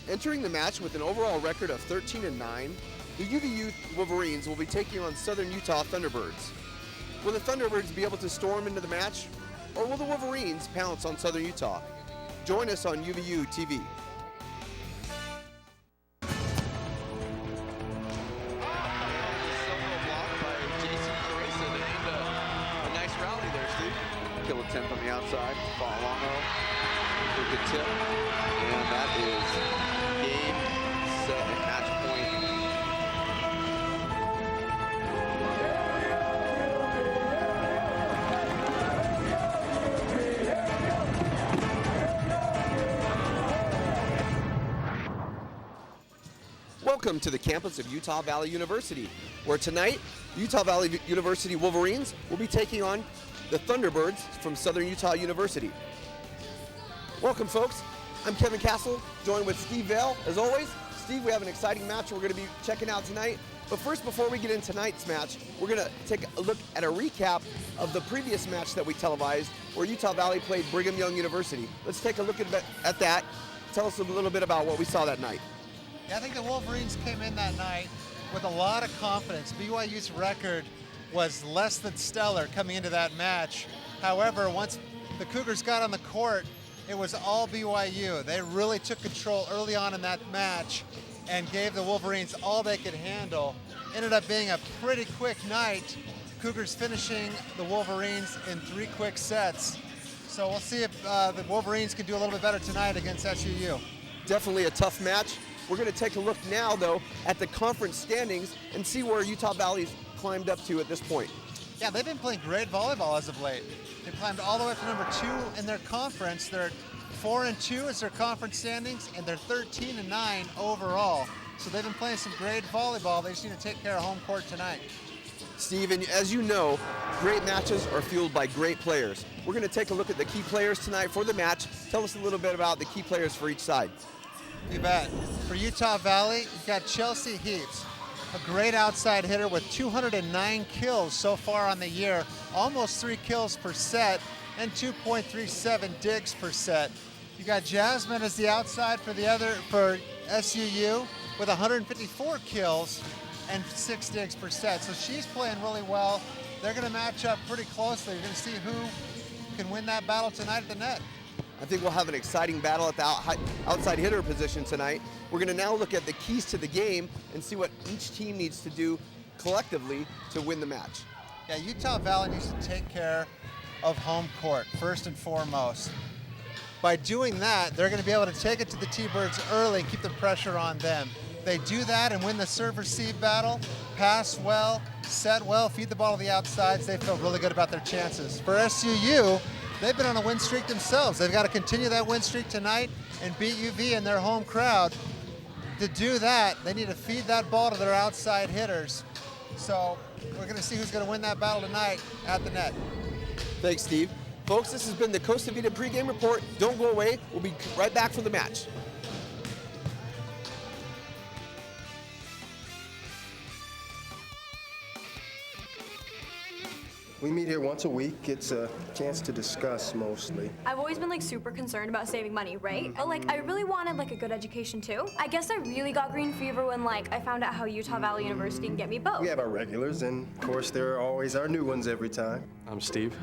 Entering the match with an overall record of 13-9, the UVU Wolverines will be taking on Southern Utah Thunderbirds. Will the Thunderbirds be able to storm into the match, or will the Wolverines pounce on Southern Utah? Join us on UVU TV. Kill attempt on the outside, fall longo, good tip, and that is game, set, and match point. Welcome to the campus of Utah Valley University, where tonight, Utah Valley University Wolverines will be taking on the Thunderbirds from Southern Utah University. Welcome, folks. I'm Kevin Castle, joined with Steve Vale. As always, Steve, we have an exciting match we're going to be checking out tonight. But first, before we get into tonight's match, we're going to take a look at a recap of the previous match that we televised, where Utah Valley played Brigham Young University. Let's take a look at that. Tell us a little bit about what we saw that night. Yeah, I think the Wolverines came in that night with a lot of confidence. BYU's record was less than stellar coming into that match. However, once the Cougars got on the court, it was all BYU. They really took control early on in that match and gave the Wolverines all they could handle. Ended up being a pretty quick night. Cougars finishing the Wolverines in 3 quick sets. So we'll see if the Wolverines can do a little bit better tonight against SUU. Definitely a tough match. We're going to take a look now, though, at the conference standings and see where Utah Valley's climbed up to at this point. Yeah, they've been playing great volleyball as of late. They've climbed all the way from number 2 in their conference. They're 4-2 as their conference standings, and they're 13-9 overall. So they've been playing some great volleyball. They just need to take care of home court tonight. Steve, and as you know, great matches are fueled by great players. We're going to take a look at the key players tonight for the match. Tell us a little bit about the key players for each side. You bet. For Utah Valley, you've got Chelsea Heaps, a great outside hitter with 209 kills so far on the year, almost 3 kills per set, and 2.37 digs per set. You got Jasmine as the outside for SUU with 154 kills and 6 digs per set. So she's playing really well. They're going to match up pretty closely. You're going to see who can win that battle tonight at the net. I think we'll have an exciting battle at the outside hitter position tonight. We're going to now look at the keys to the game and see what each team needs to do collectively to win the match. Yeah, Utah Valley needs to take care of home court, first and foremost. By doing that, they're going to be able to take it to the T-Birds early and keep the pressure on them. They do that and win the serve-receive battle, pass well, set well, feed the ball to the outsides. They feel really good about their chances. For SUU, they've been on a win streak themselves. They've got to continue that win streak tonight and beat UV in their home crowd. To do that, they need to feed that ball to their outside hitters. So we're going to see who's going to win that battle tonight at the net. Thanks, Steve. Folks, this has been the Costa Vida pregame report. Don't go away. We'll be right back for the match. We meet here once a week. It's a chance to discuss mostly. I've always been super concerned about saving money, right? But I really wanted a good education too. I guess I really got green fever when I found out how Utah Valley University can get me both. We have our regulars, and of course there are always our new ones every time. I'm Steve.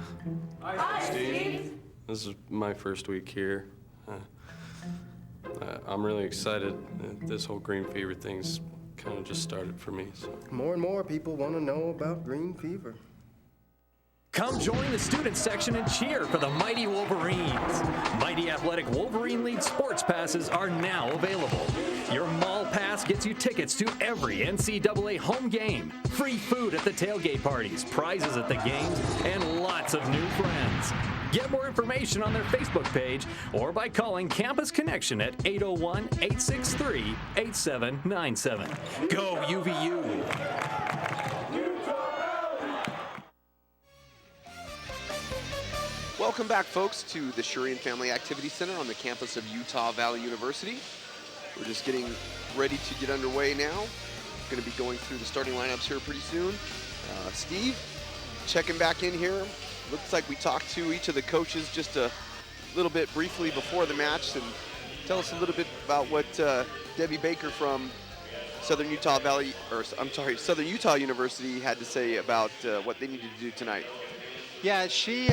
Hi, Steve. This is my first week here. I'm really excited. This whole green fever thing's kind of just started for me. So. More and more people want to know about green fever. Come join the student section and cheer for the Mighty Wolverines. Mighty Athletic Wolverine League sports passes are now available. Your mall pass gets you tickets to every NCAA home game, free food at the tailgate parties, prizes at the games, and lots of new friends. Get more information on their Facebook page or by calling Campus Connection at 801-863-8797. Go UVU! Welcome back, folks, to the Shurian Family Activity Center on the campus of Utah Valley University. We're just getting ready to get underway now. We're going to be going through the starting lineups here pretty soon. Steve, checking back in here. Looks like we talked to each of the coaches just a little bit briefly before the match and Tell us a little bit about what Debbie Baker from Southern Utah University had to say about what they needed to do tonight. Yeah, she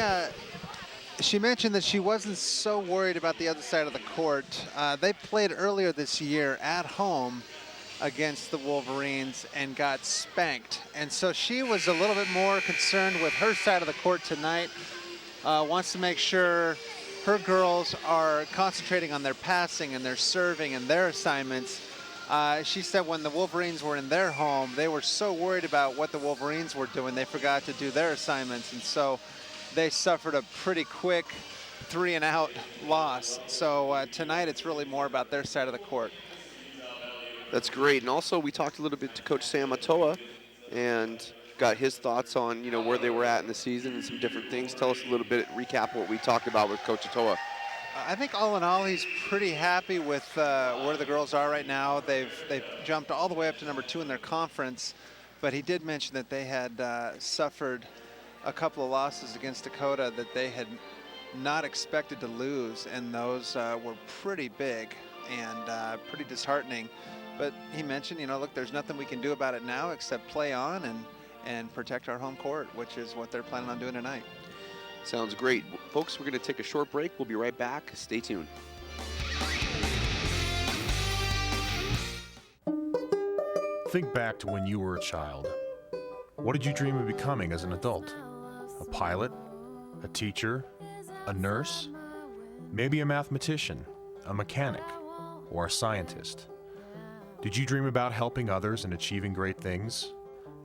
mentioned that she wasn't so worried about the other side of the court. They played earlier this year at home against the Wolverines and got spanked. And so she was a little bit more concerned with her side of the court tonight. Wants to make sure her girls are concentrating on their passing and their serving and their assignments. She said when the Wolverines were in their home, they were so worried about what the Wolverines were doing, they forgot to do their assignments. And so they suffered a pretty quick 3-and-out loss. So tonight it's really more about their side of the court. That's great. And also we talked a little bit to Coach Sam Atoa and got his thoughts on, where they were at in the season and some different things. Tell us a little bit, recap what we talked about with Coach Atoa. I think all in all, he's pretty happy with where the girls are right now. They've jumped all the way up to number 2 in their conference, but he did mention that they had suffered a couple of losses against Dakota that they had not expected to lose, and those were pretty big and pretty disheartening. But he mentioned, look, there's nothing we can do about it now except play on and protect our home court, which is what they're planning on doing tonight. Sounds great. Folks, we're going to take a short break. We'll be right back. Stay tuned. Think back to when you were a child. What did you dream of becoming as an adult? A pilot? A teacher? A nurse? Maybe a mathematician, a mechanic, or a scientist? Did you dream about helping others and achieving great things?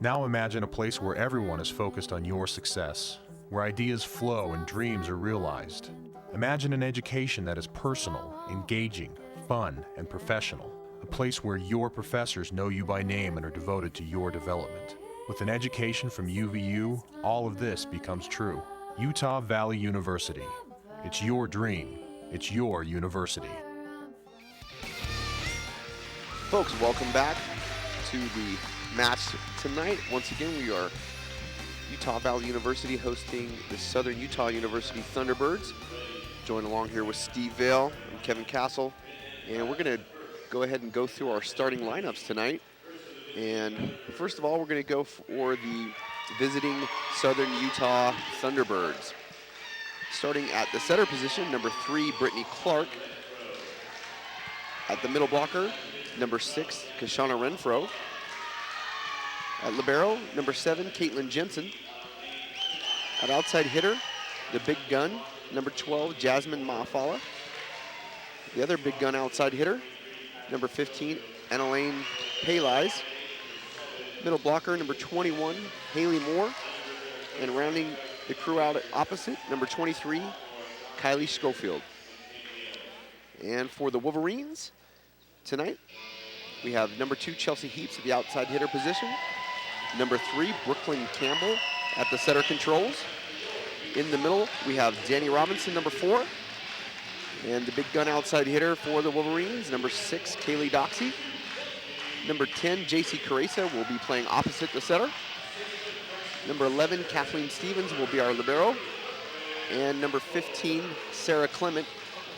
Now imagine a place where everyone is focused on your success, where ideas flow and dreams are realized. Imagine an education that is personal, engaging, fun, and professional. A place where your professors know you by name and are devoted to your development. With an education from UVU, all of this becomes true. Utah Valley University. It's your dream. It's your university. Folks, welcome back to the match tonight. Once again, we are Utah Valley University hosting the Southern Utah University Thunderbirds. Join along here with Steve Vale and Kevin Castle. And we're going to go ahead and go through our starting lineups tonight. And first of all, we're going to go for the visiting Southern Utah Thunderbirds. Starting at the setter position, number 3, Brittany Clark. At the middle blocker, number 6, Kashana Renfro. At libero, number 7, Caitlin Jensen. At outside hitter, the big gun, number 12, Jasmine Maafala. The other big gun outside hitter, number 15, Annalene Palize. Middle blocker, number 21, Haley Moore. And rounding the crew out at opposite, number 23, Kylie Schofield. And for the Wolverines tonight, we have number 2, Chelsea Heaps at the outside hitter position. Number 3, Brookelyn Campbell at the setter controls. In the middle, we have Danny Robinson, number 4. And the big gun outside hitter for the Wolverines, number 6, Kaylee Doxey. Number 10, JC Caresa will be playing opposite the setter. Number 11, Kathleen Stevens will be our libero. And number 15, Sarah Clement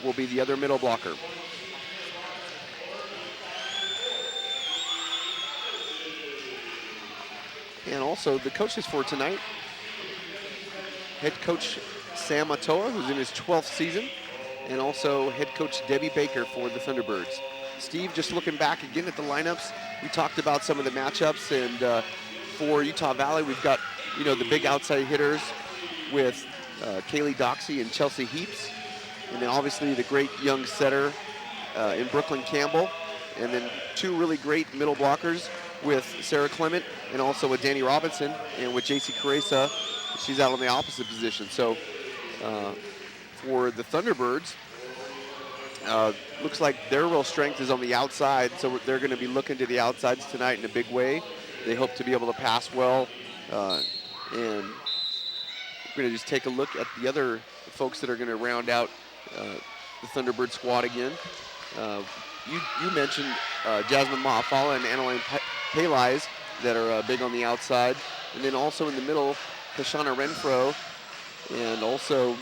will be the other middle blocker. And also the coaches for tonight, head coach Sam Atoa, who's in his 12th season, and also head coach Debbie Baker for the Thunderbirds. Steve, just looking back again at the lineups, we talked about some of the matchups, and for Utah Valley, we've got, the big outside hitters with Kaylee Doxey and Chelsea Heaps, and then obviously the great young setter in Brookelyn Campbell, and then 2 really great middle blockers with Sarah Clement and also with Danny Robinson, and with JC Caresa, she's out on the opposite position. So for the Thunderbirds, looks like their real strength is on the outside, so they're going to be looking to the outsides tonight in a big way. They hope to be able to pass well, and we're going to just take a look at the other folks that are going to round out the Thunderbird squad again. You mentioned Jasmine Maafala and Annalene Palize that are big on the outside, and then also in the middle, Kashana Renfro, and also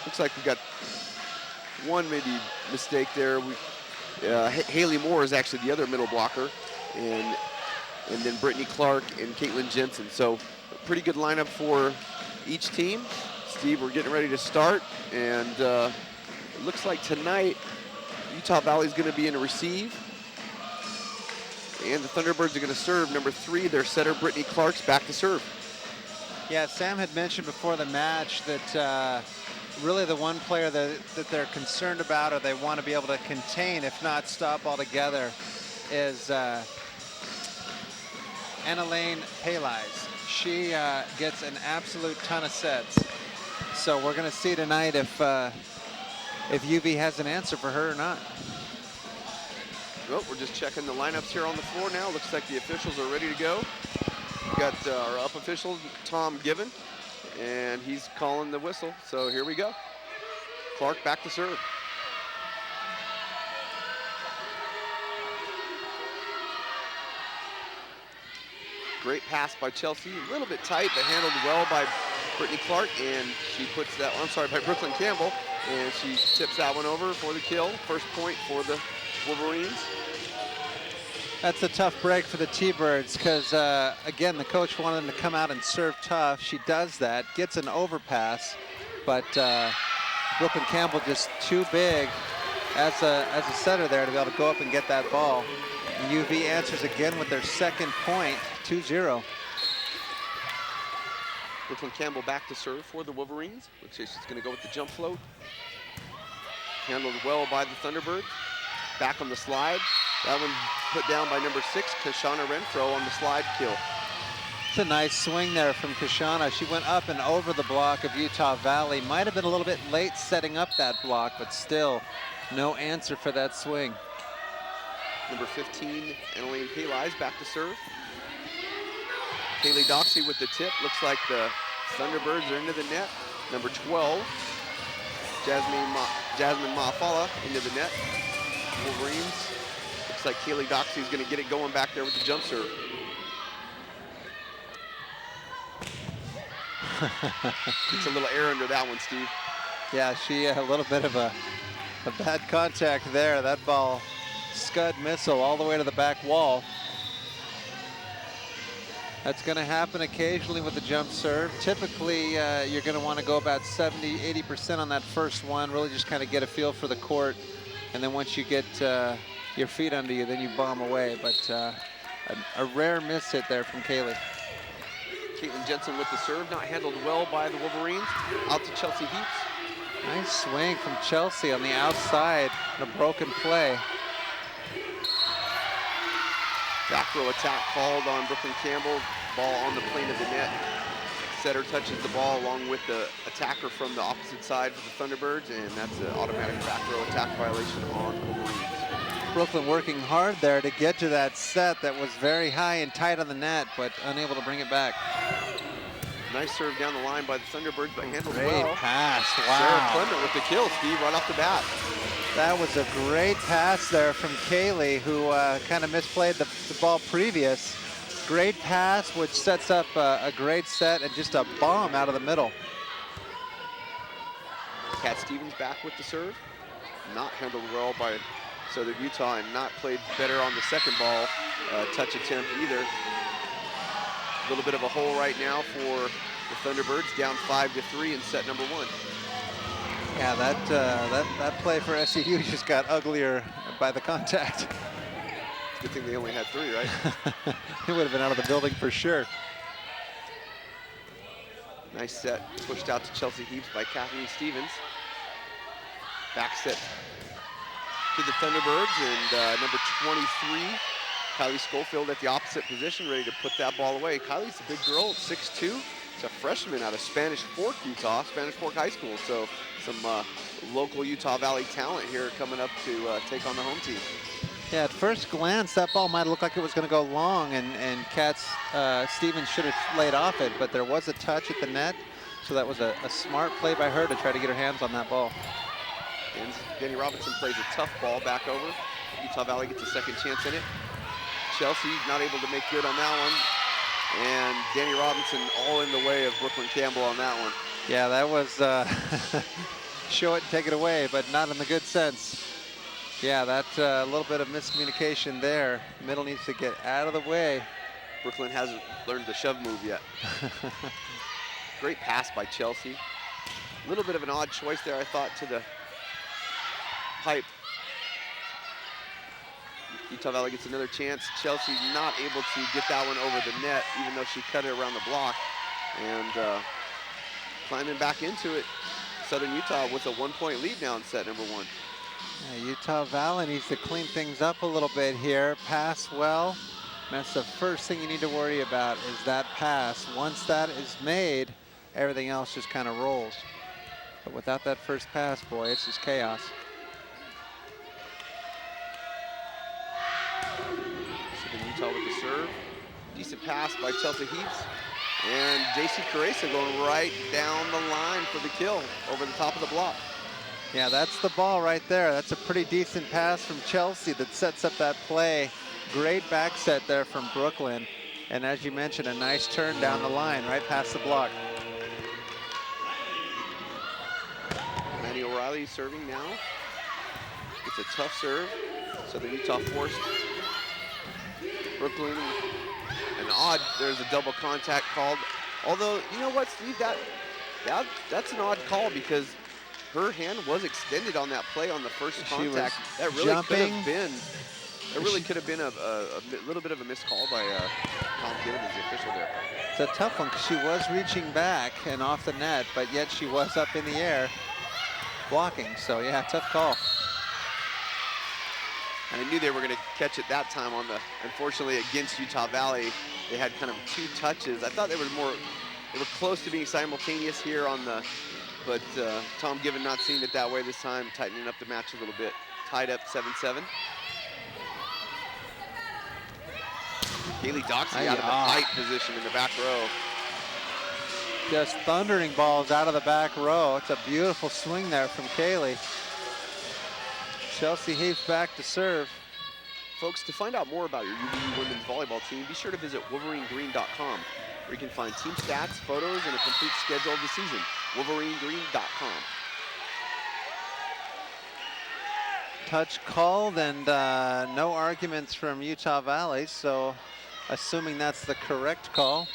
Looks like we got one maybe mistake there. Haley Moore is actually the other middle blocker, and then Brittany Clark and Caitlin Jensen. So a pretty good lineup for each team. Steve, we're getting ready to start, and it looks like tonight Utah Valley is going to be in a receive, and the Thunderbirds are going to serve. Number 3, their setter Brittany Clark's back to serve. Yeah, Sam had mentioned before the match that really the one player that they're concerned about or they want to be able to contain, if not stop altogether, is Annalene Paliz. She gets an absolute ton of sets. So we're going to see tonight if UV has an answer for her or not. Well, we're just checking the lineups here on the floor now. Looks like the officials are ready to go. We got our up official, Tom Given, and he's calling the whistle. So here we go. Clark back to serve. Great pass by Chelsea, a little bit tight, but handled well by Brittany Clark, and she puts that, by Brookelyn Campbell, and she tips that one over for the kill. First point for the Wolverines. That's a tough break for the T-Birds because, again, the coach wanted them to come out and serve tough. She does that, gets an overpass, but Brookelyn Campbell just too big as a setter there to be able to go up and get that ball. And UV answers again with their second point, 2-0. Brookelyn Campbell back to serve for the Wolverines. Looks like she's going to go with the jump float. Handled well by the Thunderbirds. Back on the slide. That one put down by number 6, Kashana Renfro, on the slide kill. It's a nice swing there from Kashana. She went up and over the block of Utah Valley. Might have been a little bit late setting up that block, but still no answer for that swing. Number 15, Annalene Paliz back to serve. Kaylee Doxey with the tip. Looks like the Thunderbirds are into the net. Number 12, Jasmine Maafala into the net. Wolverines. Looks like Kaylee Doxey is going to get it going back there with the jump serve. Gets a little air under that one, Steve. Yeah, she a little bit of a bad contact there. That ball scud missile all the way to the back wall. That's going to happen occasionally with the jump serve. Typically, you're going to want to go about 70, 80% on that first one, really just kind of get a feel for the court. And then once you get your feet under you, then you bomb away. But a rare miss hit there from Kaylee. Caitlin Jensen with the serve, not handled well by the Wolverines. Out to Chelsea Heaps. Nice swing from Chelsea on the outside, and a broken play. Back row attack called on Brookelyn Campbell. Ball on the plane of the net. Setter touches the ball along with the attacker from the opposite side for the Thunderbirds, and that's an automatic back row attack violation on the Wolverines. Brooklyn working hard there to get to that set that was very high and tight on the net, but unable to bring it back. Nice serve down the line by the Thunderbirds, but handled Great well. pass, Sarah wow. Clement with the kill, Steve, right off the bat. That was a great pass there from Kaylee, who kind of misplayed the ball previous. Great pass, which sets up a great set and just a bomb out of the middle. Kat Stevens back with the serve. Not handled well by Southern Utah and not played better on the second ball touch attempt either. A little bit of a hole right now for the Thunderbirds, down 5-3 in set number 1. Yeah, that play for SUU just got uglier by the contact. Good thing they only had 3, right? It would have been out of the building for sure. Nice set, pushed out to Chelsea Heaps by Kathleen Stevens. Back set to the Thunderbirds, and number 23, Kylie Schofield at the opposite position, ready to put that ball away. Kylie's a big girl, 6'2". She's a freshman out of Spanish Fork, Utah, Spanish Fork High School. So some local Utah Valley talent here coming up to take on the home team. Yeah, at first glance, that ball might look like it was going to go long, and Kat Stevens should have laid off it, but there was a touch at the net, so that was a smart play by her to try to get her hands on that ball. And Danny Robinson plays a tough ball back over. Utah Valley gets a second chance in it. Chelsea not able to make good on that one. And Danny Robinson all in the way of Brookelyn Campbell on that one. Yeah, that was show it and take it away, but not in the good sense. Yeah, that's a little bit of miscommunication there. Middle needs to get out of the way. Brooklyn hasn't learned the shove move yet. Great pass by Chelsea. A little bit of an odd choice there, I thought, to the pipe. Utah Valley gets another chance. Chelsea not able to get that one over the net, even though she cut it around the block. And climbing back into it, Southern Utah with a 1-point lead now in set number 1. Yeah, Utah Valley needs to clean things up a little bit here. Pass well. That's the first thing you need to worry about is that pass. Once that is made, everything else just kind of rolls. But without that first pass, boy, it's just chaos. Southern Utah with the serve. Decent pass by Chelsea Heaps. And JC Caresa going right down the line for the kill over the top of the block. Yeah, that's the ball right there. That's a pretty decent pass from Chelsea that sets up that play. Great back set there from Brooklyn. And as you mentioned, a nice turn down the line, right past the block. Manny O'Reilly serving now. It's a tough serve. Southern Utah forced Brooklyn. An odd, there's a double contact called. Although, you know what, Steve, that's an odd call because her hand was extended on that play on the first contact. That really could have been a little bit of a missed call by Tom Gibbons, the official there. It's a tough one because she was reaching back and off the net, but yet she was up in the air blocking. So yeah, tough call. And I knew they were going to catch it that time on the, unfortunately against Utah Valley, they had kind of 2 touches. I thought they were close to being simultaneous here on the, but Tom Gibbon not seeing it that way this time, tightening up the match a little bit. Tied up 7-7. Kaylee Doxey out of the height position in the back row. Just thundering balls out of the back row. It's a beautiful swing there from Kaylee. Chelsea Heaps back to serve. Folks, to find out more about your UVU women's volleyball team, be sure to visit wolverinegreen.com, where you can find team stats, photos, and a complete schedule of the season. wolverinegreen.com. Touch called and no arguments from Utah Valley, so assuming that's the correct call.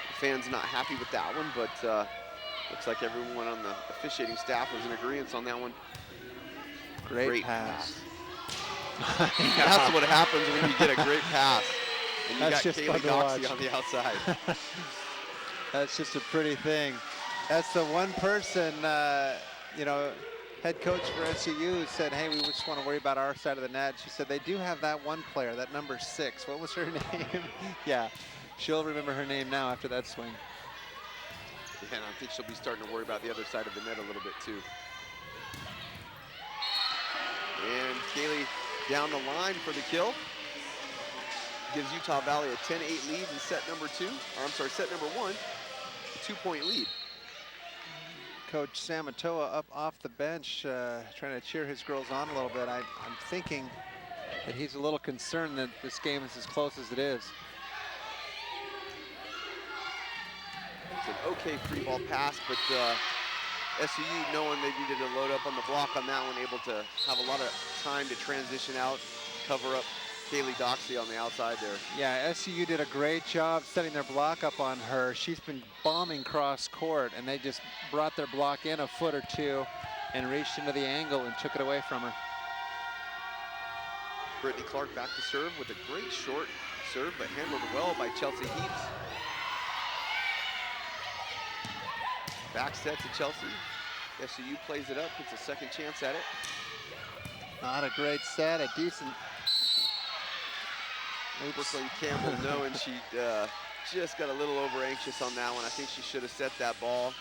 The fans not happy with that one, but looks like everyone on the officiating staff was in agreement on that one. Great pass. That's what happens when you get a great pass. And you That's got just Kaylee Doxey on the outside. That's just a pretty thing. That's the one person, you know, head coach for SUU said, hey, we just want to worry about our side of the net. She said, they do have that one player, that number 6. What was her name? Yeah, she'll remember her name now after that swing. Yeah, and I think she'll be starting to worry about the other side of the net a little bit too. And Kaylee down the line for the kill. Gives Utah Valley a 10-8 lead in set number 2. Or I'm sorry, set number 1. A 2-point lead. Coach Sam Atoa up off the bench, trying to cheer his girls on a little bit. I'm thinking that he's a little concerned that this game is as close as it is. It's an okay free ball pass, but SUU, knowing they needed to load up on the block on that one, able to have a lot of time to transition out, cover up Kaylee Doxey on the outside there. Yeah, SUU did a great job setting their block up on her. She's been bombing cross court, and they just brought their block in a foot or 2 and reached into the angle and took it away from her. Brittany Clark back to serve with a great short serve, but handled well by Chelsea Heaps. Back set to Chelsea. SUU plays it up, gets a second chance at it. Not a great set, a decent. Brookelyn Campbell knowing she just got a little over anxious on that one. I think she should have set that ball.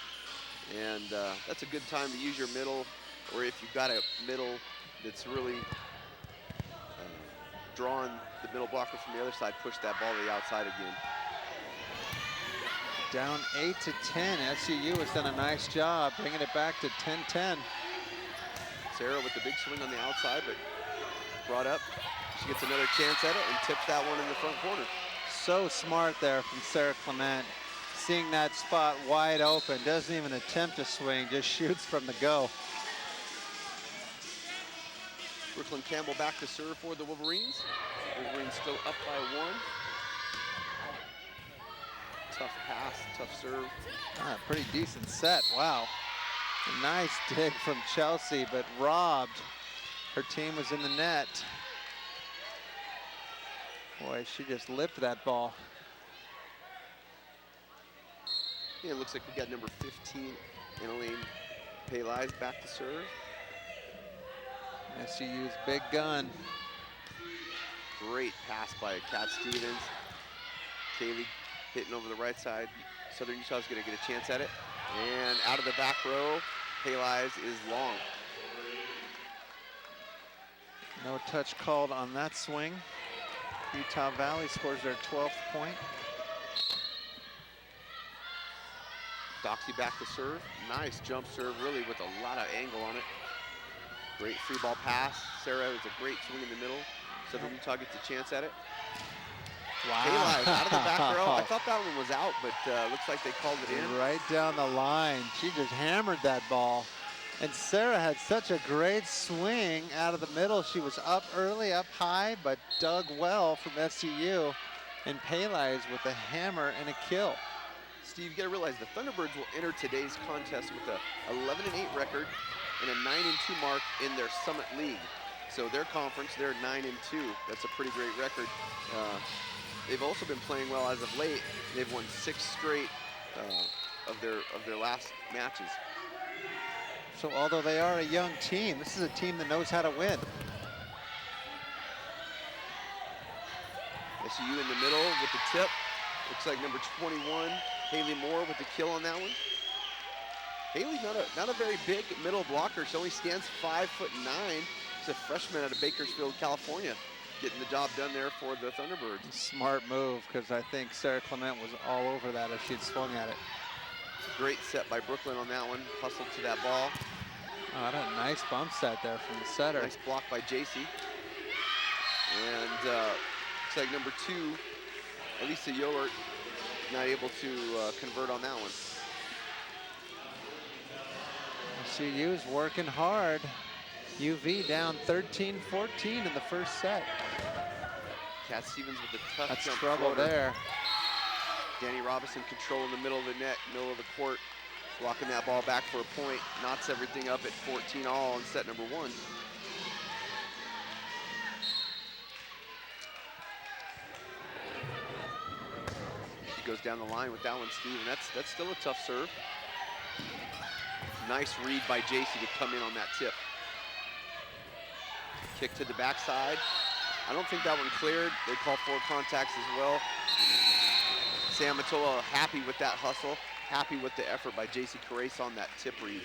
And that's a good time to use your middle, or if you've got a middle that's really drawing the middle blocker from the other side, push that ball to the outside again. Down 8-10. SUU has done a nice job bringing it back to 10-10. Sarah with the big swing on the outside, but brought up. She gets another chance at it and tips that one in the front corner. So smart there from Sarah Clement. seeing that spot wide open. Doesn't even attempt to swing, just shoots from the go. Brookelyn Campbell back to serve for the Wolverines. Wolverines still up by 1. Tough pass, tough serve. Pretty decent set, wow. A nice dig from Chelsea, but robbed. Her team was in the net. Boy, she just lipped that ball. Yeah, it looks like we got number 15, Annalene Peleis back to serve. SUU's big gun. Great pass by Kat Stevens. Kaylee hitting over the right side. Southern Utah's gonna get a chance at it. And out of the back row, Peleis is long. No touch called on that swing. Utah Valley scores their 12th point. Doxy back to serve. Nice jump serve, really with a lot of angle on it. Great free ball pass. Sarah is a great swing in the middle. Southern Utah gets a chance at it. Wow. Peleis out of the back row. I thought that one was out, but looks like they called it in. Right down the line. She just hammered that ball. And Sarah had such a great swing out of the middle. She was up early, up high, but dug well from SUU. And Peleis with a hammer and a kill. Steve, you gotta realize the Thunderbirds will enter today's contest with a 11-8 record and a 9-2 mark in their Summit League. So their conference, they're 9-2. That's a pretty great record. They've also been playing well as of late. They've won 6 straight of their last matches. So although they are a young team, this is a team that knows how to win. SUU in the middle with the tip. Looks like number 21, Haley Moore with the kill on that one. Haley's not a very big middle blocker. She only stands 5'9". She's a freshman out of Bakersfield, California, getting the job done there for the Thunderbirds. Smart move, because I think Sarah Clement was all over that if she'd swung at it. It's a great set by Brooklyn on that one. Hustled to that ball. Oh, what a nice bump set there from the setter. Nice block by JC. And looks like number 2, Elisa Yoert, not able to convert on that one. SUU's working hard. UV down 13-14 in the first set. Kat Stevens with a tough That's jump trouble floater. there. Danny Robinson controlling the middle of the net, middle of the court, walking that ball back for a point, knots everything up at 14 all in set number 1. She goes down the line with that one, Steve, and that's still a tough serve. Nice read by JC to come in on that tip. Kick to the backside. I don't think that one cleared. They call 4 contacts as well. Sam Atoa happy with that hustle, happy with the effort by JC Carrace on that tip read.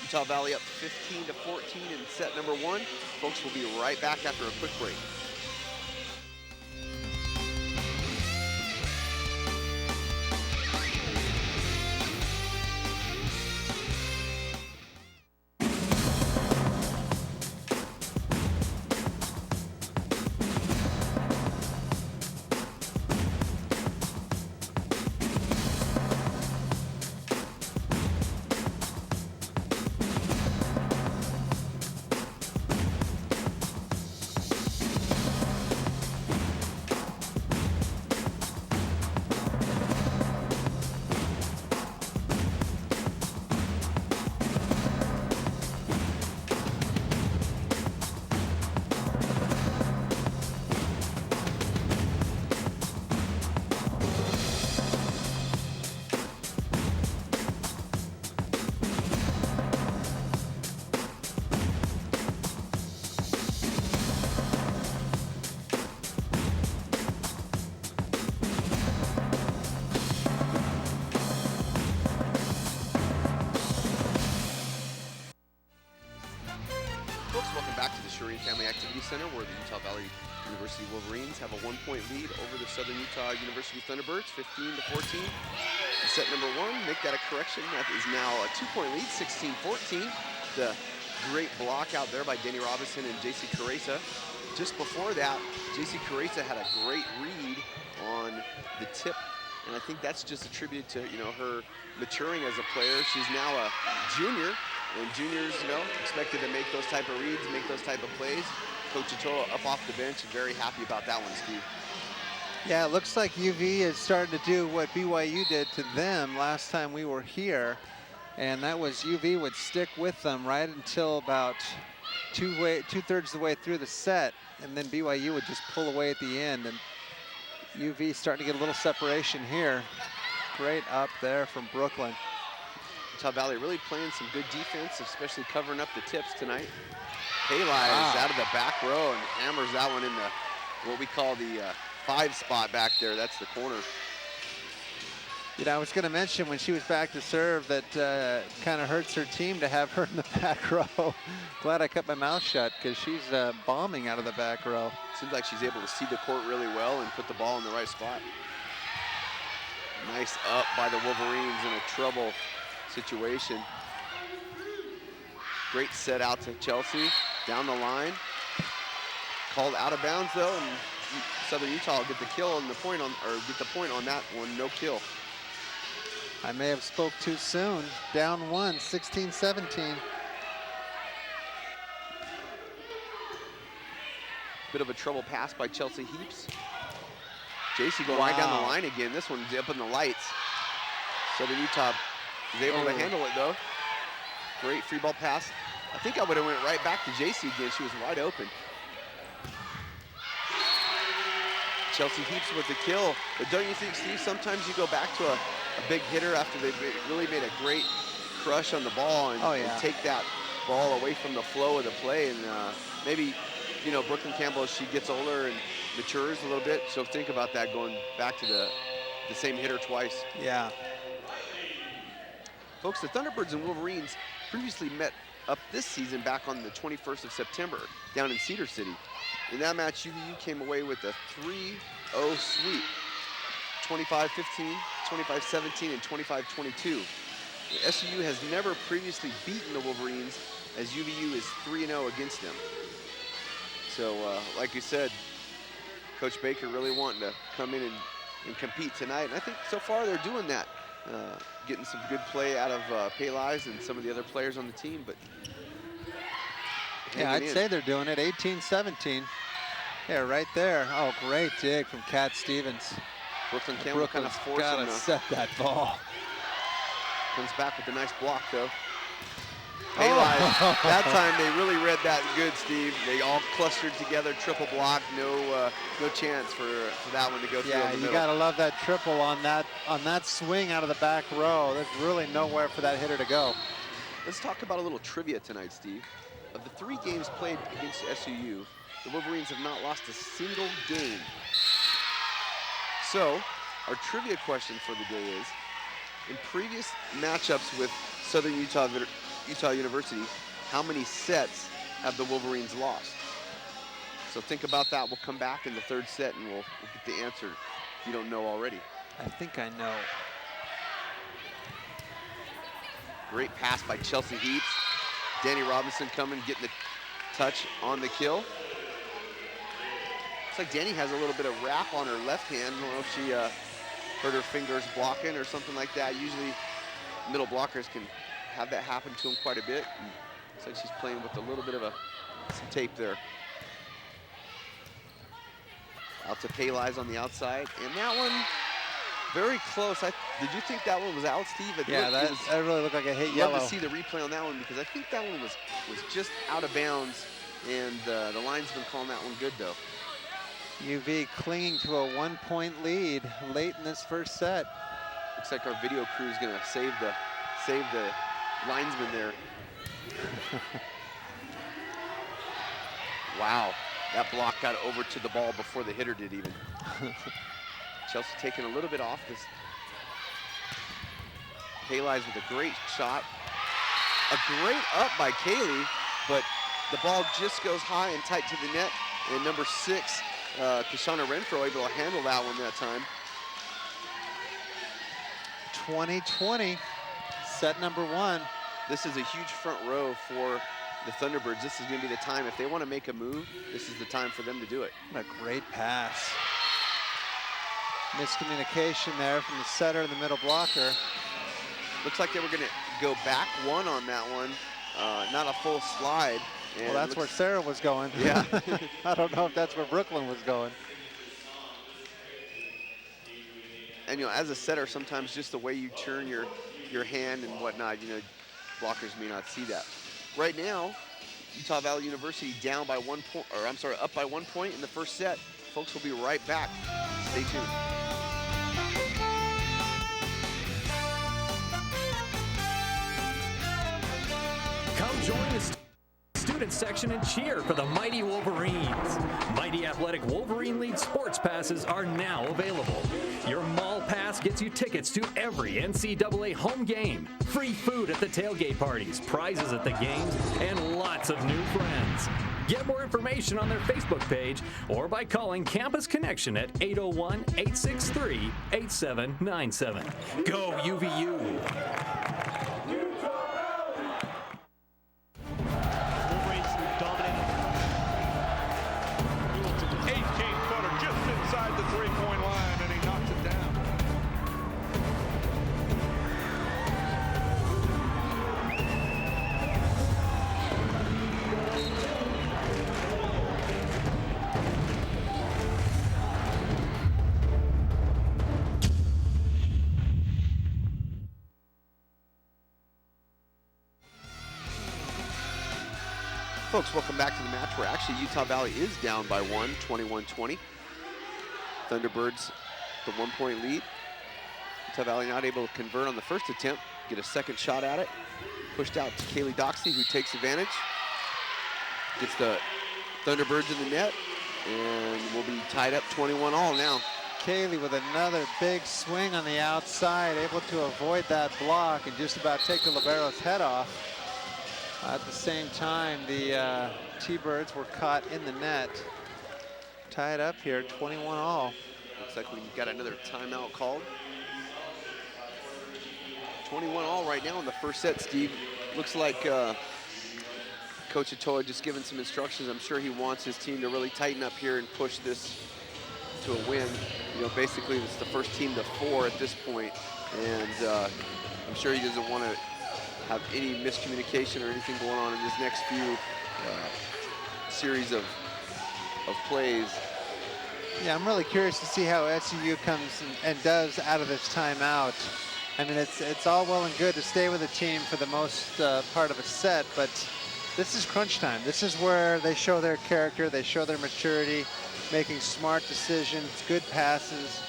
Utah Valley up 15-14 in set number 1. Folks, will be right back after a quick break. Family Activity Center, where the Utah Valley University Wolverines have a 1-point lead over the Southern Utah University Thunderbirds, 15-14. Set number 1, make that a correction. That is now a 2-point lead, 16-14. The great block out there by Danny Robinson and JC Carrace. Just before that, JC Carrace had a great read on the tip, and I think that's just a tribute to, you know, her maturing as a player. She's now a junior, and juniors, you know, expected to make those type of reads, make those type of plays. Coach Atoa up off the bench and very happy about that one, Steve. Yeah, it looks like UV is starting to do what BYU did to them last time we were here, and that was UV would stick with them right until about two-thirds of the way through the set, and then BYU would just pull away at the end, and UV starting to get a little separation here. Great up there from Brooklyn. Utah Valley really playing some good defense, especially covering up the tips tonight. Payla is out of the back row and hammers that one in the, what we call the 5 spot back there. That's the corner. You know, I was going to mention when she was back to serve that kind of hurts her team to have her in the back row. Glad I kept my mouth shut because she's bombing out of the back row. Seems like she's able to see the court really well and put the ball in the right spot. Nice up by the Wolverines in a trouble situation. Great set out to Chelsea, down the line. Called out of bounds though, and Southern Utah will get the kill on the point on, or get the point on that one, no kill. I may have spoke too soon. Down 1, 16-17. Bit of a trouble pass by Chelsea Heaps. JC going right down the line again. This one's up in the lights. Southern Utah is able to handle it though. Great free ball pass. I think I would have went right back to JC again. She was wide open. Chelsea Heaps with the kill. But don't you think, Steve, sometimes you go back to a big hitter after they've really made a great crush on the ball and, and take that ball away from the flow of the play. And maybe, you know, Brookelyn Campbell, as she gets older and matures a little bit, she'll think about that going back to the same hitter twice. Yeah. Folks, the Thunderbirds and Wolverines previously met up this season back on the 21st of September down in Cedar City. In that match, UVU came away with a 3-0 sweep. 25-15, 25-17, and 25-22. The SUU has never previously beaten the Wolverines, as UVU is 3-0 against them. So, like you said, Coach Baker really wanting to come in and compete tonight, and I think so far they're doing that. Getting some good play out of Paylais and some of the other players on the team, but yeah, I'd say they're doing it. 18-17. Yeah, right there. Oh, great dig from Kat Stevens. Brookelyn Campbell kind of forcing to set that ball. Comes back with a nice block though. Paylais, that time they really read that good, Steve. They all clustered together, triple block, no chance for that one to go through in the middle. You gotta love that triple on that swing out of the back row. There's really nowhere for that hitter to go. Let's talk about a little trivia tonight, Steve. Of the 3 games played against SUU, the Wolverines have not lost a single game. So, our trivia question for the day is, in previous matchups with Southern Utah University, how many sets have the Wolverines lost? So think about that. We'll come back in the 3rd set and we'll get the answer if you don't know already. I think I know. Great pass by Chelsea Heaps. Danny Robinson coming, getting the touch on the kill. Looks like Danny has a little bit of wrap on her left hand. I don't know if she hurt her fingers blocking or something like that. Usually middle blockers can have that happen to them quite a bit. And looks like she's playing with a little bit of some tape there. Out to Paylais on the outside. And that one, very close. Did you think that one was out, Steve? That really looked like a hit yellow. Love to see the replay on that one because I think that one was just out of bounds, and the linesman calling that one good though. UV clinging to a 1-point lead late in this 1st set. Looks like our video crew is gonna save the linesman there. Wow, that block got over to the ball before the hitter did even. Chelsea taking a little bit off this. Paylais with a great shot. A great up by Kaylee, but the ball just goes high and tight to the net. And number 6, Kashana Renfro able to handle that one that time. 20-20, set number 1. This is a huge front row for the Thunderbirds. This is gonna be the time, if they wanna make a move, this is the time for them to do it. What a great pass. Miscommunication there from the setter and the middle blocker. Looks like they were going to go back one on that one, not a full slide. And Well, that's where Sarah was going. Yeah. I don't know if that's where Brooklyn was going. And, as a setter, sometimes just the way you turn your hand and whatnot, blockers may not see that. Right now, Utah Valley University down by 1 point, or I'm sorry, up by 1 point in the first set. Folks, will be right back. Stay tuned. Come join the student section and cheer for the Mighty Wolverines. Mighty Athletic Wolverine League sports passes are now available. Your mall pass gets you tickets to every NCAA home game, free food at the tailgate parties, prizes at the games, and lots of new friends. Get more information on their Facebook page or by calling Campus Connection at 801-863-8797. Go UVU! Wolverines dominant. 18-footer just inside the three-point line, and he knocks it down. Folks, welcome back to the match where actually Utah Valley is down by 1, 21-20. Thunderbirds, the 1 point lead. Utah Valley not able to convert on the first attempt, get a second shot at it. Pushed out to Kaylee Doxey, who takes advantage. Gets the Thunderbirds in the net, and we'll be tied up 21-all now. Kaylee with another big swing on the outside, able to avoid that block and just about take the libero's head off. At the same time, the T-Birds were caught in the net. Tied up here, 21-all. Looks like we got another timeout called. 21-all right now in the first set, Steve. Looks like Coach Atoa just giving some instructions. I'm sure he wants his team to really tighten up here and push this to a win. Basically it's the first team to 4 at this point, and I'm sure he doesn't want to have any miscommunication or anything going on in this next few series of plays. Yeah, I'm really curious to see how SUU comes and does out of this timeout. I mean, it's all well and good to stay with a team for the most part of a set, but this is crunch time. This is where they show their character, they show their maturity, making smart decisions, good passes,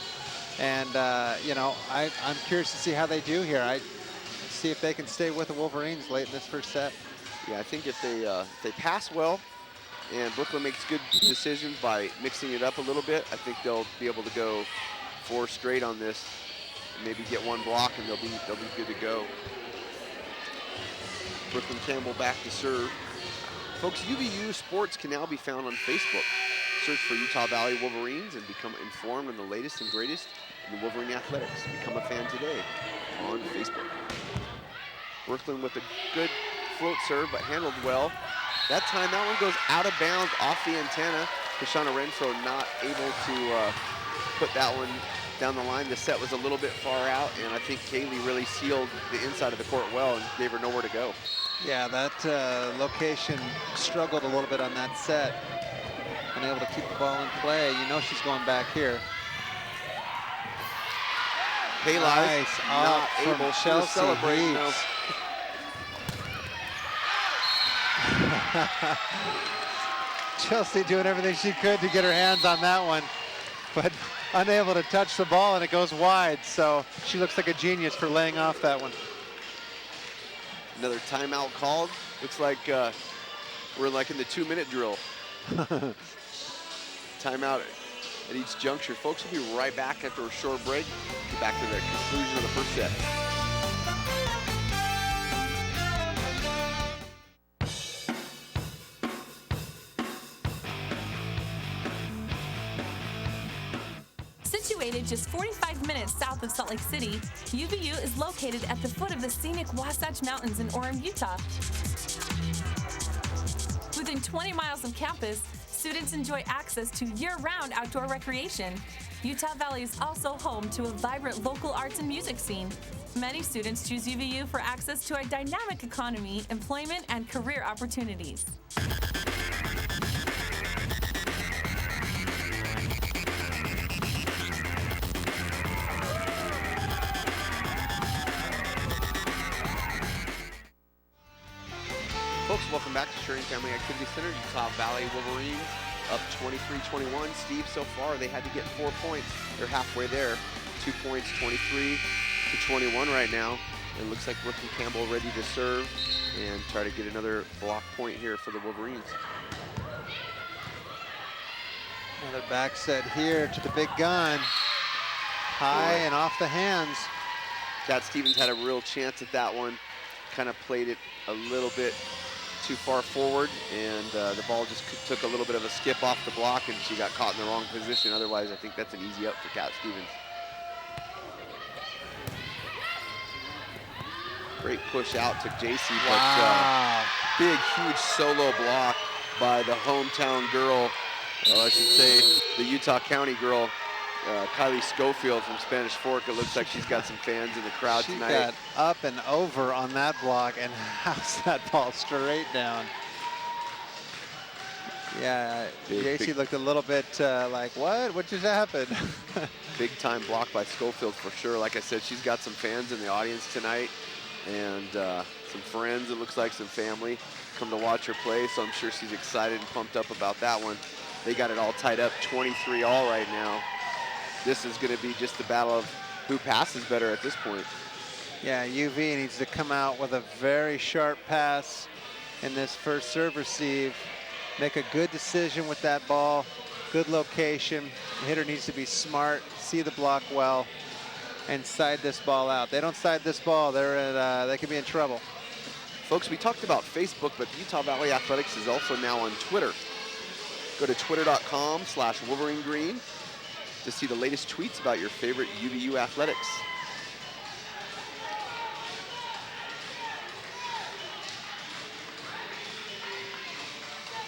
and I'm curious to see how they do here. See if they can stay with the Wolverines late in this first set. Yeah, I think if they pass well and Brooklyn makes good decisions by mixing it up a little bit, I think they'll be able to go 4 straight on this, and maybe get 1 block, and they'll be good to go. Brookelyn Campbell back to serve. Folks, UVU Sports can now be found on Facebook. Search for Utah Valley Wolverines and become informed on the latest and greatest in Wolverine athletics. Become a fan today on Facebook. Brooklyn with a good float serve, but handled well. That time, that one goes out of bounds off the antenna. Kashana Renfro not able to put that one down the line. The set was a little bit far out, and I think Kaylee really sealed the inside of the court well and gave her nowhere to go. Yeah, that location struggled a little bit on that set. Unable to keep the ball in play. She's going back here. Nice not able to celebrate. No. Chelsea doing everything she could to get her hands on that one, but unable to touch the ball, and it goes wide. So she looks like a genius for laying off that one. Another timeout called. Looks like we're like in the 2-minute drill. Timeout at each juncture. Folks, will be right back after a short break. Get back to the conclusion of the first set. Situated just 45 minutes south of Salt Lake City, UVU is located at the foot of the scenic Wasatch Mountains in Orem, Utah. Within 20 miles of campus, students enjoy access to year-round outdoor recreation, Utah Valley is also home to a vibrant local arts and music scene. Many students choose UVU for access to a dynamic economy, employment, and career opportunities. Folks, welcome back to Sharing Family Activity Center. Utah Valley Wolverines up 23-21. Steve, so far they had to get 4 points. They're halfway there. 2 points, 23-21 right now. It looks like Brookelyn Campbell ready to serve and try to get another block point here for the Wolverines. Another back set here to the big gun. High and off the hands. Cat Stevens had a real chance at that one. Kind of played it a little bit too far forward, and the ball just took a little bit of a skip off the block, and she got caught in the wrong position. Otherwise, I think that's an easy up for Cat Stevens. Great push out to JC, Wow. but big, huge solo block by the hometown girl, I should say the Utah County girl, Kylie Schofield from Spanish Fork. It looks like she's got some fans in the crowd She tonight. got up and over on that block and housed that ball straight down. Yeah, JC looked a little bit like, what just happened? Big time block by Schofield for sure. Like I said, she's got some fans in the audience tonight, and some friends, it looks like some family, come to watch her play, so I'm sure she's excited and pumped up about that one. They got it all tied up 23 all right now. This is going to be just the battle of who passes better at this point. Yeah, UV needs to come out with a very sharp pass in this first serve receive. Make a good decision with that ball. Good location. The hitter needs to be smart, see the block well, and side this ball out. They don't side this ball, they could be in trouble. Folks, we talked about Facebook, but Utah Valley Athletics is also now on Twitter. Go to twitter.com/WolverineGreen to see the latest tweets about your favorite UVU athletics.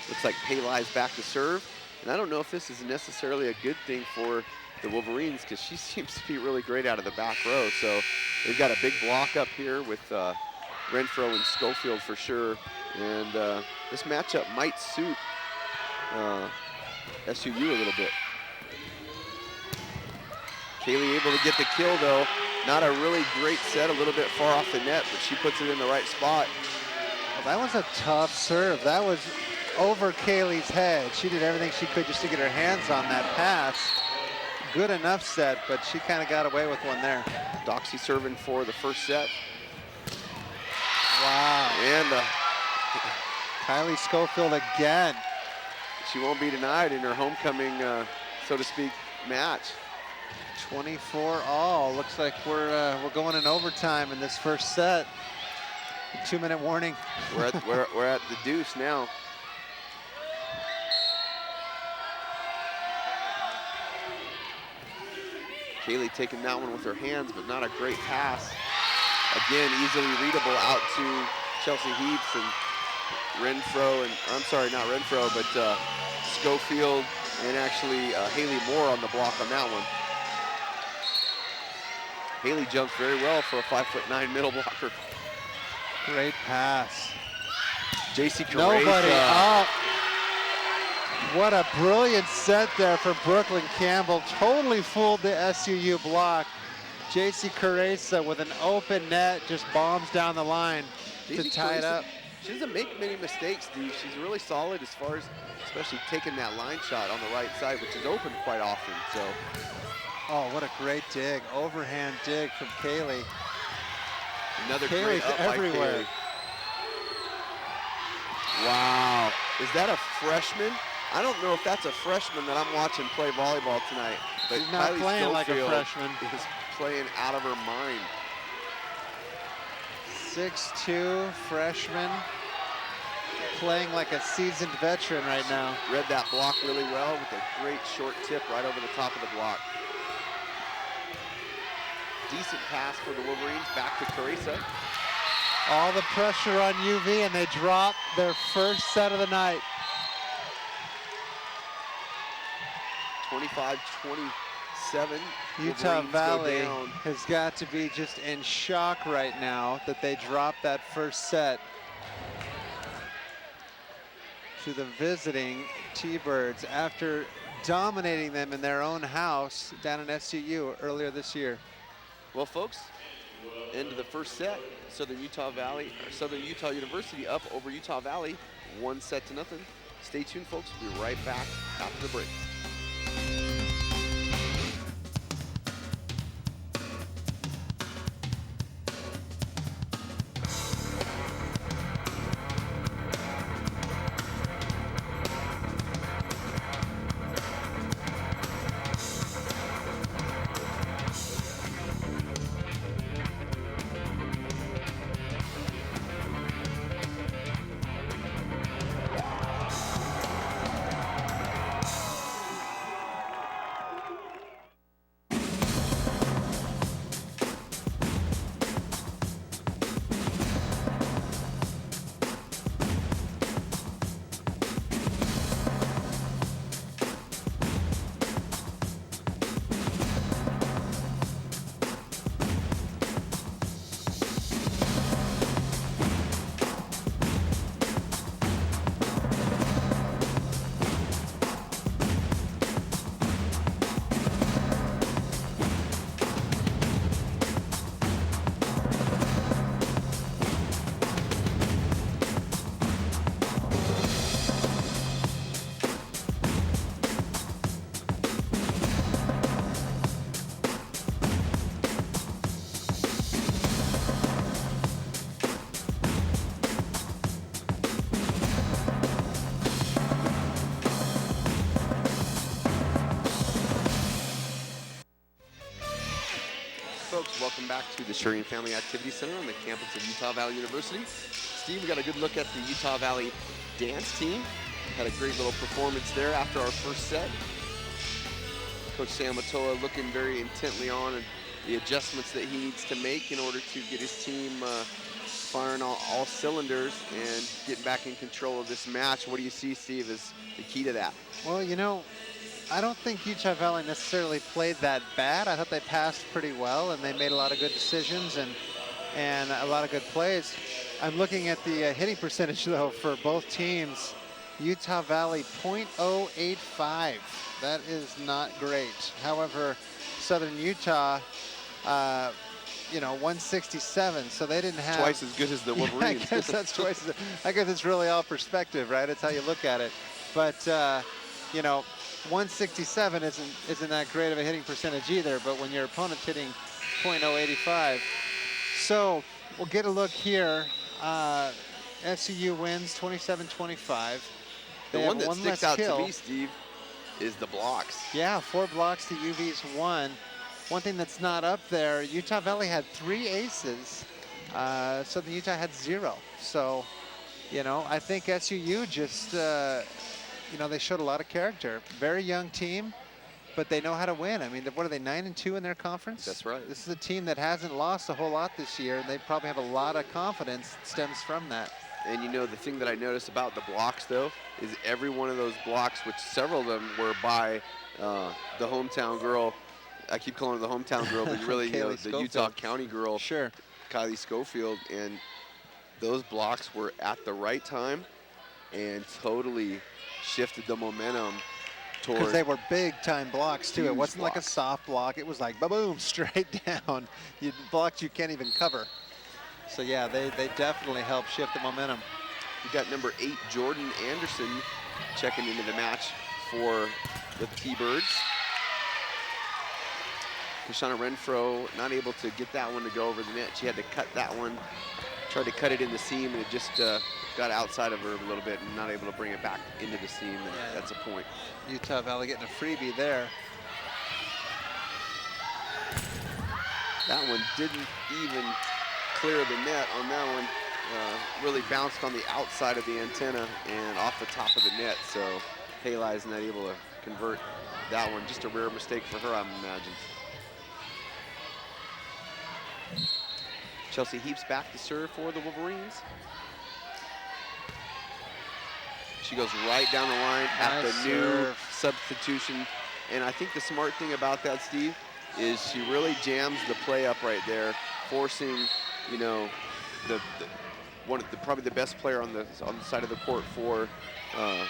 Looks like Payli's back to serve, and I don't know if this is necessarily a good thing for the Wolverines, because she seems to be really great out of the back row. So they've got a big block up here with Renfro and Schofield for sure, and this matchup might suit SUU a little bit. Kaylee able to get the kill though. Not a really great set, a little bit far off the net, but she puts it in the right spot. Well, that was a tough serve. That was over Kaylee's head. She did everything she could just to get her hands on that pass. Good enough set, but she kind of got away with one there. Doxy serving for the first set. Wow. And Kylie Schofield again. She won't be denied in her homecoming, so to speak, match. 24 all. Looks like we're going in overtime in this first set. 2-minute warning. We're at the deuce now. Kaylee taking that one with her hands, but not a great pass. Again, easily readable out to Chelsea Heaps and Renfro, and I'm sorry, not Renfro, but Schofield and actually Haley Moore on the block on that one. Haley jumps very well for a 5'9" middle blocker. Great pass. JC Carreza. Nobody up. What a brilliant set there for Brookelyn Campbell. Totally fooled the SUU block. JC Carreza with an open net just bombs down the line to tie it up. She doesn't make many mistakes, Steve. She's really solid as far as especially taking that line shot on the right side, which is open quite often. So. Oh, what a great dig. Overhand dig from Kaylee. Another Kaylee's great up everywhere. by Kaylee. Wow. Is that a freshman? I don't know if that's a freshman that I'm watching play volleyball tonight. But She's not Kylie playing like a Schofield freshman. is playing out of her mind. 6'2", freshman. Playing like a seasoned veteran right now. Read that block really well with a great short tip right over the top of the block. Decent pass for the Wolverines, back to Carreza. All the pressure on UV, and they drop their first set of the night. 25-26 7. Utah Wolverines go Valley down. has got to be just in shock right now that they dropped that first set to the visiting T-Birds after dominating them in their own house down in SUU earlier this year. Well, folks, end of the first set. Southern Utah University up over Utah Valley, 1-0. Stay tuned, folks. We'll be right back after the break. Folks, welcome back to the Sherian Family Activity Center on the campus of Utah Valley University. Steve, we got a good look at the Utah Valley dance team. Had a great little performance there after our first set. Coach Sam Atoa looking very intently on the adjustments that he needs to make in order to get his team firing all cylinders and getting back in control of this match. What do you see, Steve, as the key to that? Well, you know, I don't think Utah Valley necessarily played that bad. I thought they passed pretty well, and they made a lot of good decisions and a lot of good plays. I'm looking at the hitting percentage, though, for both teams. Utah Valley, .085. That is not great. However, Southern Utah, you know, 167, so they didn't have... Twice as good as the Wolverines. I guess that's twice as... I guess it's really all perspective, right? It's how you look at it. But, you know, 167 isn't that great of a hitting percentage either, but when your opponent's hitting .085. So we'll get a look here. SUU wins 27-25. The one that sticks out to me, Steve, is the blocks. Yeah, 4 blocks to UV's 1. One thing that's not up there, Utah Valley had 3 aces. Southern Utah had 0. So, you know, I think SUU just, you know, they showed a lot of character. Very young team, but they know how to win. I mean, what are they, 9-2 in their conference? That's right. This is a team that hasn't lost a whole lot this year. They probably have a lot of confidence that stems from that. And you know, the thing that I noticed about the blocks, though, is every one of those blocks, which several of them were by the hometown girl. I keep calling her the hometown girl, but really, you know, the Utah County girl, sure, Kylie Schofield. And those blocks were at the right time and totally shifted the momentum toward... Because they were big-time blocks, too. It wasn't blocks. like a soft block. It was like, ba-boom, straight down. Blocks you can't even cover. So, yeah, they definitely helped shift the momentum. We got number 8, Jordan Anderson, checking into the match for the T-Birds. Kashana Renfro not able to get that one to go over the net. She had to cut that one, tried to cut it in the seam, and it just got outside of her a little bit and not able to bring it back into the seam. And that's a point. Utah Valley getting a freebie there. That one didn't even clear the net on that one. Really bounced on the outside of the antenna and off the top of the net. So Haley is not able to convert that one. Just a rare mistake for her, I imagine. Chelsea Heaps back to serve for the Wolverines. She goes right down the line at the new substitution And I think the smart thing about that, Steve, is she really jams the play up right there, forcing, you know, probably the best player on the side of the court for the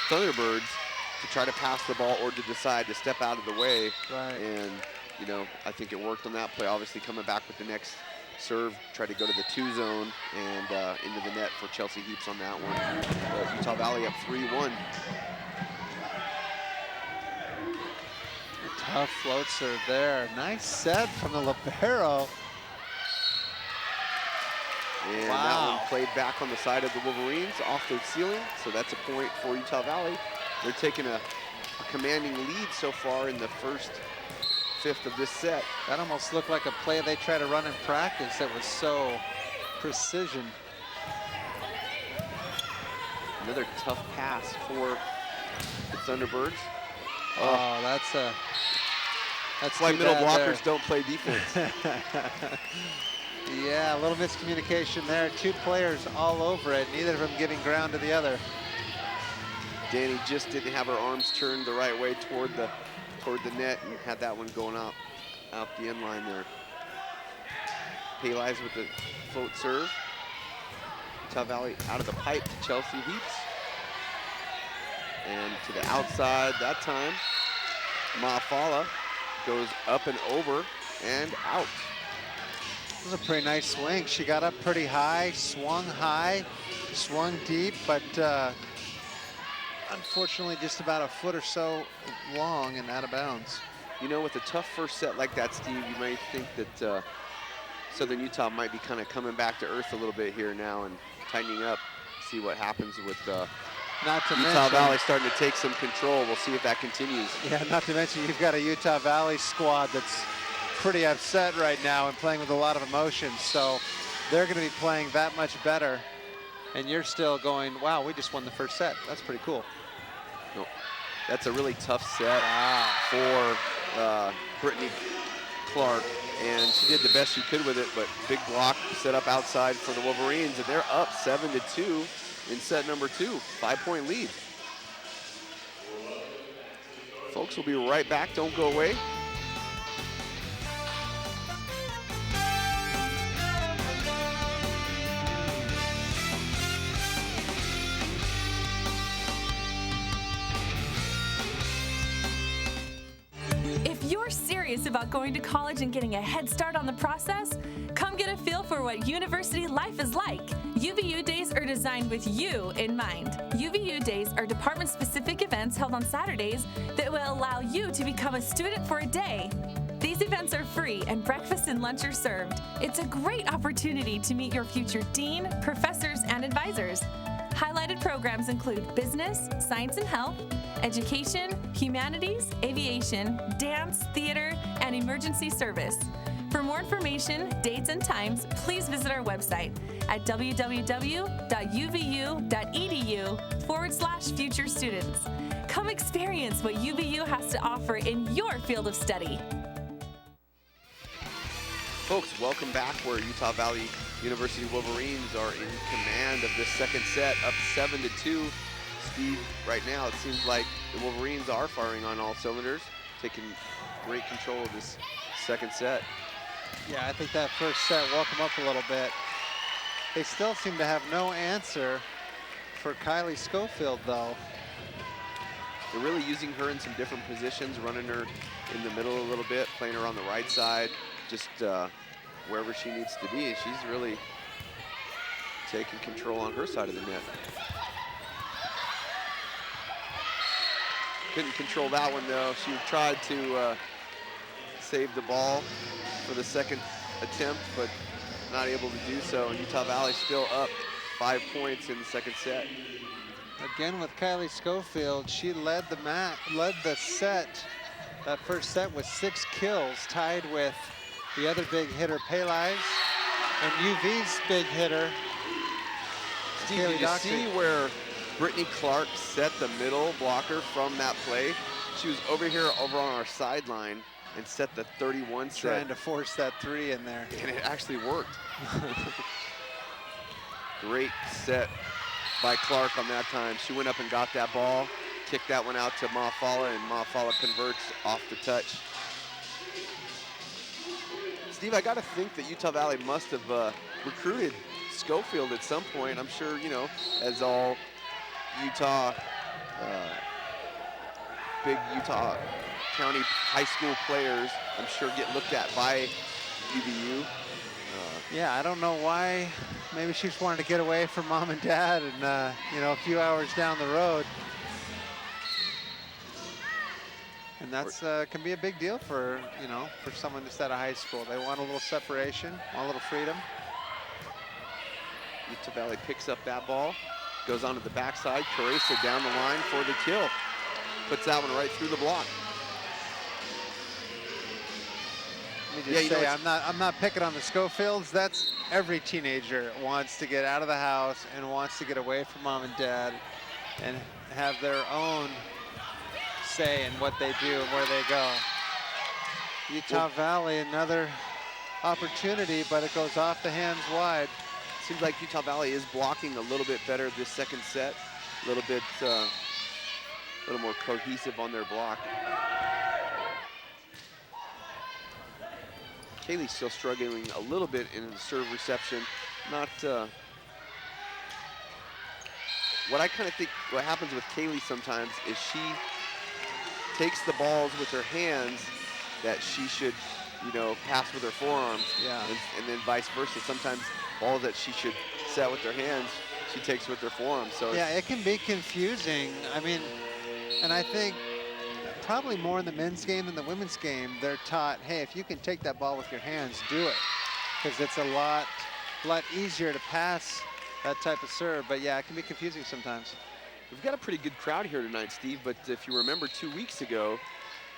Thunderbirds to try to pass the ball or to decide to step out of the way. Right. And, you know, I think it worked on that play. Obviously coming back with the next serve, try to go to the 2 zone and into the net for Chelsea Heaps on that one. Utah Valley up 3-1. Tough float serve there. Nice set from the libero. And wow. that one played back on the side of the Wolverines off the ceiling. So that's a point for Utah Valley. They're taking a commanding lead so far in the first fifth of this set. That almost looked like a play they try to run in practice that was so precision. Another tough pass for the Thunderbirds. Oh, that's why middle blockers there. don't play defense. Yeah, a little miscommunication there. 2 players all over it, neither of them giving ground to the other. Danny just didn't have her arms turned the right way toward the net and had that one going out the end line there. Paylies with the float serve. Utah Valley out of the pipe to Chelsea Heaps. And to the outside that time. Mafala goes up and over and out. This was a pretty nice swing. She got up pretty high, swung deep, but unfortunately just about a foot or so long and out of bounds. You know, with a tough first set like that, Steve, you might think that Southern Utah might be kind of coming back to earth a little bit here now and tightening up, see what happens with not to Utah mention, Valley starting to take some control. We'll see if that continues. Yeah, not to mention you've got a Utah Valley squad that's pretty upset right now and playing with a lot of emotion. So they're going to be playing that much better. And you're still going, wow, we just won the first set. That's pretty cool. No, that's a really tough set for Brittany Clark. And she did the best she could with it, but big block set up outside for the Wolverines. And they're up 7-2 in set number 2, 5-point lead. Folks, we'll be right back. Don't go away. If you're serious about going to college and getting a head start on the process, come get a feel for what university life is like. UVU Days are designed with you in mind. UVU Days are department-specific events held on Saturdays that will allow you to become a student for a day. These events are free and breakfast and lunch are served. It's a great opportunity to meet your future dean, professors, and advisors. Highlighted programs include business, science and health, education, humanities, aviation, dance, theater, and emergency service. For more information, dates, and times, please visit our website at www.uvu.edu/future students. Come experience what UVU has to offer in your field of study. Folks, welcome back where Utah Valley University Wolverines are in command of this second set, up 7-2. Steve, right now it seems like the Wolverines are firing on all cylinders, taking great control of this second set. Yeah, I think that first set woke them up a little bit. They still seem to have no answer for Kylie Schofield, though. They're really using her in some different positions, running her in the middle a little bit, playing her on the right side, just wherever she needs to be. She's really taking control on her side of the net. Couldn't control that one, though. She tried to save the ball for the second attempt, but not able to do so. And Utah Valley still up 5 points in the second set. Again with Kylie Schofield, she led the set. That first set with 6 kills, tied with the other big hitter, Paylies, and UV's big hitter, Steve, did you see where Brittany Clark set the middle blocker from that play? She was over on our sideline and set the 31 set. Trying to force that 3 in there. And it actually worked. Great set by Clark on that time. She went up and got that ball, kick that one out to Mafala, and Mafala converts off the touch. Steve, I got to think that Utah Valley must have recruited Schofield at some point. I'm sure, you know, as all Utah, big Utah County high school players, I'm sure get looked at by UVU. Yeah, I don't know why. Maybe she just wanted to get away from mom and dad and, you know, a few hours down the road. And that's can be a big deal for, you know, for someone just out of high school. They want a little separation, want a little freedom. Utah Valley picks up that ball, goes onto the backside. Caressa down the line for the kill. Puts that one right through the block. Let me just say, I'm not picking on the Schofields. That's every teenager wants to get out of the house and wants to get away from mom and dad and have their own say in what they do and where they go. Utah Valley, another opportunity, but it goes off the hands wide. Seems like Utah Valley is blocking a little bit better this second set. A little bit, little more cohesive on their block. Kaylee's still struggling a little bit in the serve reception. Not, what I kind of think what happens with Kaylee sometimes is she takes the balls with her hands that she should, you know, pass with her forearms. Yeah. And then vice versa. Sometimes balls that she should set with her hands, she takes with her forearms. So yeah, it can be confusing. I mean, and I think probably more in the men's game than the women's game, they're taught, hey, if you can take that ball with your hands, do it. Because it's a lot easier to pass that type of serve. But yeah, it can be confusing sometimes. We've got a pretty good crowd here tonight, Steve, but if you remember 2 weeks ago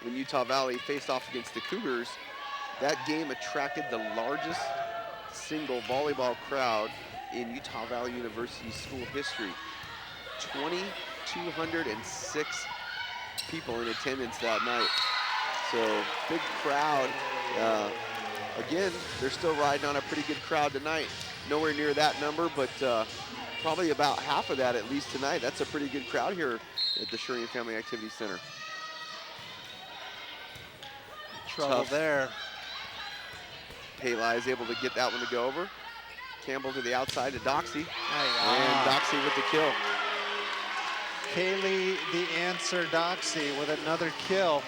when Utah Valley faced off against the Cougars, that game attracted the largest single volleyball crowd in Utah Valley University school history. 2,206 people in attendance that night. So big crowd. Again, they're still riding on a pretty good crowd tonight. Nowhere near that number, but probably about half of that at least tonight. That's a pretty good crowd here at the Shireen Family Activity Center. Trouble there. Payli is able to get that one to go over. Campbell to the outside to Doxy. And Doxy with the kill. Kaylee the answer, Doxy with another kill.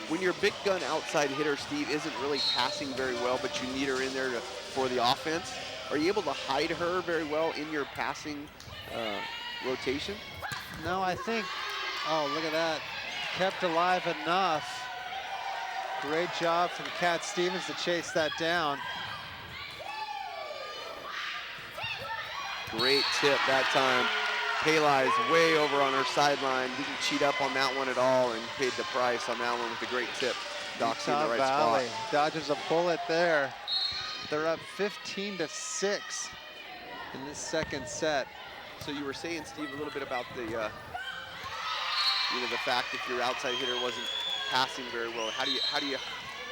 When your big gun outside hitter, Steve, isn't really passing very well, but you need her in there for the offense, are you able to hide her very well in your passing rotation? No, I think, oh, look at that. Kept alive enough. Great job from Kat Stevens to chase that down. Great tip that time. Payli is way over on her sideline. Didn't cheat up on that one at all and paid the price on that one with a great tip. Doxy in the right Valley spot. dodges a bullet there. They're up 15-6 in this second set. So you were saying, Steve, a little bit about the, you know, the fact if your outside hitter wasn't passing very well. How do you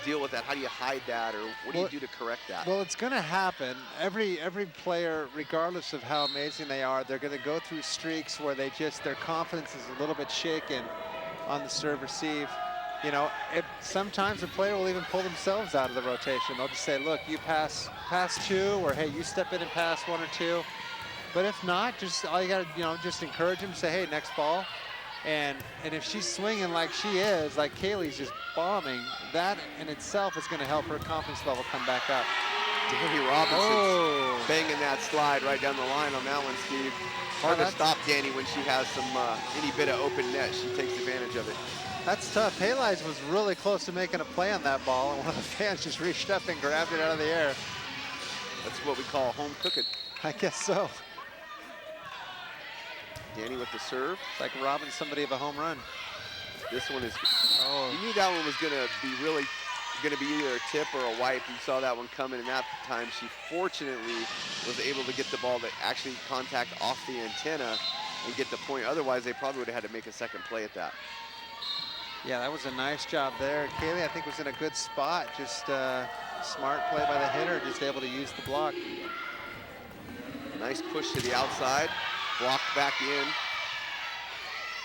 deal with that? How do you hide that, or what do you do to correct that? Well, it's going to happen. Every player, regardless of how amazing they are, they're going to go through streaks where their confidence is a little bit shaken on the serve receive. You know, sometimes a player will even pull themselves out of the rotation. They'll just say, look, you pass two, or hey, you step in and pass one or two. But if not, just all you got to, you know, just encourage them, say, hey, next ball. And if she's swinging like she is, like Kaylee's just bombing, that in itself is going to help her confidence level come back up. Danny Robinson banging that slide right down the line on that one, Steve. Hard to stop Danny when she has some any bit of open net. She takes advantage of it. That's tough. Payli's was really close to making a play on that ball, and one of the fans just reached up and grabbed it out of the air. That's what we call home cooking. I guess so. Danny with the serve. It's like robbing somebody of a home run. This one is, you knew that one was gonna be either a tip or a wipe. You saw that one coming, and that time she fortunately was able to get the ball to actually contact off the antenna and get the point. Otherwise, they probably would have had to make a second play at that. Yeah, that was a nice job there. Kaylee, I think, was in a good spot. Just smart play by the hitter, just able to use the block. Nice push to the outside. Blocked back in.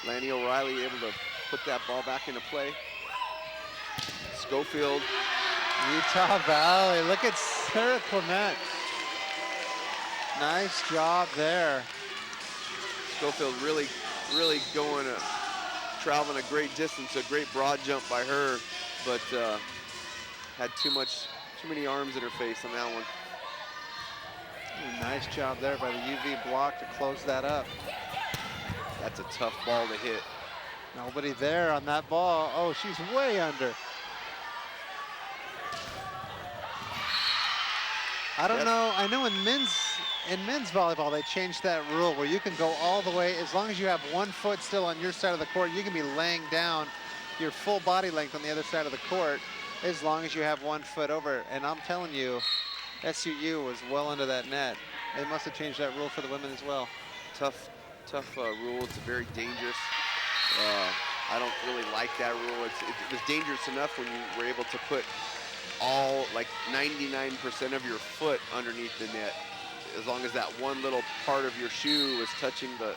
Lanny O'Reilly able to put that ball back into play. Schofield. Utah Valley, look at Sarah Clement. Nice job there. Schofield really going, traveling a great distance, a great broad jump by her, but had too many arms in her face on that one. Nice job there by the UV block to close that up. That's a tough ball to hit. Nobody there on that ball. Oh, she's way under. I don't know. I know in men's volleyball they changed that rule where you can go all the way as long as you have 1 foot still on your side of the court. You can be laying down your full body length on the other side of the court as long as you have 1 foot over. And I'm telling you, SUU was well under that net. They must have changed that rule for the women as well. Tough rule. It's very dangerous. I don't really like that rule. It was dangerous enough when you were able to put all, like 99% of your foot underneath the net. As long as that one little part of your shoe was touching the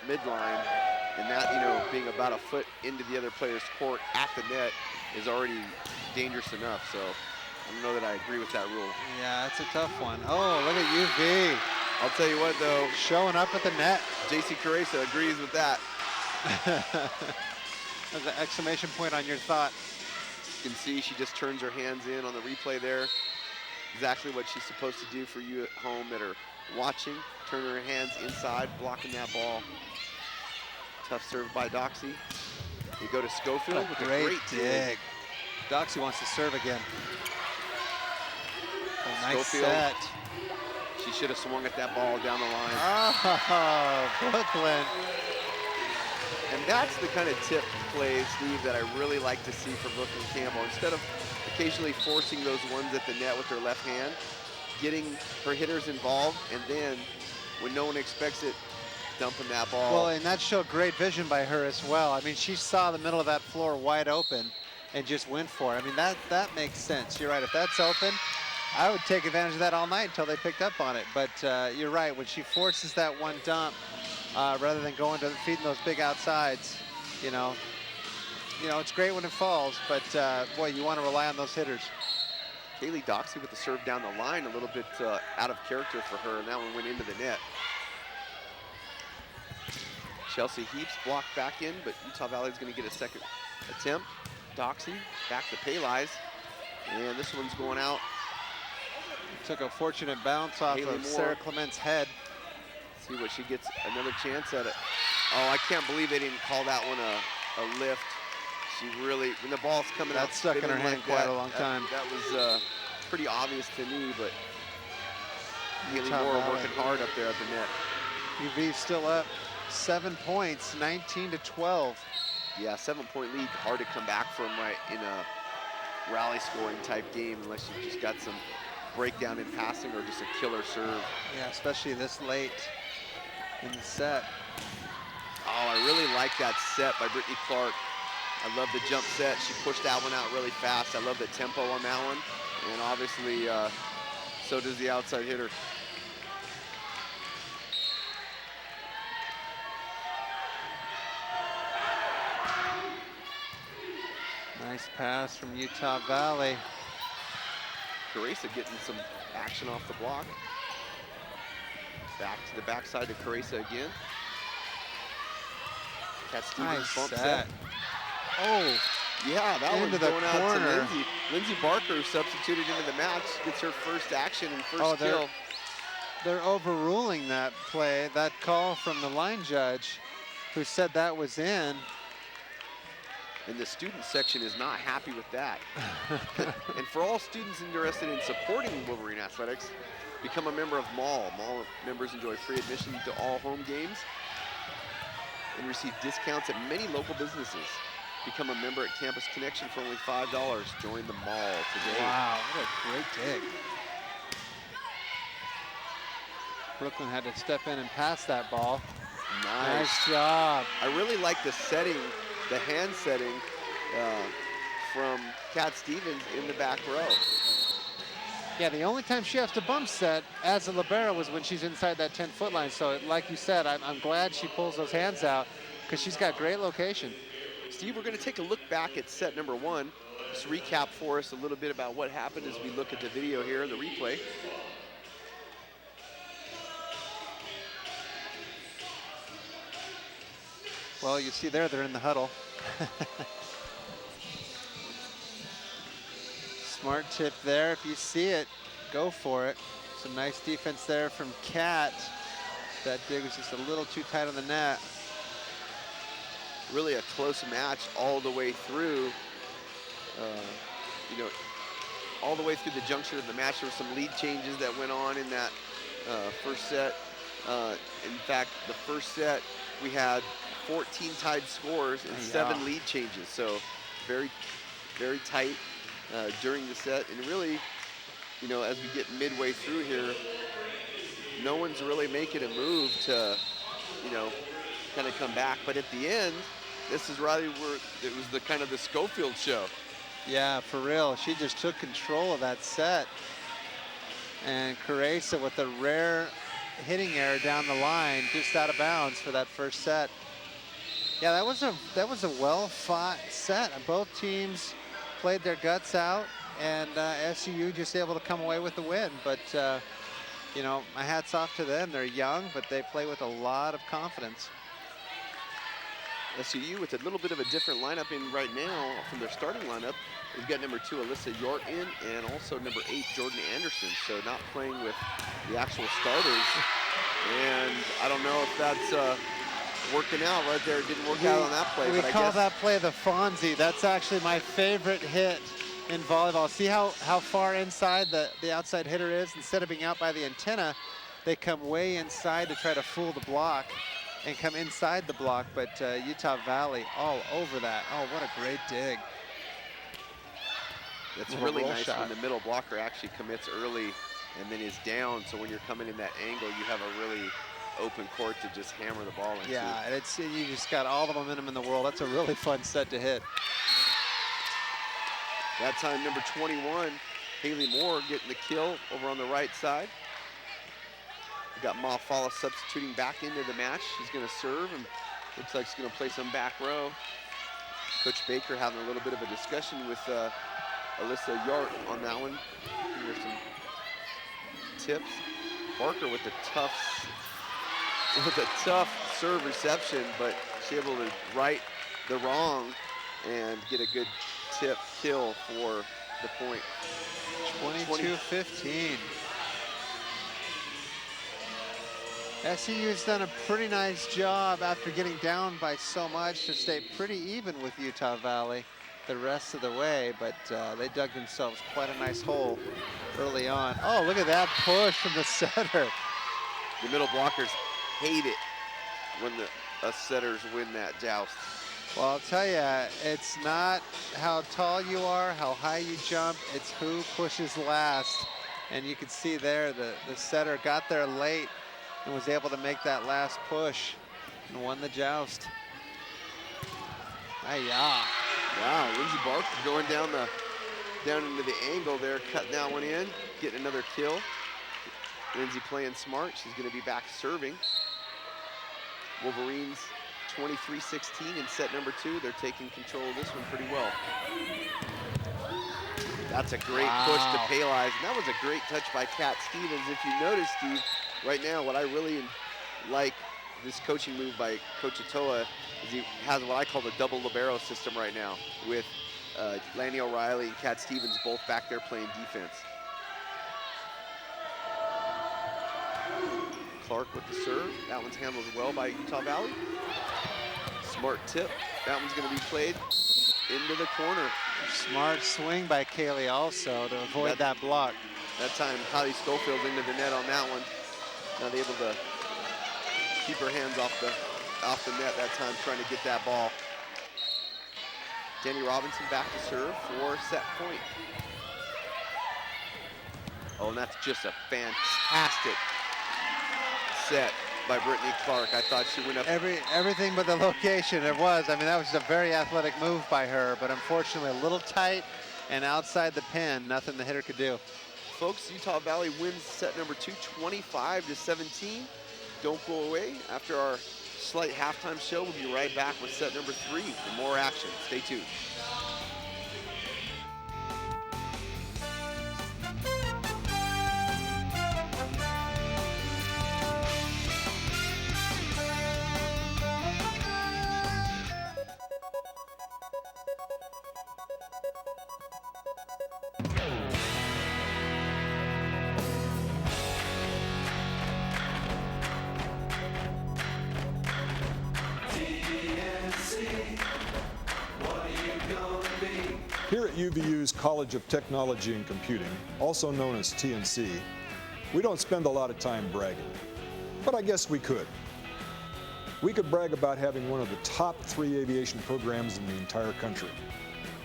midline, and that, you know, being about a foot into the other player's court at the net is already dangerous enough. So I don't know that I agree with that rule. Yeah, that's a tough one. Oh, look at UV. I'll tell you what, though. Showing up at the net. JC Carresa agrees with that. There's an exclamation point on your thought. You can see she just turns her hands in on the replay there. Exactly what she's supposed to do for you at home that are watching. Turn her hands inside, blocking that ball. Tough serve by Doxy. We go to Schofield with a great dig. Doxy wants to serve again. Oh, nice Schofield. set. She should have swung at that ball down the line. Oh, Brooklyn. And that's the kind of tip plays, Steve, that I really like to see from Brookelyn Campbell. Instead of occasionally forcing those ones at the net with her left hand, getting her hitters involved, and then when no one expects it, dumping that ball. Well, and that showed great vision by her as well. I mean, she saw the middle of that floor wide open and just went for it. I mean, that makes sense. You're right. If that's open, I would take advantage of that all night until they picked up on it. But you're right. When she forces that one dump, rather than going to feeding those big outsides, you know, it's great when it falls, but boy, you want to rely on those hitters. Kaylee Doxy with the serve down the line, a little bit out of character for her, and that one went into the net. Chelsea Heaps blocked back in, but Utah Valley is going to get a second attempt. Doxy back to Paylies, and this one's going out. Took a fortunate bounce off of Sarah Clement's head. See what she gets, another chance at it. Oh, I can't believe they didn't call that one a lift. She really, when the ball's coming out, that stuck in her hand quite a long time. That was pretty obvious to me, but Haley Moore working hard up there at the net. UV still up 7 points, 19-12. Yeah, 7-point lead, hard to come back from right in a rally scoring type game unless you just got some breakdown in passing or just a killer serve. Yeah, especially this late in the set. Oh, I really like that set by Brittany Clark. I love the jump set. She pushed that one out really fast. I love the tempo on that one. And obviously, so does the outside hitter. Nice pass from Utah Valley. Carresa getting some action off the block. Back to the backside to Carresa again. Cat Stevens Nice bump set. set. Oh, yeah, that one's going out to Lindsay. Lindsay Barker, who substituted into the match, gets her first action and first kill. They're overruling that play, that call from the line judge, who said that was in. And the student section is not happy with that. And for all students interested in supporting Wolverine athletics, become a member of MAL. MAL members enjoy free admission to all home games and receive discounts at many local businesses. Become a member at Campus Connection for only $5. Join the MAL today. Wow, what a great dig. Brooklyn had to step in and pass that ball. Nice job. I really like the setting, the hand setting from Cat Stevens in the back row. Yeah, the only time she has to bump set as a libero was when she's inside that 10-foot line. So like you said, I'm glad she pulls those hands out, because she's got great location. Steve, we're going to take a look back at set number 1. Just recap for us a little bit about what happened as we look at the video here, the replay. Well, you see there, they're in the huddle. Smart tip there. If you see it, go for it. Some nice defense there from Kat. That dig was just a little too tight on the net. Really a close match all the way through. You know, all the way through the junction of the match. There were some lead changes that went on in that first set. In fact, the first set, we had 14 tied scores and 7 lead changes. So very, very tight during the set. And really, you know, as we get midway through here, no one's really making a move to, you know, kind of come back. But at the end, this is really where it was the kind of the Schofield show. Yeah, for real. She just took control of that set. And Caressa with a rare hitting error down the line, just out of bounds for that first set. Yeah, that was a well-fought set. Both teams played their guts out, and SUU just able to come away with the win. But you know, my hat's off to them. They're young, but they play with a lot of confidence. SUU with a little bit of a different lineup in right now from their starting lineup. We've got number 2, Alyssa Yort in, and also number 8, Jordan Anderson. So not playing with the actual starters. And I don't know if that's working out right there. It didn't work out on that play. We but call I guess that play the Fonzie. That's actually my favorite hit in volleyball. See how far inside the outside hitter is? Instead of being out by the antenna, they come way inside to try to fool the block and come inside the block, but Utah Valley all over that. Oh, what a great dig. That's really nice when the middle blocker actually commits early and then is down. So when you're coming in that angle, you have a really open court to just hammer the ball into. Yeah, and you just got all the momentum in the world. That's a really fun set to hit. That time, number 21, Haley Moore getting the kill over on the right side. We got Ma Fala substituting back into the match. She's going to serve, and looks like she's going to play some back row. Coach Baker having a little bit of a discussion with Alyssa Yart on that one. Here's some tips. Barker with a tough serve reception, but she's able to right the wrong and get a good tip kill for the point. 22-15. SUU's done a pretty nice job after getting down by so much to stay pretty even with Utah Valley the rest of the way, but they dug themselves quite a nice hole early on. Oh, look at that push from the setter. The middle blockers hate it when us setters win that joust. Well, I'll tell you, it's not how tall you are, how high you jump, it's who pushes last. And you can see there the setter got there late and was able to make that last push and won the joust. Hi-ya. Wow, Lindsey Barker going down into the angle there, cutting that one in, getting another kill. Lindsey playing smart. She's going to be back serving. Wolverines 23-16 in set number 2. They're taking control of this one pretty well. That's a great push to Paylize, and that was a great touch by Kat Stevens. If you notice, Steve, right now what I really like this coaching move by Coach Atoa is he has what I call the double libero system right now with Lanny O'Reilly and Kat Stevens both back there playing defense. Clark with the serve. That one's handled well by Utah Valley. Smart tip. That one's going to be played into the corner. Smart swing by Kaylee also to avoid that block. That time, Kylie Schofield into the net on that one. Not able to keep her hands off the net that time, trying to get that ball. Danny Robinson back to serve for set point. Oh, and that's just a fantastic set by Brittany Clark. I thought she went up. Everything but the location, it was. I mean, that was a very athletic move by her, but unfortunately a little tight and outside the pin. Nothing the hitter could do. Folks, Utah Valley wins set number 2, 25-17. Don't go away. After our slight halftime show. We'll be right back with set number 3 for more action. Stay tuned. Here at UVU's College of Technology and Computing, also known as TNC, we don't spend a lot of time bragging, but I guess we could. We could brag about having one of the top 3 aviation programs in the entire country,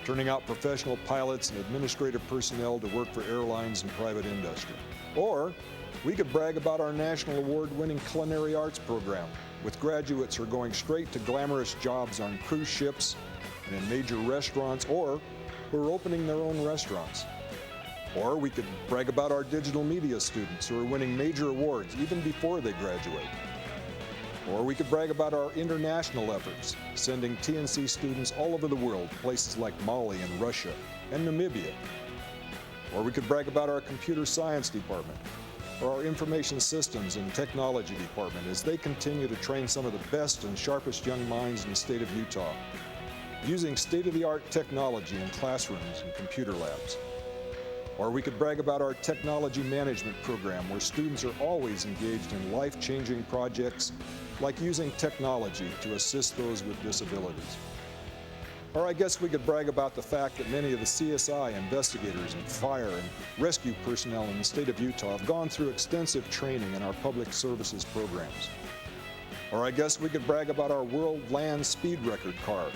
turning out professional pilots and administrative personnel to work for airlines and private industry. Or we could brag about our national award-winning culinary arts program, with graduates who are going straight to glamorous jobs on cruise ships and in major restaurants, or who are opening their own restaurants. Or we could brag about our digital media students who are winning major awards even before they graduate. Or we could brag about our international efforts, sending TNC students all over the world, places like Mali and Russia and Namibia. Or we could brag about our computer science department, or our information systems and technology department as they continue to train some of the best and sharpest young minds in the state of Utah, using state-of-the-art technology in classrooms and computer labs. Or we could brag about our technology management program, where students are always engaged in life-changing projects like using technology to assist those with disabilities. Or I guess we could brag about the fact that many of the CSI investigators and fire and rescue personnel in the state of Utah have gone through extensive training in our public services programs. Or I guess we could brag about our world land speed record car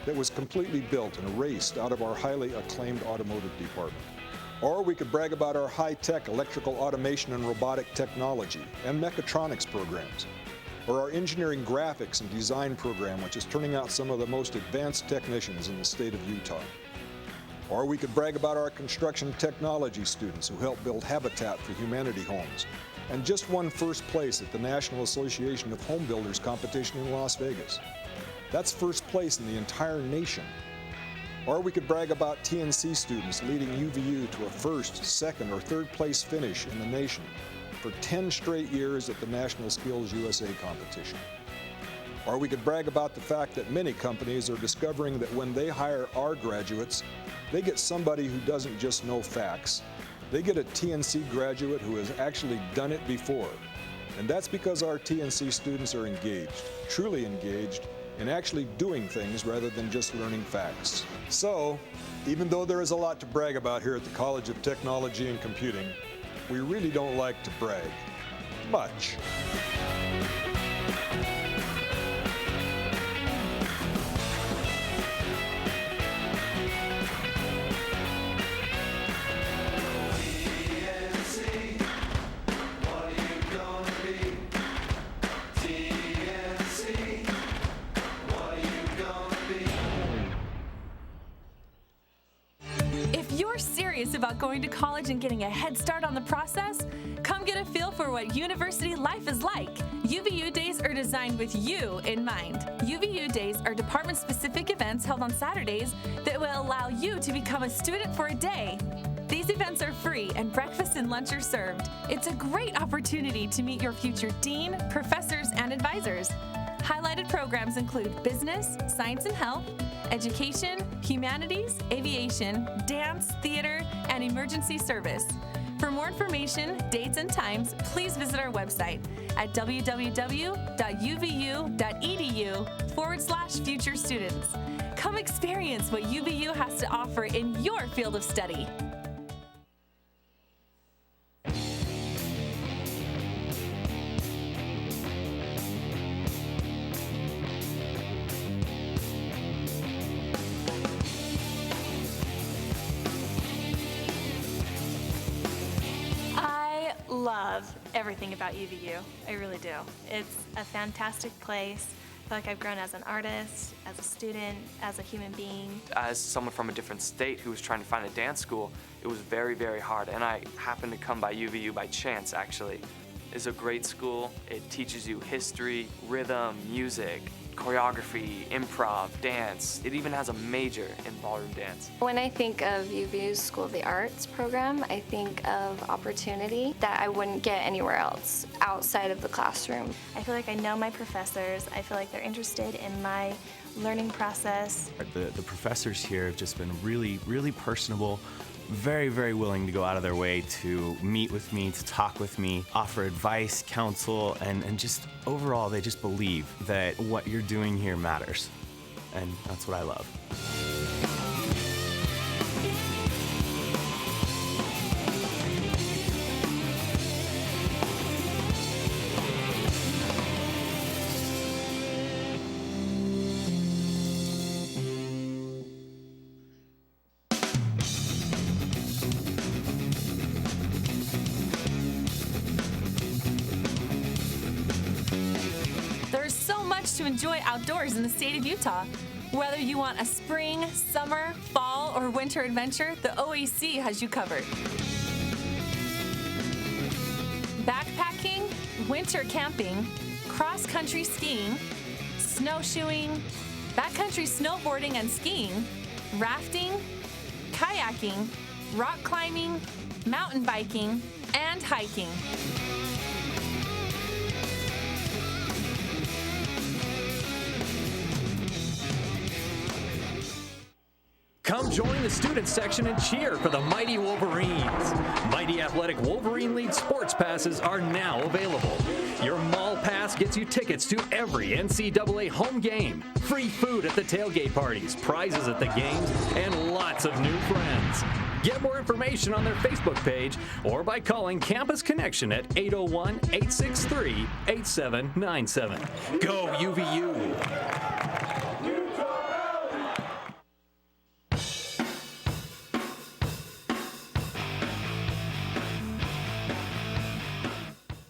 that was completely built and raced out of our highly acclaimed automotive department. Or we could brag about our high-tech electrical automation and robotic technology and mechatronics programs, or our engineering graphics and design program, which is turning out some of the most advanced technicians in the state of Utah. Or we could brag about our construction technology students who help build Habitat for Humanity homes and just won first place at the National Association of Home Builders competition in Las Vegas. That's first place in the entire nation. Or we could brag about TNC students leading UVU to a first, second, or third place finish in the nation for 10 straight years at the National Skills USA competition. Or we could brag about the fact that many companies are discovering that when they hire our graduates, they get somebody who doesn't just know facts. They get a TNC graduate who has actually done it before. And that's because our TNC students are engaged, truly engaged, and actually doing things rather than just learning facts. So, even though there is a lot to brag about here at the College of Technology and Computing, we really don't like to brag much. About going to college and getting a head start on the process? Come get a feel for what university life is like. UVU Days are designed with you in mind. UVU Days are department-specific events held on Saturdays that will allow you to become a student for a day. These events are free and breakfast and lunch are served. It's a great opportunity to meet your future dean, professors, and advisors. Highlighted programs include business, science and health, education, humanities, aviation, dance, theater, and emergency service. For more information, dates, and times, please visit our website at www.uvu.edu/future students. Come experience what UVU has to offer in your field of study. Love everything about UVU. I really do. It's a fantastic place. I feel like I've grown as an artist, as a student, as a human being. As someone from a different state who was trying to find a dance school, it was very, very hard. And I happened to come by UVU by chance, actually. is a great school. It teaches you history, rhythm, music, choreography, improv, dance. It even has a major in ballroom dance. When I think of UVU's School of the Arts program, I think of opportunity that I wouldn't get anywhere else outside of the classroom. I feel like I know my professors. I feel like they're interested in my learning process. The professors here have just been really, really personable, very, very willing to go out of their way to meet with me, to talk with me, offer advice, counsel, and just overall, they just believe that what you're doing here matters. And that's what I love. To enjoy outdoors in the state of Utah. Whether you want a spring, summer, fall, or winter adventure, the OAC has you covered. Backpacking, winter camping, cross-country skiing, snowshoeing, backcountry snowboarding and skiing, rafting, kayaking, rock climbing, mountain biking, and hiking. Come join the student section and cheer for the Mighty Wolverines. Mighty Athletic Wolverine League sports passes are now available. Your mall pass gets you tickets to every NCAA home game, free food at the tailgate parties, prizes at the games, and lots of new friends. Get more information on their Facebook page or by calling Campus Connection at 801-863-8797. Go UVU!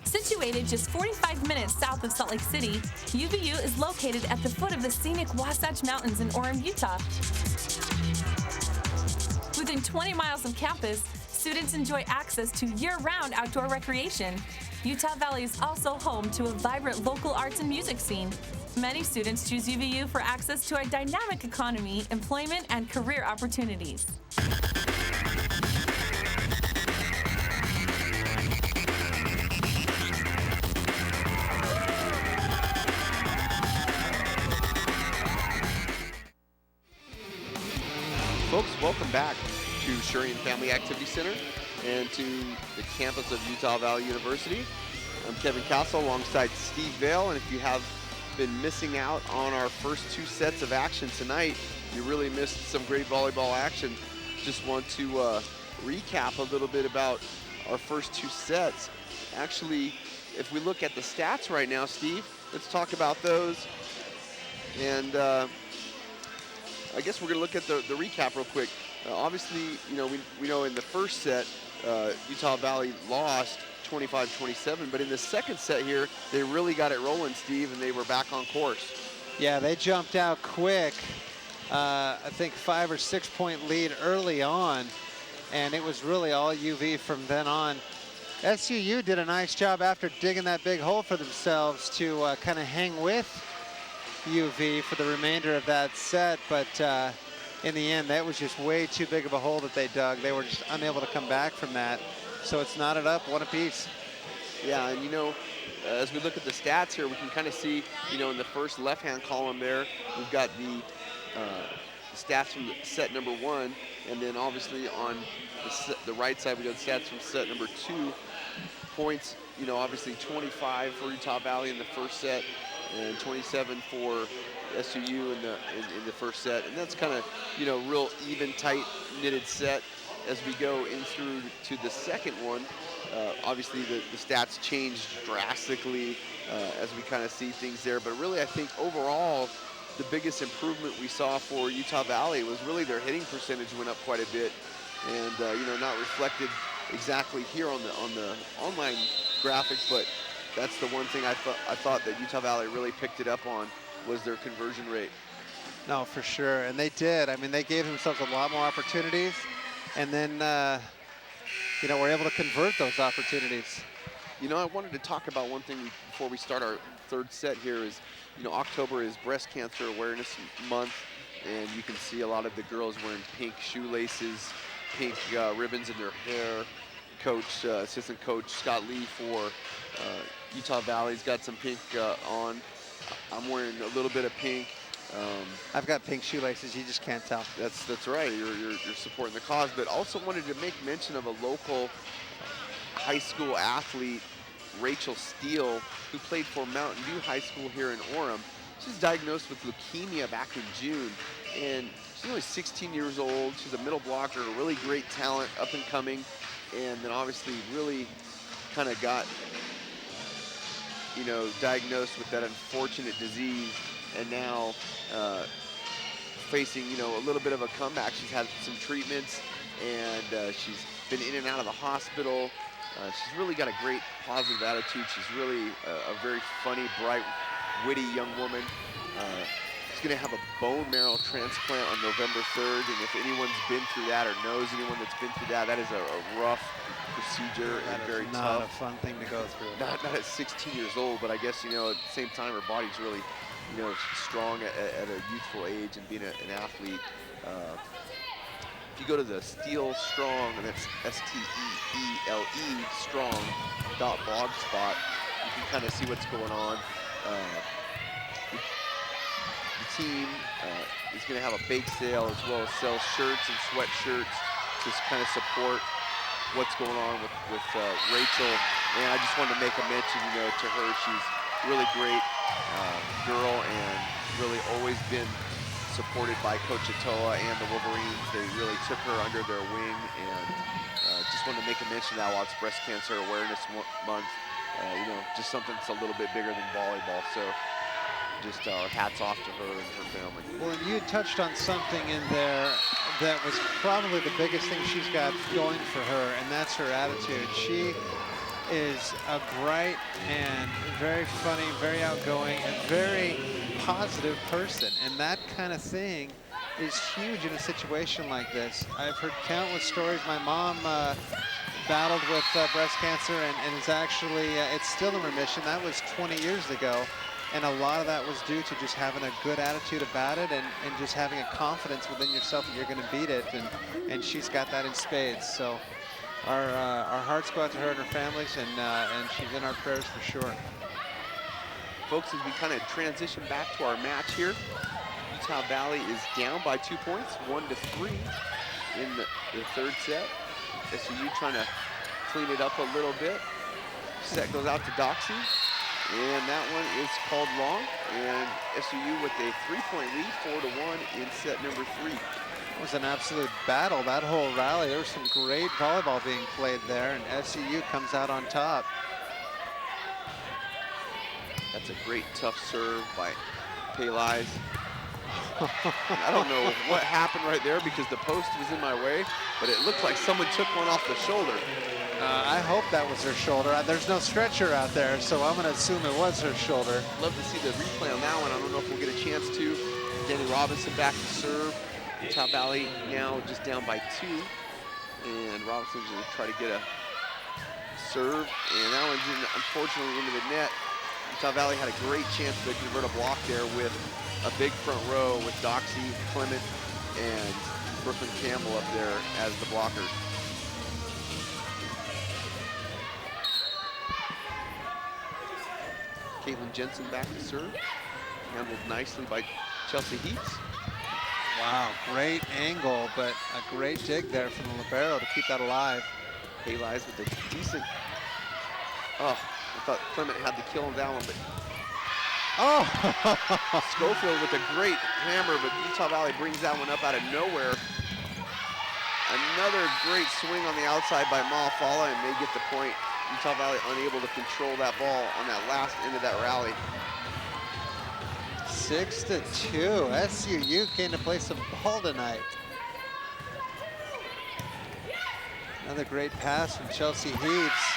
Situated just 45 minutes south of Salt Lake City, UVU is located at the foot of the scenic Wasatch Mountains in Orem, Utah. Within 20 miles of campus, students enjoy access to year-round outdoor recreation. Utah Valley is also home to a vibrant local arts and music scene. Many students choose UVU for access to a dynamic economy, employment, and career opportunities. Folks, welcome back to Shurian Family Activity Center and to the campus of Utah Valley University. I'm Kevin Castle alongside Steve Vale, and if you have been missing out on our first two sets of action tonight, you really missed some great volleyball action. Just want to recap a little bit about our first two sets. Actually, if we look at the stats right now, Steve, let's talk about those. And I guess we're going to look at the recap real quick. Obviously, you know, we know in the first set, Utah Valley lost 25-27, but in the second set here, they really got it rolling, Steve, and they were back on course. Yeah, they jumped out quick. I think 5 or 6 point lead early on, and it was really all UV from then on. SUU did a nice job after digging that big hole for themselves to kind of hang with UV for the remainder of that set, but in the end, that was just way too big of a hole that they dug. They were just unable to come back from that. So it's knotted up, one apiece. Yeah, and you know, as we look at the stats here, we can kind of see, you know, in the first left-hand column there, we've got the stats from set number 1, and then obviously on the right side, we got stats from set number 2. Points, you know, obviously 25 for Utah Valley in the first set, and 27 for SUU in the first set. And that's kind of, you know, real even, tight, knitted set. As we go in through to the second one, obviously the stats changed drastically as we kind of see things there. But really, I think overall, the biggest improvement we saw for Utah Valley was really their hitting percentage went up quite a bit. And, you know, not reflected exactly here on the online graphic, but that's the one thing I thought that Utah Valley really picked it up on was their conversion rate. No, for sure, and they did. I mean, they gave themselves a lot more opportunities, and then, you know, were able to convert those opportunities. You know, I wanted to talk about one thing before we start our third set here is, you know, October is Breast Cancer Awareness Month, and you can see a lot of the girls wearing pink shoelaces, pink ribbons in their hair. Assistant coach Scott Lee for Utah Valley's got some pink on. I'm wearing a little bit of pink. I've got pink shoelaces, you just can't tell. That's right, you're supporting the cause, but also wanted to make mention of a local high school athlete, Rachel Steele, who played for Mountain View High School here in Orem. She's diagnosed with leukemia back in June, and she's only 16 years old. She's a middle blocker, a really great talent, up and coming, and then obviously really kind of got, you know, diagnosed with that unfortunate disease, and now facing, you know, a little bit of a comeback. She's had some treatments, and she's been in and out of the hospital. She's really got a great positive attitude. She's really a very funny, bright, witty young woman. She's going to have a bone marrow transplant on November 3rd, and if anyone's been through that or knows anyone that's been through that, that is a rough procedure and very tough. Not a fun thing to go through. Not at 16 years old, but I guess, you know, at the same time, her body's really, you know, strong at a youthful age, and being an athlete. If you go to the Steel Strong, and that's S-T-E-E-L-E, strong.blogspot, you can kind of see what's going on. The team is going to have a bake sale as well as sell shirts and sweatshirts to kind of support what's going on with Rachel. And I just wanted to make a mention, you know, to her. She's a really great girl and really always been supported by Coach Atoa and the Wolverines. They really took her under their wing, and just wanted to make a mention of that while it's Breast Cancer Awareness Month. You know, just something that's a little bit bigger than volleyball. So just our hats off to her and her family. Well, and you touched on something in there that was probably the biggest thing she's got going for her, and that's her attitude. She is a bright and very funny, very outgoing, and very positive person, and that kind of thing is huge in a situation like this. I've heard countless stories. My mom battled with breast cancer, and is actually, it's still in remission. That was 20 years ago, and a lot of that was due to just having a good attitude about it, and just having a confidence within yourself that you're going to beat it, and she's got that in spades. So our hearts go out to her and her families, and she's in our prayers for sure. Folks, as we kind of transition back to our match here, Utah Valley is down by 2 points, 1-3 in the third set. SUU trying to clean it up a little bit. Set goes out to Doxy, and that one is called long, and SUU with a 3-point lead, 4-1 in set number 3. It was an absolute battle, that whole rally. There was some great volleyball being played there, and SUU comes out on top. That's a great tough serve by Peleis. I don't know what happened right there because the post was in my way, but it looked like someone took one off the shoulder. I hope that was her shoulder. There's no stretcher out there, so I'm going to assume it was her shoulder. Love to see the replay on that one. I don't know if we'll get a chance to. Danny Robinson back to serve. Utah Valley now just down by 2, and Robinson's going to try to get a serve, and that one's unfortunately into the net. Utah Valley had a great chance to convert a block there with a big front row with Doxy, Clement, and Brookelyn Campbell up there as the blockers. Caitlin Jensen back to serve. Handled nicely by Chelsea Heaps. Wow, great angle, but a great dig there from the libero to keep that alive. Peleis with a decent, I thought Clement had the kill on that one, but Schofield with a great hammer, but Utah Valley brings that one up out of nowhere. Another great swing on the outside by Malafala, and they get the point. Utah Valley unable to control that ball on that last end of that rally. 6-2. SUU came to play some ball tonight. Another great pass from Chelsea Heaps.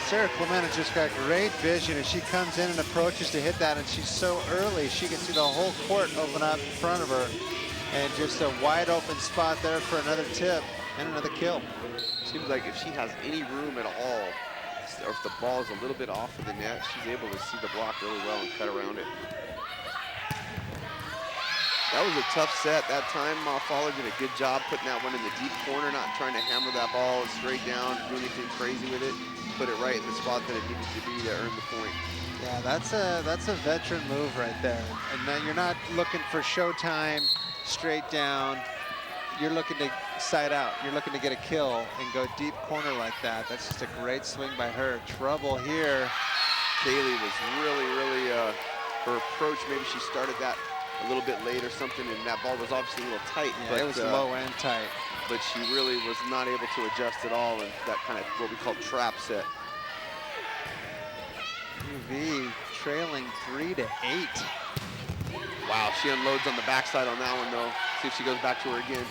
Sarah Clement has just got great vision as she comes in and approaches to hit that, and she's so early she can see the whole court open up in front of her, and just a wide open spot there for another tip. And another kill. Seems like if she has any room at all, or if the ball is a little bit off of the net, she's able to see the block really well and cut around it. That was a tough set. That time, Fowler did a good job putting that one in the deep corner, not trying to hammer that ball straight down, do anything crazy with it. Put it right in the spot that it needed to be to earn the point. Yeah, that's a veteran move right there. And then you're not looking for showtime, straight down. You're looking to side out. You're looking to get a kill and go deep corner like that. That's just a great swing by her. Trouble here. Kaylee was really, her approach, maybe she started that a little bit late or something, and that ball was obviously a little tight. Yeah, but it was low and tight. But she really was not able to adjust at all in that kind of what we call trap set. UV trailing 3-8. Wow, she unloads on the backside on that one though. See if she goes back to her again.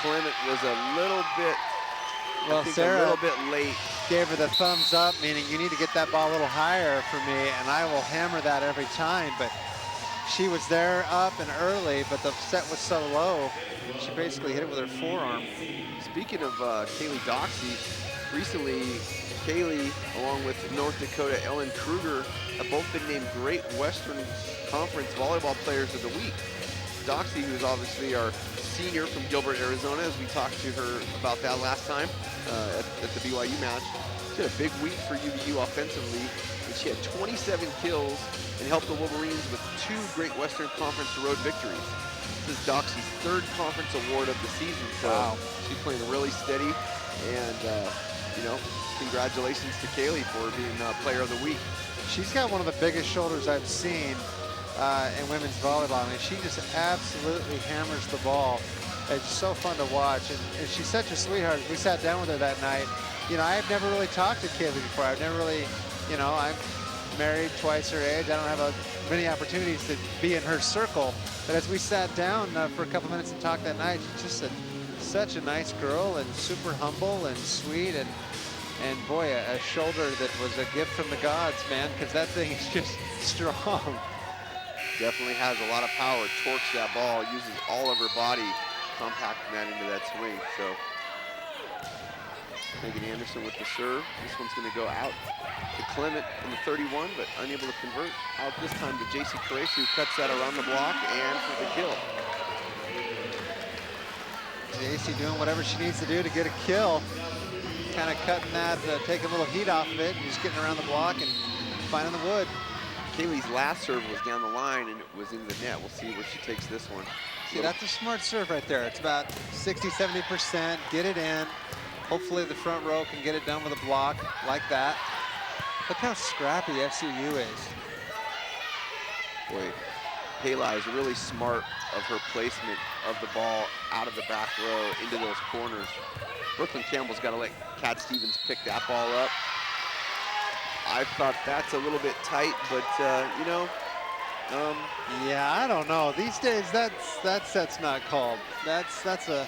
Clement was a little bit, well, I think Sarah a little bit late. Gave her the thumbs up, meaning you need to get that ball a little higher for me, and I will hammer that every time. But she was there up and early, but the set was so low, she basically hit it with her forearm. Speaking of Kaylee Doxey, recently Kaylee, along with North Dakota Ellen Kruger, have both been named Great Western Conference Volleyball Players of the Week. Doxey, who's obviously our senior from Gilbert, Arizona, as we talked to her about that last time at the BYU match. She had a big week for UVU offensively, and she had 27 kills and helped the Wolverines with 2 Great Western Conference road victories. This is Doxey's 3rd conference award of the season, so wow. She's playing really steady, and you know, congratulations to Kaylee for being Player of the Week. She's got one of the biggest shoulders I've seen in women's volleyball. I mean, she just absolutely hammers the ball. It's so fun to watch, and she's such a sweetheart. We sat down with her that night. You know, I've never really talked to Kaylee before. I've never really, you know, I'm married, twice her age. I don't have many opportunities to be in her circle. But as we sat down for a couple minutes and talked that night, she's just such a nice girl and super humble and sweet, and boy, a shoulder that was a gift from the gods, man, because that thing is just strong. Definitely has a lot of power, torques that ball, uses all of her body, compacting that into that swing. So Megan Anderson with the serve. This one's going to go out to Clement in the 31, but unable to convert. Out this time to JC Qureshi, who cuts that around the block and for the kill. JC doing whatever she needs to do to get a kill. Kind of cutting that, taking a little heat off of it, and just getting around the block and finding the wood. Kaylee's last serve was down the line and it was in the net. We'll see where she takes this one. See, that's a smart serve right there. It's about 60–70%. Get it in. Hopefully the front row can get it done with a block like that. Look how scrappy SUU is. Boy, Kayla is really smart of her placement of the ball out of the back row into those corners. Brookelyn Campbell's got to let Kat Stevens pick that ball up. I thought that's a little bit tight, but you know. Yeah, I don't know. These days, that set's not called. That's a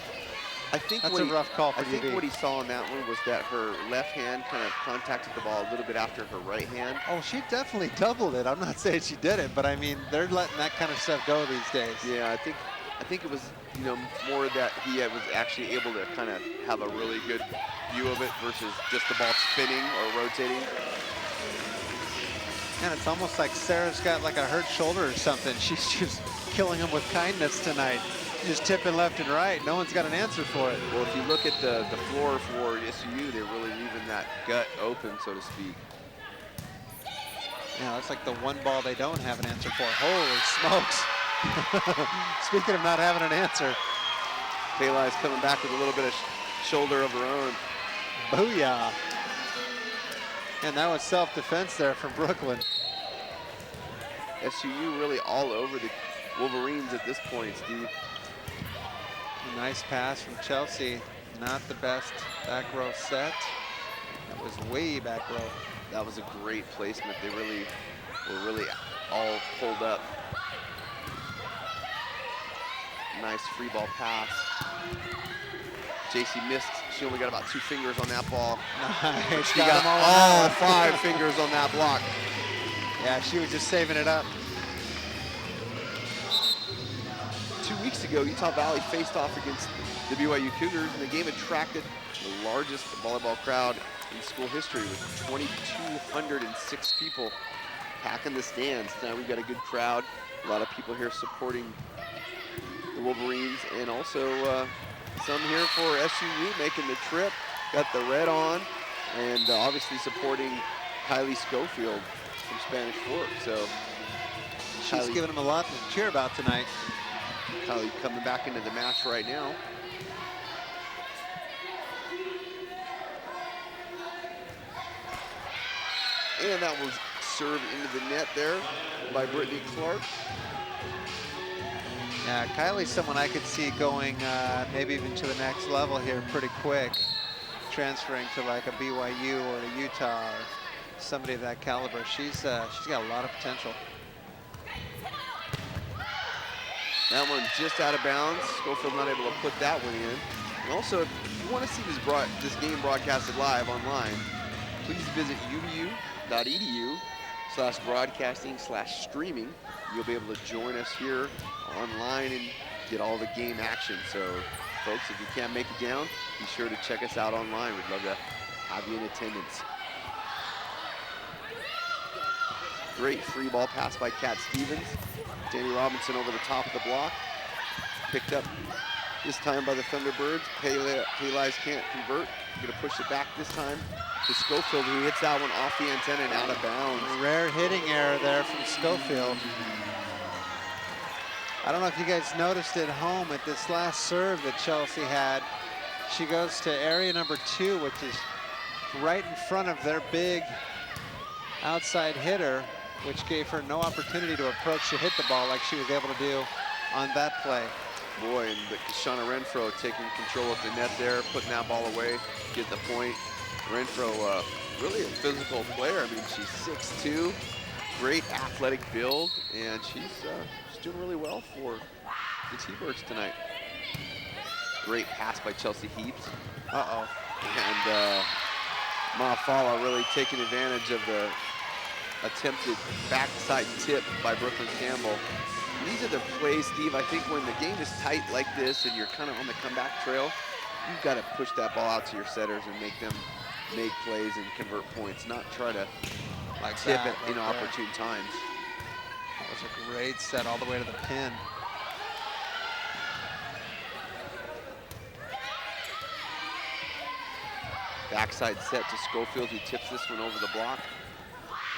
rough call for I think UV. what he saw in that one was that her left hand kind of contacted the ball a little bit after her right hand. Oh, she definitely doubled it. I'm not saying she didn't, but I mean, they're letting that kind of stuff go these days. Yeah, I think it was, you know, more that he was actually able to kind of have a really good view of it versus just the ball spinning or rotating. And it's almost like Sarah's got like a hurt shoulder or something. She's just killing him with kindness tonight. Just tipping left and right. No one's got an answer for it. Well, if you look at the floor for SUU, they're really leaving that gut open, so to speak. Yeah, that's like the one ball they don't have an answer for. Holy smokes. Speaking of not having an answer. Kayla is coming back with a little bit of shoulder of her own. Booyah. And that was self-defense there from Brooklyn. SUU really all over the Wolverines at this point, Steve. A nice pass from Chelsea. Not the best back row set. That was way back row. That was a great placement. They really were really all pulled up. Nice free ball pass. JC missed. She only got about 2 fingers on that ball. Nice. She got all 5 fingers on that block. Yeah, she was just saving it up. 2 weeks ago, Utah Valley faced off against The BYU Cougars, and the game attracted the largest volleyball crowd in school history with 2,206 people packing the stands. Now we've got a good crowd, a lot of people here supporting the Wolverines, and also some here for SUU making the trip, got the red on, and obviously supporting Kylie Schofield from Spanish Fork. So she's giving them a lot to cheer about tonight. Kylie coming back into the match right now. And that was served into the net there by Brittany Clark. Yeah, Kylie's someone I could see going maybe even to the next level here pretty quick, transferring to like a BYU or a Utah or somebody of that caliber. She's got a lot of potential. That one just out of bounds. Schofield not able to put that one in. And also, if you want to see this game broadcasted live online, please visit uvu.edu/broadcasting/streaming. You'll be able to join us here online and get all the game action. So, folks, if you can't make it down, be sure to check us out online. We'd love to have you in attendance. Great free ball pass by Kat Stevens. Danny Robinson over the top of the block. Picked up this time by the Thunderbirds. Paylies can't convert. Gonna push it back this time to Schofield, who hits that one off the antenna and out of bounds. Rare hitting error there from Schofield. I don't know if you guys noticed at home at this last serve that Chelsea had. She goes to area number 2, which is right in front of their big outside hitter, which gave her no opportunity to approach to hit the ball like she was able to do on that play. Boy, and Shauna Renfro taking control of the net there, putting that ball away, get the point. Renfro, really a physical player. I mean, she's 6'2", great athletic build, and she's doing really well for the T-Birds tonight. Great pass by Chelsea Heaps. Uh-oh. And Mafala really taking advantage of the attempted backside tip by Brookelyn Campbell. And these are the plays, Steve, I think when the game is tight like this and you're kind of on the comeback trail, you've got to push that ball out to your setters and make them make plays and convert points, not try to like tip that, it right inopportune times. That was a great set all the way to the pin. Backside set to Schofield, who tips this one over the block.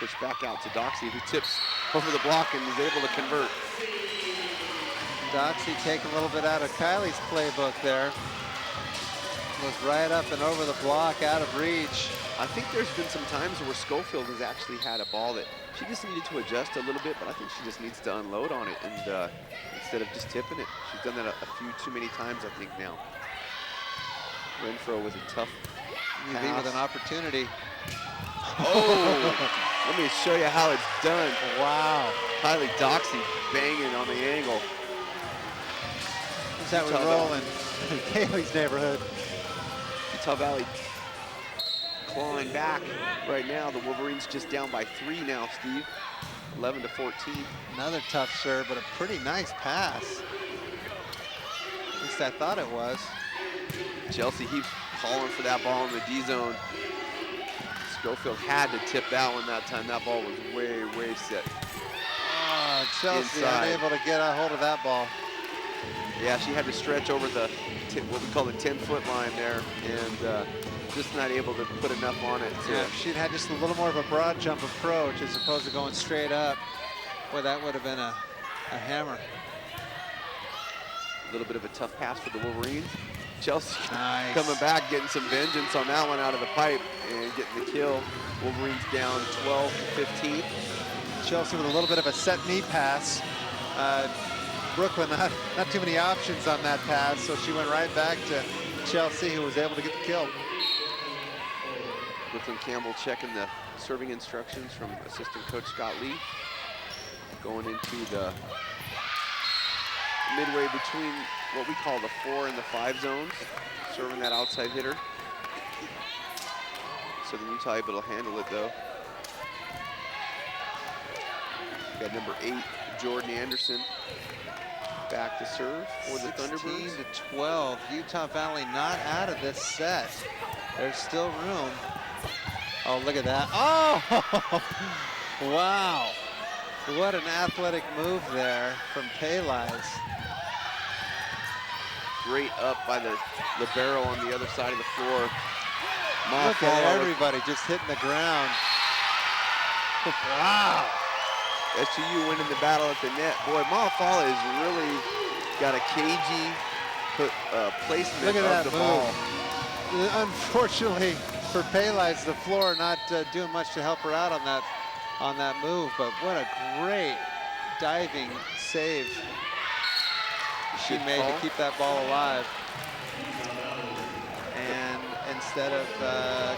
Push back out to Doxy, who tips over the block and is able to convert. Doxy taking a little bit out of Kylie's playbook there. Was right up and over the block, out of reach. I think there's been some times where Schofield has actually had a ball that she just needed to adjust a little bit, but I think she just needs to unload on it, and instead of just tipping it. She's done that a few too many times, I think, now. Renfro with a tough UV with an opportunity. Oh, let me show you how it's done. Wow. Kylie Doxy banging on the angle. Is that we're rolling in Kaylee's neighborhood. Utah Valley clawing back right now. The Wolverines just down by 3 now, Steve. 11-14. Another tough serve, but a pretty nice pass. At least I thought it was. Chelsea Heaps calling for that ball in the D zone. Schofield had to tip that one that time. That ball was way, way set. Oh, Chelsea inside. unable to get a hold of that ball. Yeah, she had to stretch over the what we call the 10-foot line there, and just not able to put enough on it. Yeah, if she'd had just a little more of a broad jump approach as opposed to going straight up, boy, that would have been a hammer. A little bit of a tough pass for the Wolverines. Chelsea nice. Coming back, getting some vengeance on that one out of the pipe and getting the kill. Wolverines down 12-15. Chelsea with a little bit of a set knee pass. Brooklyn not too many options on that pass, so she went right back to Chelsea, who was able to get the kill. Brookelyn Campbell checking the serving instructions from assistant coach Scott Lee. Going into the midway between what we call the 4 and the 5 zones, serving that outside hitter. Southern Utah able to handle it though. We got number 8, Jordan Anderson, back to serve for the Thunderbirds. 16-12. Utah Valley not out of this set. There's still room. Oh, look at that. Oh, wow. What an athletic move there from Peleis. Great up by the libero on the other side of the floor. Look at everybody just hitting the ground. Wow. SUU winning the battle at the net. Boy, Mafala has really got a cagey placement Look at of that the move. ball. Unfortunately for Peleis, the floor not doing much to help her out on that move, but what a great diving save she made to keep that ball alive. And instead of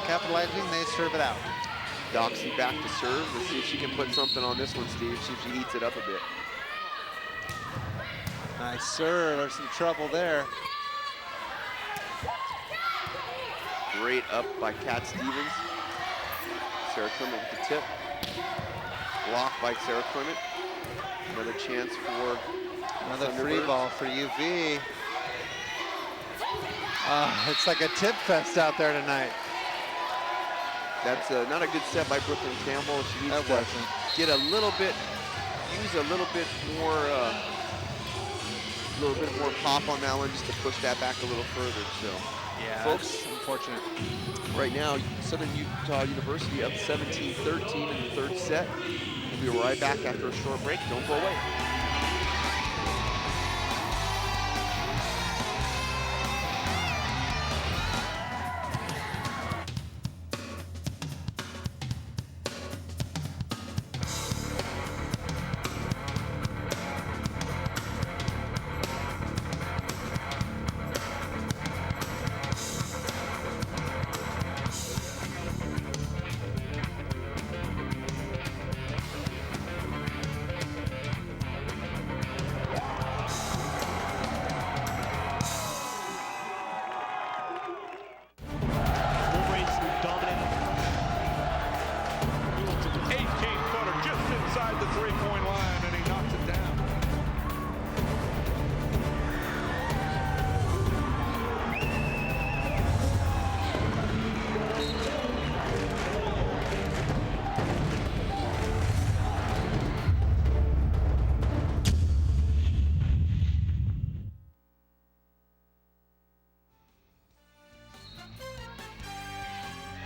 capitalizing, they serve it out. Doxy back to serve. Let's see if she can put something on this one, Steve. See if she heats it up a bit. Nice serve. There's some trouble there. Great up by Kat Stevens. Sarah Clement with the tip. Blocked by Sarah Clement. Another chance for another free ball for UV. It's like a tip fest out there tonight. That's not a good set by Brookelyn Campbell. She needs to get a little bit, use a little bit more pop on that one just to push that back a little further. So, yeah, folks, unfortunate. Right now, Southern Utah University up 17-13 in the third set. We'll be right back after a short break. Don't go away.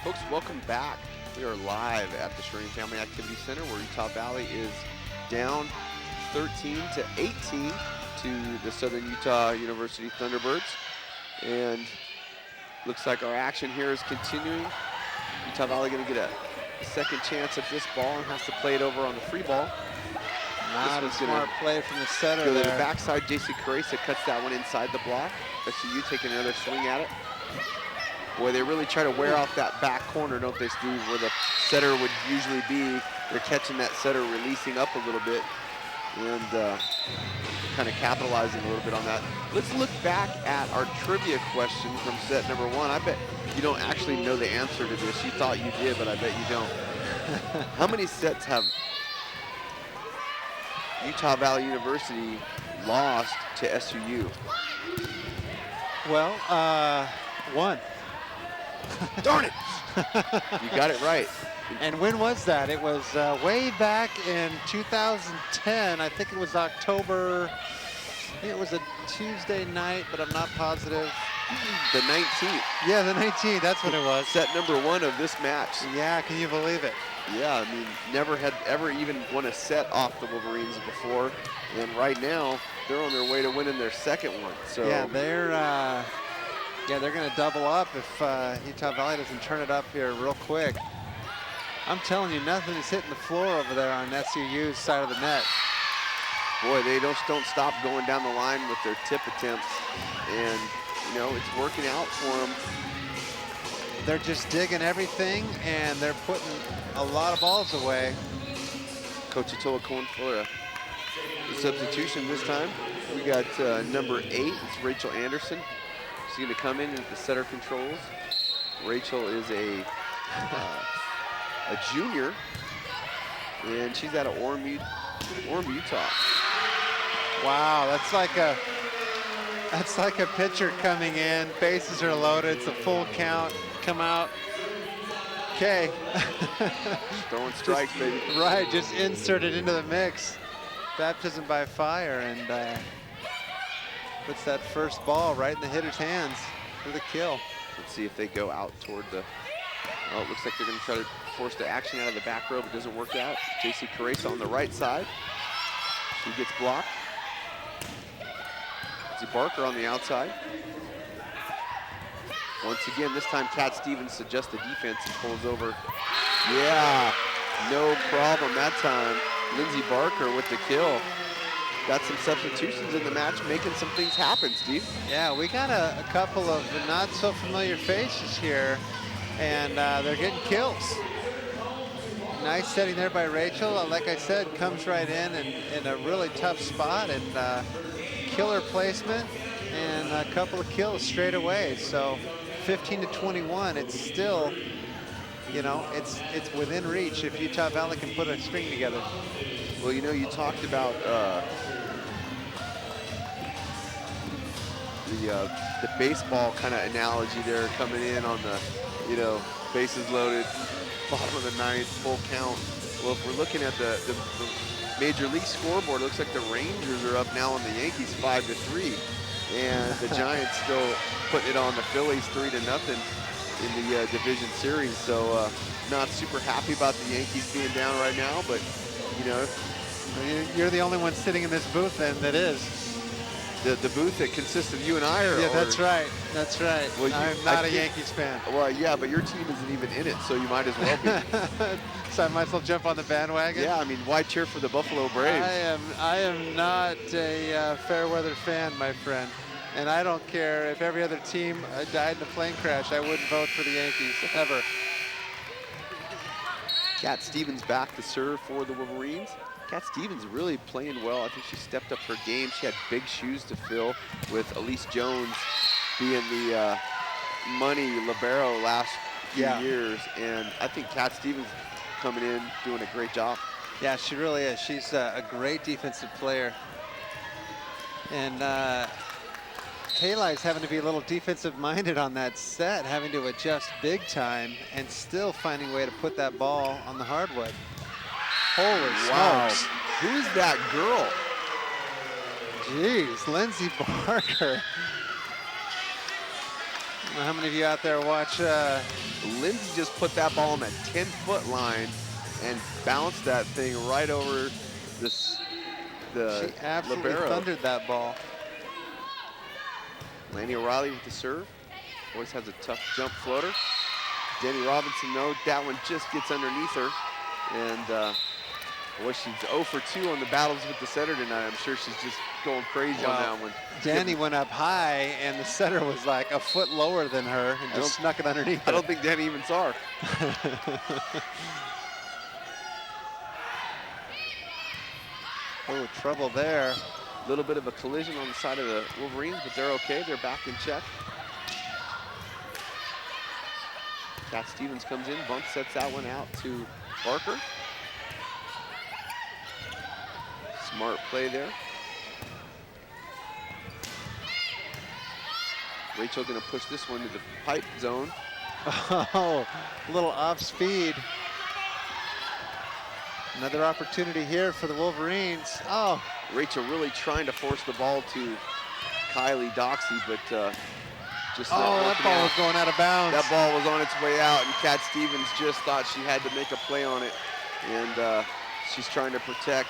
Folks, welcome back. We are live at the Shireen Family Activity Center where Utah Valley is down 13-18 to the Southern Utah University Thunderbirds. And looks like our action here is continuing. Utah Valley going to get a second chance at this ball and has to play it over on the free ball. Not a smart play from the setter go there. To the backside, JC Caresa cuts that one inside the block. SUU taking another swing at it. Boy, they really try to wear off that back corner, don't they, Steve, where the setter would usually be. They're catching that setter releasing up a little bit and kind of capitalizing a little bit on that. Let's look back at our trivia question from set number one. I bet you don't actually know the answer to this. You thought you did, but I bet you don't. How many sets have Utah Valley University lost to SUU? Well, one. Darn it! You got it right. And when was that? It was way back in 2010. I think it was October. I think it was a Tuesday night, but I'm not positive. The 19th. Yeah, the 19th. That's when it was. Set number one of this match. Yeah, can you believe it? Yeah, I mean, never had ever even won a set off the Wolverines before. And right now, they're on their way to winning their second one. So yeah, they're going to double up if Utah Valley doesn't turn it up here real quick. I'm telling you, nothing is hitting the floor over there on SUU's side of the net. Boy, they don't stop going down the line with their tip attempts. And, you know, it's working out for them. They're just digging everything, and they're putting a lot of balls away. Coach Atoa going for a substitution this time. We got number 8, it's Rachel Anderson. She's going to come in at the setter controls. Rachel is a junior, and she's out of Orem, Utah. Wow, that's like a pitcher coming in. Bases are loaded. It's a full count. Come out. Okay. Throwing strikes, baby. Right, just insert it into the mix. Baptism by fire, and puts that first ball right in the hitter's hands for the kill. Let's see if they go out toward the. Oh, it looks like they're going to try to force the action out of the back row, but it doesn't work out. JC Carresa on the right side. She gets blocked. Lindsey Barker on the outside. Once again, this time Cat Stevens suggests the defense and pulls over. Yeah, no problem that time. Lindsey Barker with the kill. Got some substitutions in the match, making some things happen, Steve. Yeah, we got a couple of not so familiar faces here, and they're getting kills. Nice setting there by Rachel. Like I said, comes right in a really tough spot, and killer placement and a couple of kills straight away. So 15 to 21, it's still, you know, it's within reach if Utah Valley can put a string together. Well, you know, you talked about the baseball kind of analogy there, coming in on the, you know, bases loaded, bottom of the ninth, full count. Well, if we're looking at the Major League scoreboard, it looks like the Rangers are up now on the Yankees 5-3, and the Giants still putting it on the Phillies 3-0 in the division series. So not super happy about the Yankees being down right now, but you know, you're the only one sitting in this booth then that is. The booth that consists of you and I are. Yeah, that's right. That's right. Well, I'm not a Yankees fan. Well, yeah, but your team isn't even in it, so you might as well be. So I might as well jump on the bandwagon. Yeah, I mean, why cheer for the Buffalo Braves? I am not a fair weather fan, my friend. And I don't care if every other team died in a plane crash. I wouldn't vote for the Yankees, ever. Cat Stevens back to serve for the Wolverines. Cat Stevens really playing well. I think she stepped up her game. She had big shoes to fill with Elise Jones being the money libero last few years. And I think Cat Stevens coming in, doing a great job. Yeah, she really is. She's a great defensive player. And Haley's having to be a little defensive minded on that set, having to adjust big time and still finding a way to put that ball on the hardwood. Holy smokes. Who's that girl? Jeez, Lindsey Barker. I don't know how many of you out there watch. Lindsey just put that ball on that 10-foot line and bounced that thing right over the she absolutely libero. thundered that ball. Lanny O'Reilly with the serve. Always has a tough jump floater. Danny Robinson, though, that one just gets underneath her. And boy, she's 0 for 2 on the battles with the setter tonight. I'm sure she's just going crazy on that one. Danny went up high, and the setter was like a foot lower than her and just snuck it underneath I don't think Danny even saw her. Oh, trouble there. A little bit of a collision on the side of the Wolverines, but they're okay. They're back in check. Cat Stevens comes in, Bump sets that one out to Barker. Smart play there. Rachel gonna push this one to the pipe zone. Oh, a little off speed. Another opportunity here for the Wolverines. Oh. Rachel really trying to force the ball to Kylie Doxey, but just that ball was going out of bounds. That ball was on its way out, and Cat Stevens just thought she had to make a play on it, and she's trying to protect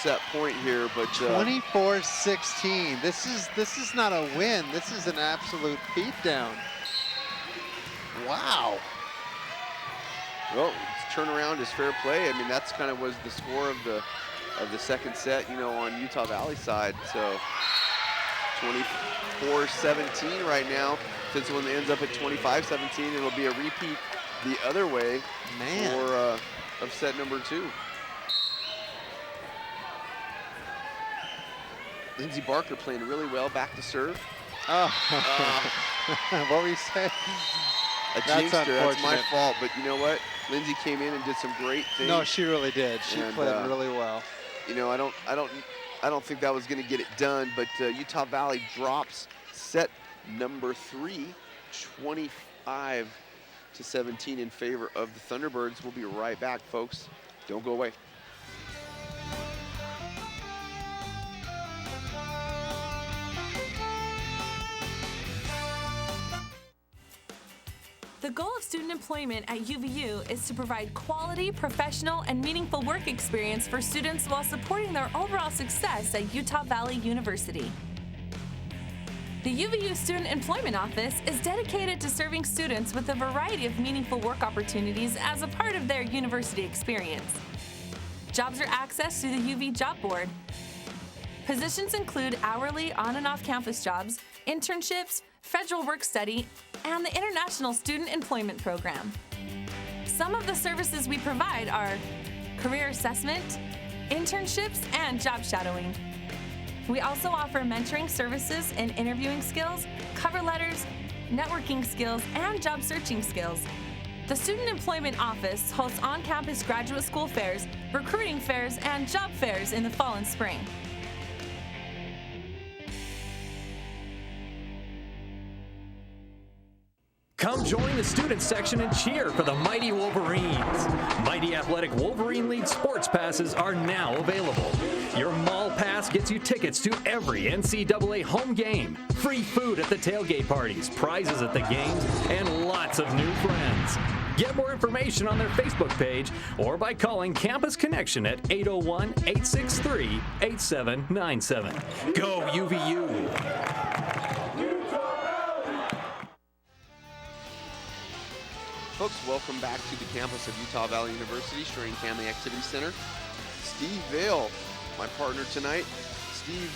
set point here, but 24-16. This is not a win. This is an absolute beatdown. Wow. Well, turnaround is fair play. I mean, that's kind of was the score of the second set, you know, on Utah Valley side. So 24-17 right now. Since when it ends up at 25-17, it'll be a repeat the other way for of set number 2. Lindsey Barker playing really well, back to serve. What were you saying? A jinxter, that's my fault, but you know what? Lindsey came in and did some great things. No, she really did. She played really well. you know, I don't think that was going to get it done, but Utah Valley drops set number 3, 25-17 in favor of the Thunderbirds. We'll be right back, folks. Don't go away. The goal of student employment at UVU is to provide quality, professional, and meaningful work experience for students while supporting their overall success at Utah Valley University. The UVU Student Employment Office is dedicated to serving students with a variety of meaningful work opportunities as a part of their university experience. Jobs are accessed through the UV Job Board. Positions include hourly on and off campus jobs, internships, federal work study, and the International Student Employment Program. Some of the services we provide are career assessment, internships, and job shadowing. We also offer mentoring services in interviewing skills, cover letters, networking skills, and job searching skills. The Student Employment Office hosts on-campus graduate school fairs, recruiting fairs, and job fairs in the fall and spring. Come join the student section and cheer for the Mighty Wolverines. Mighty Athletic Wolverine League sports passes are now available. Your mall pass gets you tickets to every NCAA home game, free food at the tailgate parties, prizes at the games, and lots of new friends. Get more information on their Facebook page or by calling Campus Connection at 801-863-8797. Go UVU! Folks, welcome back to the campus of Utah Valley University, Strang-Camley Activity Center. Steve Vale, my partner tonight. Steve,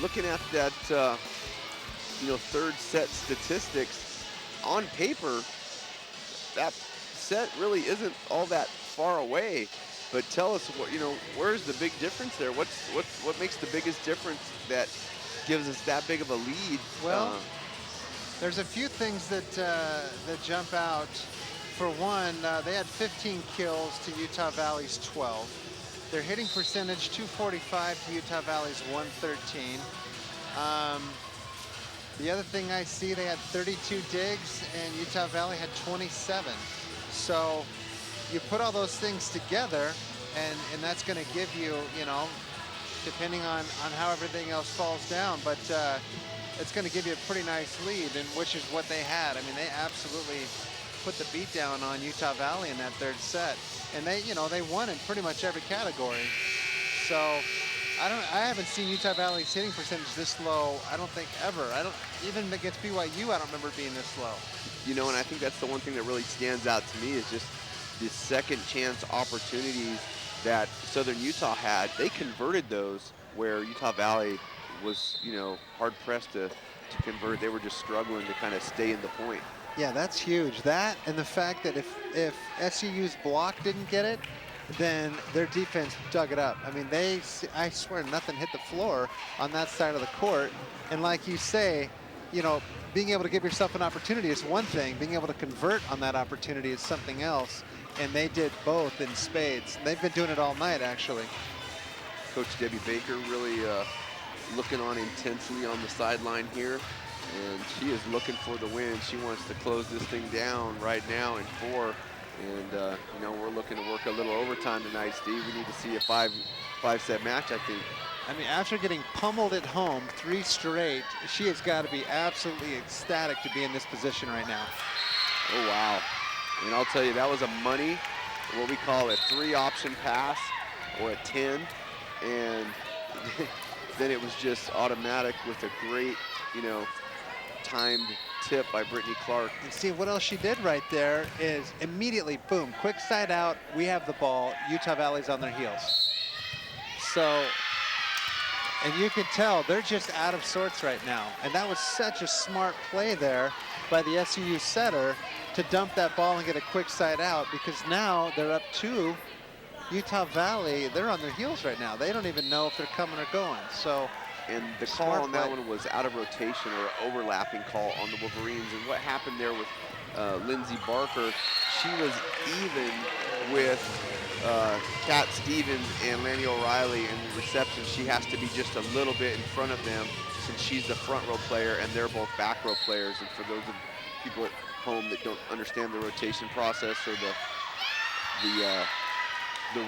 looking at that, third set statistics, on paper, that set really isn't all that far away. But tell us, where's the big difference there? What makes the biggest difference that gives us that big of a lead? Well, there's a few things that jump out. For one, they had 15 kills to Utah Valley's 12. Their hitting percentage, 245 to Utah Valley's 113. The other thing I see, they had 32 digs and Utah Valley had 27. So you put all those things together and that's going to give you, depending on how everything else falls down, but it's going to give you a pretty nice lead, and which is what they had. I mean, they absolutely put the beat down on Utah Valley in that third set, and they won in pretty much every category. So I haven't seen Utah Valley's hitting percentage this low, I don't think ever. Even against BYU, I don't remember being this low. And I think that's the one thing that really stands out to me is just the second chance opportunities that Southern Utah had. They converted those where Utah Valley was, hard pressed to convert. They were just struggling to kind of stay in the point. Yeah, that's huge. That and the fact that if SUU's block didn't get it, then their defense dug it up. I mean, I swear nothing hit the floor on that side of the court. And like you say, being able to give yourself an opportunity is one thing. Being able to convert on that opportunity is something else. And they did both in spades. They've been doing it all night, actually. Coach Debbie Baker really looking on intensely on the sideline here. And she is looking for the win. She wants to close this thing down right now in 4. And, we're looking to work a little overtime tonight, Steve. We need to see a five-set match, I think. I mean, after getting pummeled at home 3 straight, she has got to be absolutely ecstatic to be in this position right now. Oh, wow. And I'll tell you, that was a money, what we call a 3-option pass or a 10. And then it was just automatic with a great, timed tip by Brittany Clark. And see, what else she did right there is immediately, boom, quick side out, we have the ball, Utah Valley's on their heels. So, and you can tell they're just out of sorts right now. And that was such a smart play there by the SUU setter to dump that ball and get a quick side out, because now they're up 2. Utah Valley, they're on their heels right now. They don't even know if they're coming or going. So. And the call on that one was out of rotation or overlapping call on the Wolverines. And what happened there with Lindsey Barker, she was even with Kat Stevens and Lanny O'Reilly in the reception, she has to be just a little bit in front of them since she's the front row player and they're both back row players. And for those of people at home that don't understand the rotation process or the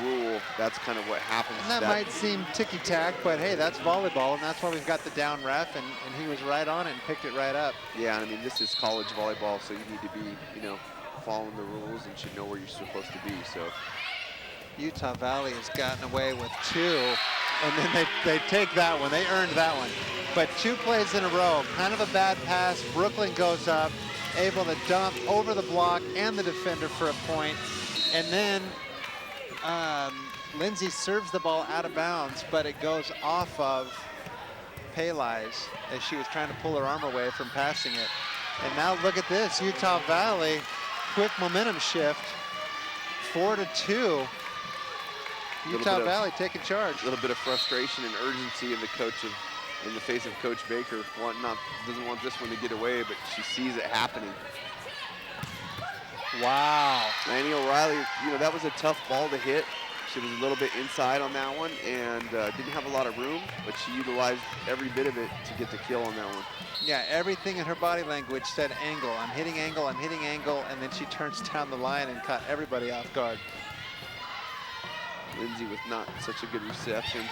rule, that's kind of what happens. And that might seem ticky-tack, but hey, that's volleyball, and that's why we've got the down ref, and he was right on it and picked it right up. Yeah, I mean, this is college volleyball, so you need to be, following the rules and should know where you're supposed to be. So Utah Valley has gotten away with 2, and then they take that one. They earned that one. But 2 plays in a row, kind of a bad pass. Brooklyn goes up, able to dump over the block and the defender for a point. And then Lindsay serves the ball out of bounds, but it goes off of Peleis as she was trying to pull her arm away from passing it. And now look at this, Utah Valley, quick momentum shift, 4-2. Utah Valley taking charge. A little bit of frustration and urgency in the face of Coach Baker. Doesn't want this one to get away, but she sees it happening. Wow. Lanny O'Reilly, that was a tough ball to hit. She was a little bit inside on that one and didn't have a lot of room, but she utilized every bit of it to get the kill on that one. Yeah, everything in her body language said angle. I'm hitting angle, and then she turns down the line and caught everybody off guard. Lindsay with not such a good reception.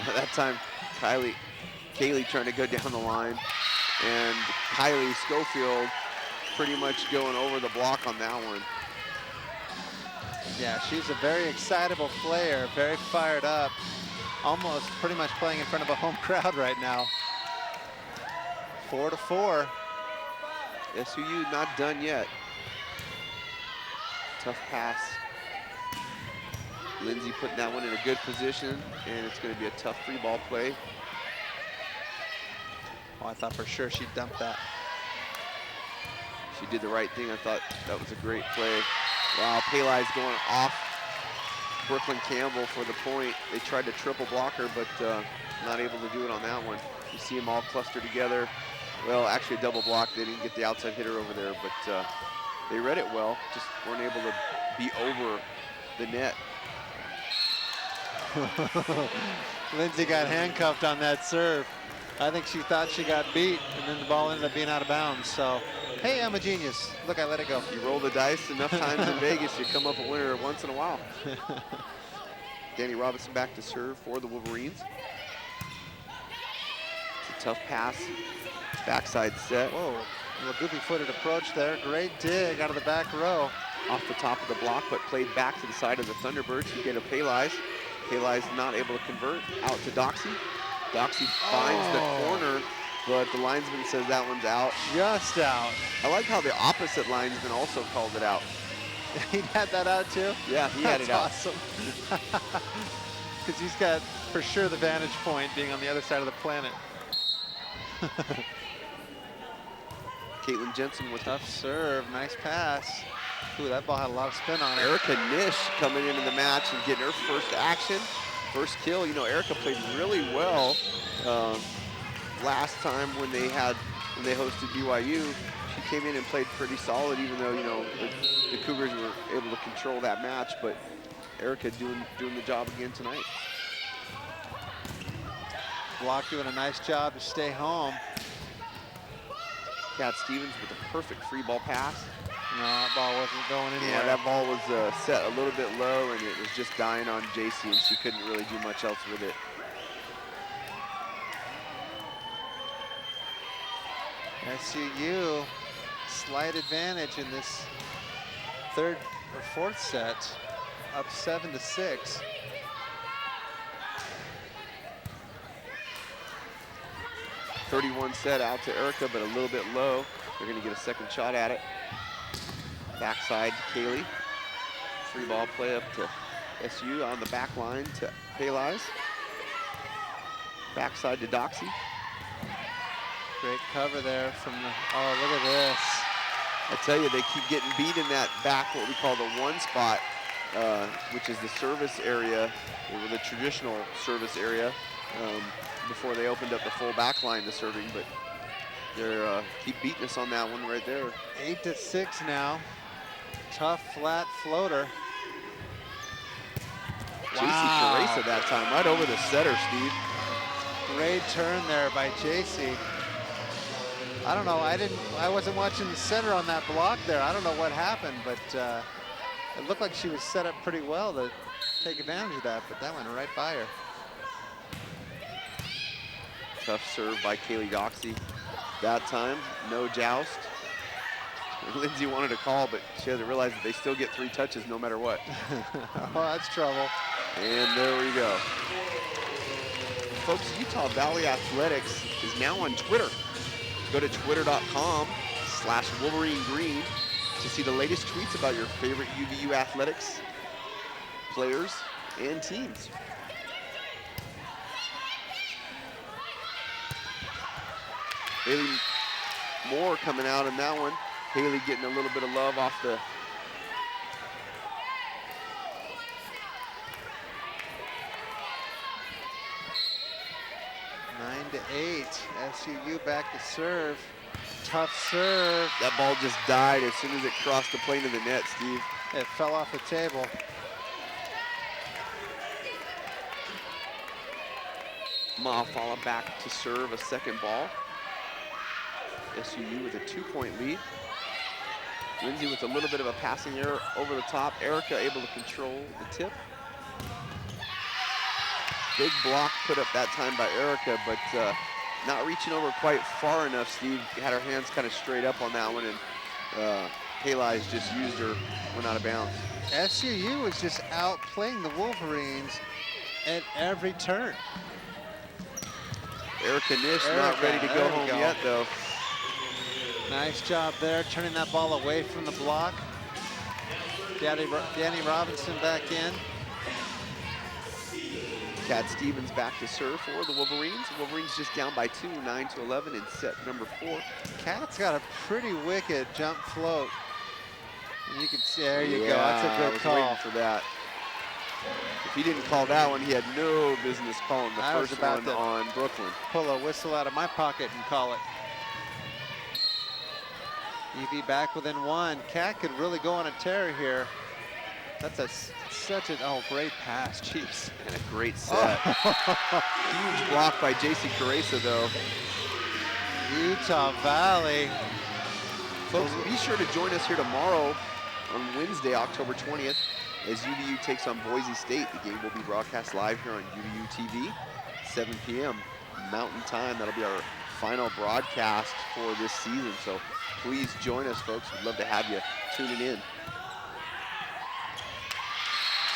At that time, Kaylee trying to go down the line, and Kylie Schofield pretty much going over the block on that one. Yeah, she's a very excitable player, very fired up, almost pretty much playing in front of a home crowd right now. 4-4. SUU not done yet. Tough pass. Lindsay putting that one in a good position, and it's going to be a tough free ball play. Oh, I thought for sure she'd dump that. She did the right thing. I thought that was a great play. Wow, Peleis going off Brookelyn Campbell for the point. They tried to triple block her, but not able to do it on that one. You see them all clustered together. Well, actually a double block. They didn't get the outside hitter over there, but they read it well. Just weren't able to be over the net. Lindsay got handcuffed on that serve. I think she thought she got beat, and then the ball ended up being out of bounds. So, hey, I'm a genius. Look, I let it go. You roll the dice enough times in Vegas, you come up a winner once in a while. Danny Robinson back to serve for the Wolverines. It's a tough pass. Backside set. Whoa, a little goofy-footed approach there. Great dig out of the back row. Off the top of the block, but played back to the side of the Thunderbirds. You get a Peleis. Peleis not able to convert. Out to Doxy. Doxy finds the corner, but the linesman says that one's out. Just out. I like how the opposite linesman also called it out. He had that out too? Yeah, he had it out. That's awesome. Because he's got, for sure, the vantage point being on the other side of the planet. Caitlin Jensen with tough serve, nice pass. Ooh, that ball had a lot of spin on it. Erica Nish coming into the match and getting her first action, first kill. Erica played really well last time when they hosted BYU. She came in and played pretty solid, even though the Cougars were able to control that match. But Erica doing the job again tonight. Block doing a nice job to stay home. Kat Stevens with a perfect free ball pass. No, that ball wasn't going anywhere. Yeah, that ball was set a little bit low, and it was just dying on JC, and she couldn't really do much else with it. SUU, slight advantage in this third or fourth set, up 7-6. .31 set out to Erica, but a little bit low. They're going to get a second shot at it. Backside to Kaylee. Free ball play up to SU on the back line to Peleis. Backside to Doxy. Great cover there from the, oh, look at this. I tell you, they keep getting beat in that back, what we call the one spot, which is the service area, or the traditional service area, before they opened up the full back line to serving, but they're keep beating us on that one right there. 8-6 now. Tough flat floater. Caressa that time, right over the setter, Steve. Great turn there by JC. I don't know, I wasn't watching the setter on that block there. I don't know what happened, but it looked like she was set up pretty well to take advantage of that, but that went right by her. Tough serve by Kaylee Doxey. That time, no joust. Lindsay wanted to call, but she had to realize that they still get 3 touches no matter what. Oh, that's trouble. And there we go. Folks, Utah Valley Athletics is now on Twitter. Go to twitter.com/WolverineGreen to see the latest tweets about your favorite UVU athletics, players, and teams. Haley Moore coming out in that one. Haley getting a little bit of love off the 9-8. SUU back to serve. Tough serve. That ball just died as soon as it crossed the plane of the net, Steve. It fell off the table. Maafala back to serve a second ball. SUU with a 2-point lead. Lindsay with a little bit of a passing error over the top. Erica able to control the tip. Big block put up that time by Erica, but not reaching over quite far enough. Steve had her hands kind of straight up on that one, and Haley's just used her, went out of bounds. SUU was just outplaying the Wolverines at every turn. Erica Nish not ready to go home yet, though. Nice job there, turning that ball away from the block. Danny Robinson back in. Kat Stevens back to serve for the Wolverines. The Wolverines just down by 2, 9-11 in set number 4. Kat's got a pretty wicked jump float. And you can see, there you go, that's a good call. Waiting for that. If he didn't call that one, he had no business calling the first one on Brooklyn. Pull a whistle out of my pocket and call it. Evie back within 1. Kat could really go on a tear here. That's such a great pass, jeez. And a great set. Huge block by JC Caressa, though. Utah Valley. Folks, be sure to join us here tomorrow on Wednesday, October 20th, as UVU takes on Boise State. The game will be broadcast live here on UVU TV, 7 p.m. Mountain Time. That'll be our final broadcast for this season. So please join us, folks. We'd love to have you tuning in.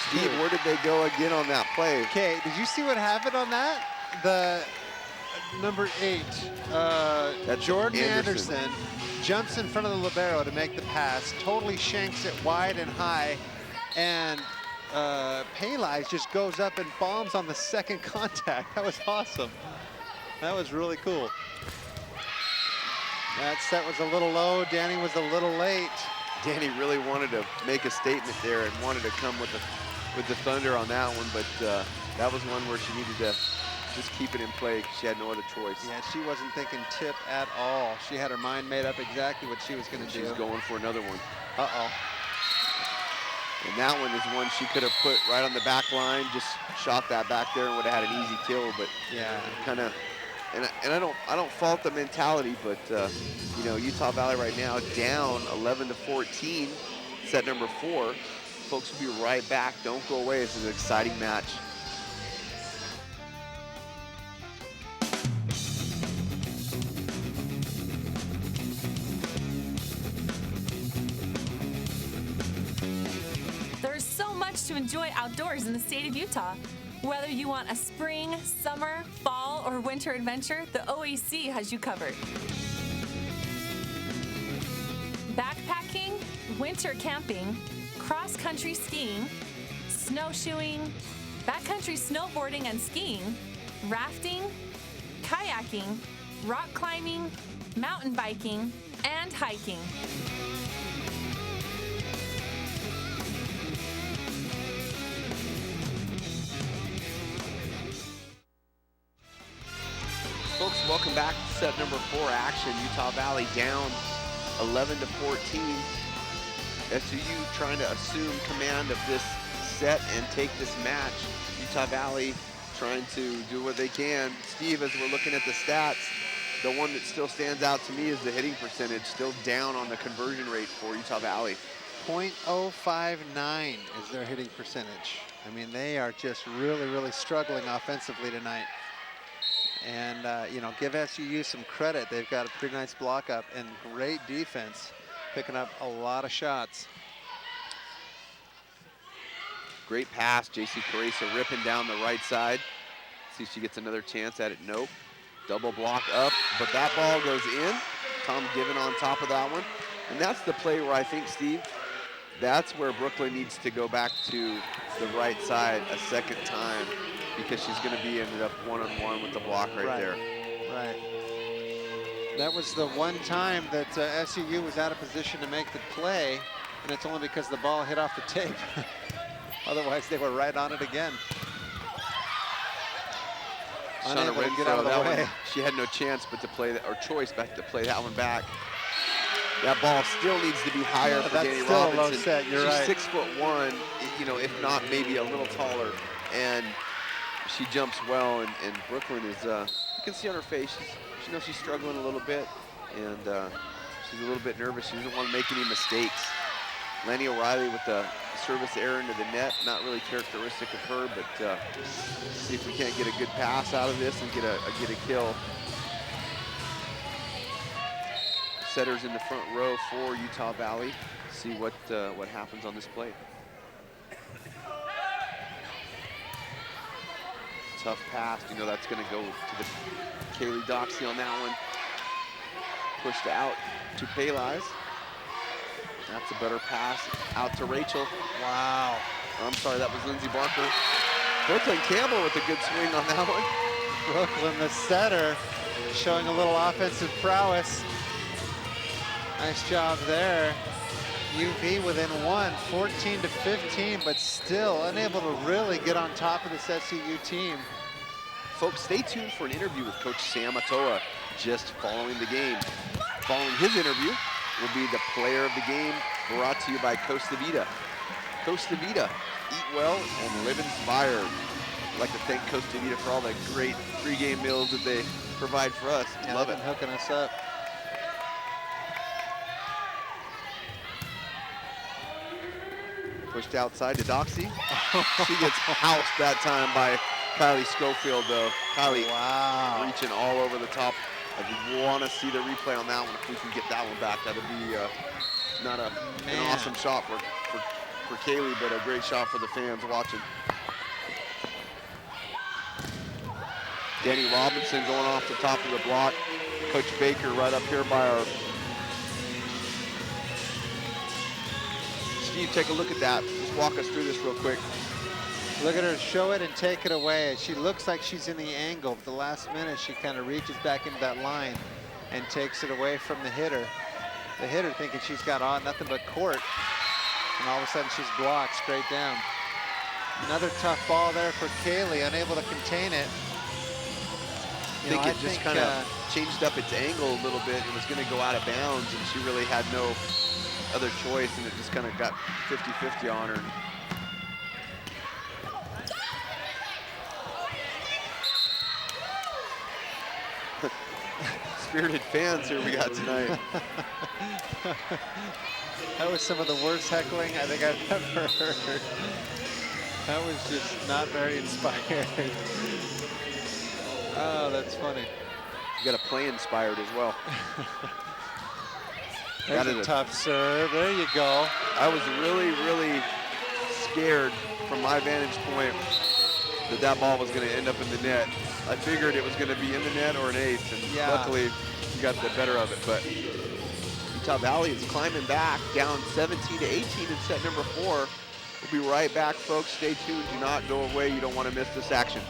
Steve, where did they go again on that play? Okay, did you see what happened on that? The number 8, Jordan Anderson jumps in front of the libero to make the pass, totally shanks it wide and high, and Paylais just goes up and bombs on the second contact. That was awesome. That was really cool. That set was a little low. Danny was a little late. Danny really wanted to make a statement there and wanted to come with the Thunder on that one, but that was one where she needed to just keep it in play because she had no other choice. Yeah, she wasn't thinking tip at all. She had her mind made up exactly what she was going to do. She's going for another one. Uh-oh. And that one is one she could have put right on the back line, just shot that back there and would have had an easy kill, but yeah, kind of, and I don't fault the mentality, but you know, Utah Valley right now down 11-14, set number 4. Folks, will be right back. Don't go away. This is an exciting match. There's so much to enjoy outdoors in the state of Utah. Whether you want a spring, summer, fall, or winter adventure, the OAC has you covered. Backpacking, winter camping, cross-country skiing, snowshoeing, backcountry snowboarding and skiing, rafting, kayaking, rock climbing, mountain biking, and hiking. Folks, welcome back to set number 4 action. Utah Valley down 11-14. SUU trying to assume command of this set and take this match. Utah Valley trying to do what they can. Steve, as we're looking at the stats, the one that still stands out to me is the hitting percentage, still down on the conversion rate for Utah Valley. .059 is their hitting percentage. I mean, they are just really struggling offensively tonight. And, you know, give SUU some credit. They've got a pretty nice block up and great defense, picking up a lot of shots. Great pass, JC Caressa ripping down the right side. See if she gets another chance at it. Nope. Double block up, but that ball goes in. Tom Given on top of that one. And that's the play where I think, Steve, that's where Brooklyn needs to go back to the right side a second time, because she's going to be ended up one-on-one with the block right there. Right. That was the one time that SUU was out of position to make the play, and it's only because the ball hit off the tape. Otherwise, they were right on it again. Shauna Unable to get out of the way. one, she had no chance but to play that, or choice but to play that one back. That ball still needs to be higher for Danny still Robinson. a low set, you're right. She's 6'1", you know, if not maybe a little taller, and she jumps well. And Brooklyn is, you can see on her face, she knows she's struggling a little bit, and she's a little bit nervous. She doesn't want to make any mistakes. Lanny O'Reilly with the service error into the net, not really characteristic of her, but see if we can't get a good pass out of this and get a kill. Setters in the front row for Utah Valley. See what happens on this play. Tough pass. You know that's going to go to the Kaylee Doxey on that one. Pushed out to Paylais. That's a better pass out to Rachel. Wow. I'm sorry, that was Lindsey Barker. Brookelyn Campbell with a good swing on that one. Brooklyn, the setter, showing a little offensive prowess. Nice job there. UV within one, 14-15, but still unable to really get on top of this SUU team. Folks, stay tuned for an interview with Coach Sam Atoa just following the game. Following his interview will be the player of the game, brought to you by Costa Vida. Costa Vida, eat well and live inspired. I'd like to thank Costa Vida for all the great pregame meals that they provide for us. Yeah, love it. they've been hooking us up. Pushed outside to Doxey. She gets housed that time by Kylie Schofield, though. Kylie reaching all over the top. I want to see the replay on that one. If we can get that one back, that would be not an awesome shot for Kaylee, but a great shot for the fans watching. Danny Robinson going off the top of the block. Coach Baker right up here by our... Steve, take a look at that. Just walk us through this real quick. Look at her show it and take it away. She looks like she's in the angle. At the last minute, she kind of reaches back into that line and takes it away from the hitter. The hitter thinking she's got nothing but court, and all of a sudden she's blocked straight down. Another tough ball there for Kaylee, unable to contain it. I think it just kind of changed up its angle a little bit. It was going to go out of bounds, and she really had no other choice, and it just kind of got 50-50 on her. Spirited fans here we got tonight. That was some of the worst heckling I think I've ever heard. That was just not very inspired. Oh, that's funny. You got to play inspired as well. That's a tough serve. There you go. I was really scared from my vantage point that ball was going to end up in the net. I figured it was going to be in the net or an ace, and luckily you got the better of it. But Utah Valley is climbing back, down 17-18 in set number 4. We'll be right back, folks. Stay tuned. Do not go away. You don't want to miss this action.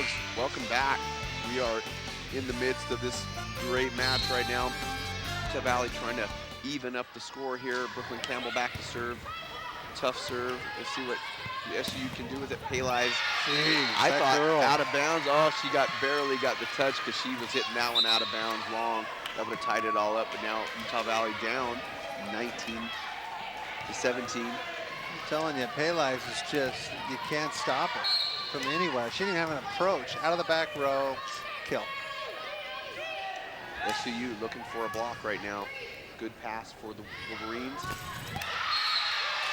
Folks, welcome back. We are in the midst of this great match right now. Utah Valley trying to even up the score here. Brookelyn Campbell back to serve. Tough serve. Let's see what the SUU can do with it. Pele's, I thought, out of bounds. Oh, she barely got the touch because she was hitting that one out of bounds long. That would have tied it all up, but now Utah Valley down 19-17. I'm telling you, Pele's is just, you can't stop her from anywhere. She didn't even have an approach. Out of the back row, kill. SUU looking for a block right now. Good pass for the Wolverines.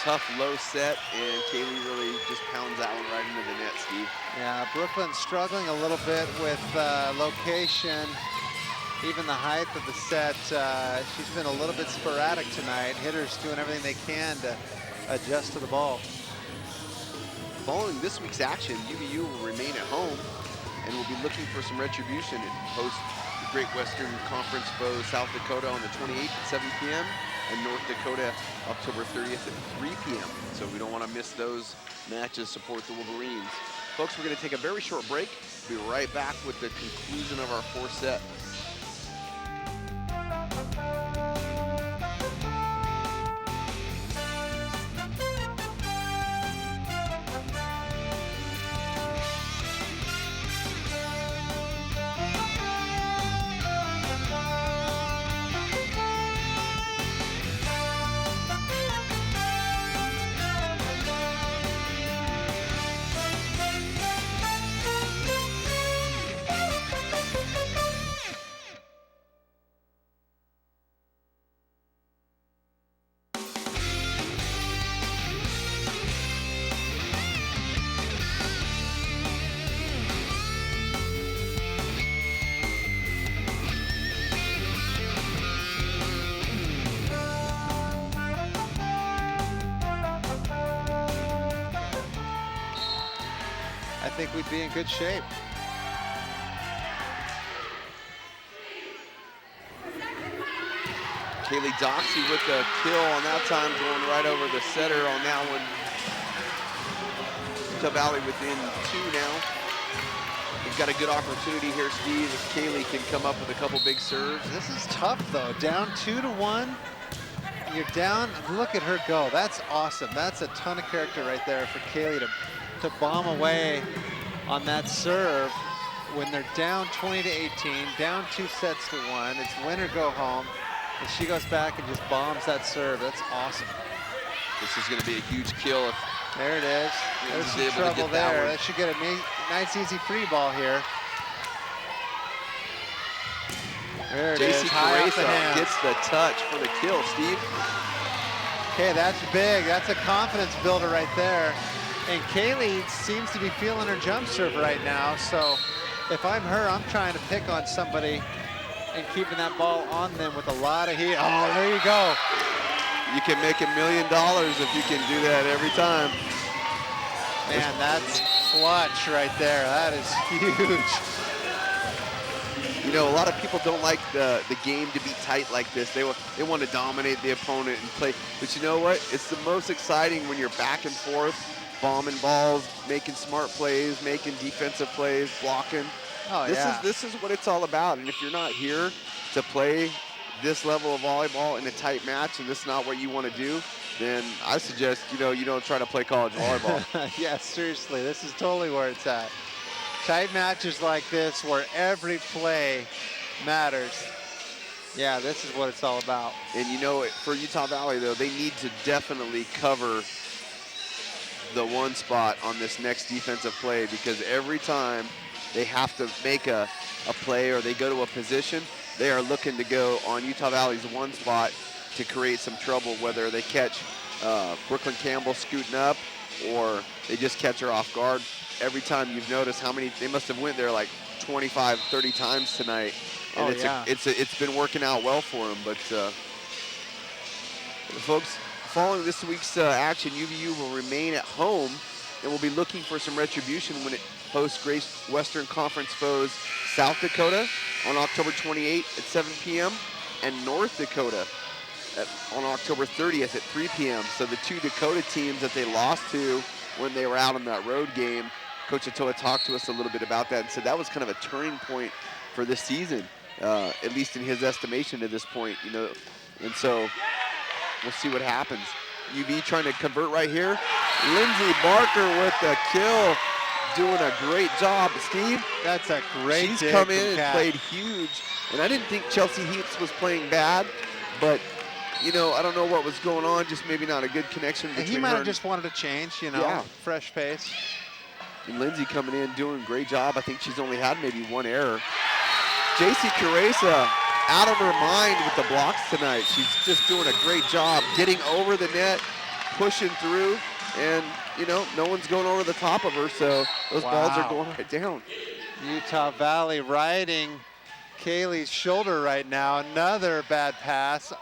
Tough low set, and Kaylee really just pounds that one right into the net, Steve. Yeah, Brooklyn struggling a little bit with location, even the height of the set. She's been a little bit sporadic tonight. Hitters doing everything they can to adjust to the ball. Following this week's action, UVU will remain at home and will be looking for some retribution and host the Great Western Conference foe South Dakota on the 28th at 7 p.m. and North Dakota October 30th at 3 p.m. So we don't want to miss those matches. Support the Wolverines. Folks, we're going to take a very short break. We'll be right back with the conclusion of our fourth set. I think we'd be in good shape. Kaylee Doxey with the kill on that time, going right over the setter on that one. Utah Valley within 2 now. We've got a good opportunity here, Steve, if Kaylee can come up with a couple big serves. This is tough, though. Down 2-1. You're down. Look at her go. That's awesome. That's a ton of character right there for Kaylee to bomb away on that serve when they're down 20-18, down 2 sets to 1. It's win or go home, and she goes back and just bombs that serve. That's awesome. This is going to be a huge kill if there it is. There's some trouble there. That should get a nice, easy free ball here. There it is. High off the hands. Gets the touch for the kill, Steve. Okay, that's big. That's a confidence builder right there. And Kaylee seems to be feeling her jump serve right now. So if I'm her, I'm trying to pick on somebody and keeping that ball on them with a lot of heat. Oh, there you go. You can make $1 million if you can do that every time. Man, that's clutch right there. That is huge. You know, a lot of people don't like the game to be tight like this. They want to dominate the opponent and play. But you know what? It's the most exciting when you're back and forth, bombing balls, making smart plays, making defensive plays, blocking. Oh, This is what it's all about. And if you're not here to play this level of volleyball in a tight match and this is not what you want to do, then I suggest, you don't try to play college volleyball. Yeah, seriously, this is totally where it's at. Tight matches like this where every play matters. Yeah, this is what it's all about. And for Utah Valley, though, they need to definitely cover the one spot on this next defensive play, because every time they have to make a play or they go to a position, they are looking to go on Utah Valley's one spot to create some trouble, whether they catch Brookelyn Campbell scooting up or they just catch her off guard. Every time you've noticed how many, they must have went there like 25, 30 times tonight. And it's been working out well for them. But folks, following this week's action, UVU will remain at home and will be looking for some retribution when it hosts Great Western Conference foes South Dakota on October 28th at 7 p.m. and North Dakota on October 30th at 3 p.m. So the 2 Dakota teams that they lost to when they were out on that road game Coach Atoa talked to us a little bit about that and said that was kind of a turning point for this season, at least in his estimation at this point, you know. And so we'll see what happens. UV trying to convert right here. Lindsay Barker with the kill, doing a great job. Steve, that's a great She's come in and played huge. And I didn't think Chelsea Heaps was playing bad, but you know, I don't know what was going on, just maybe not a good connection between he might her have just wanted to change, you know, Yeah. fresh pace. And Lindsay coming in, doing a great job. I think she's only had maybe one error. JC Caresa out of her mind with the blocks tonight. She's just doing a great job getting over the net, pushing through, and you know, no one's going over the top of her, so those balls are going right down. Utah Valley riding Kaylee's shoulder right now. Another bad pass.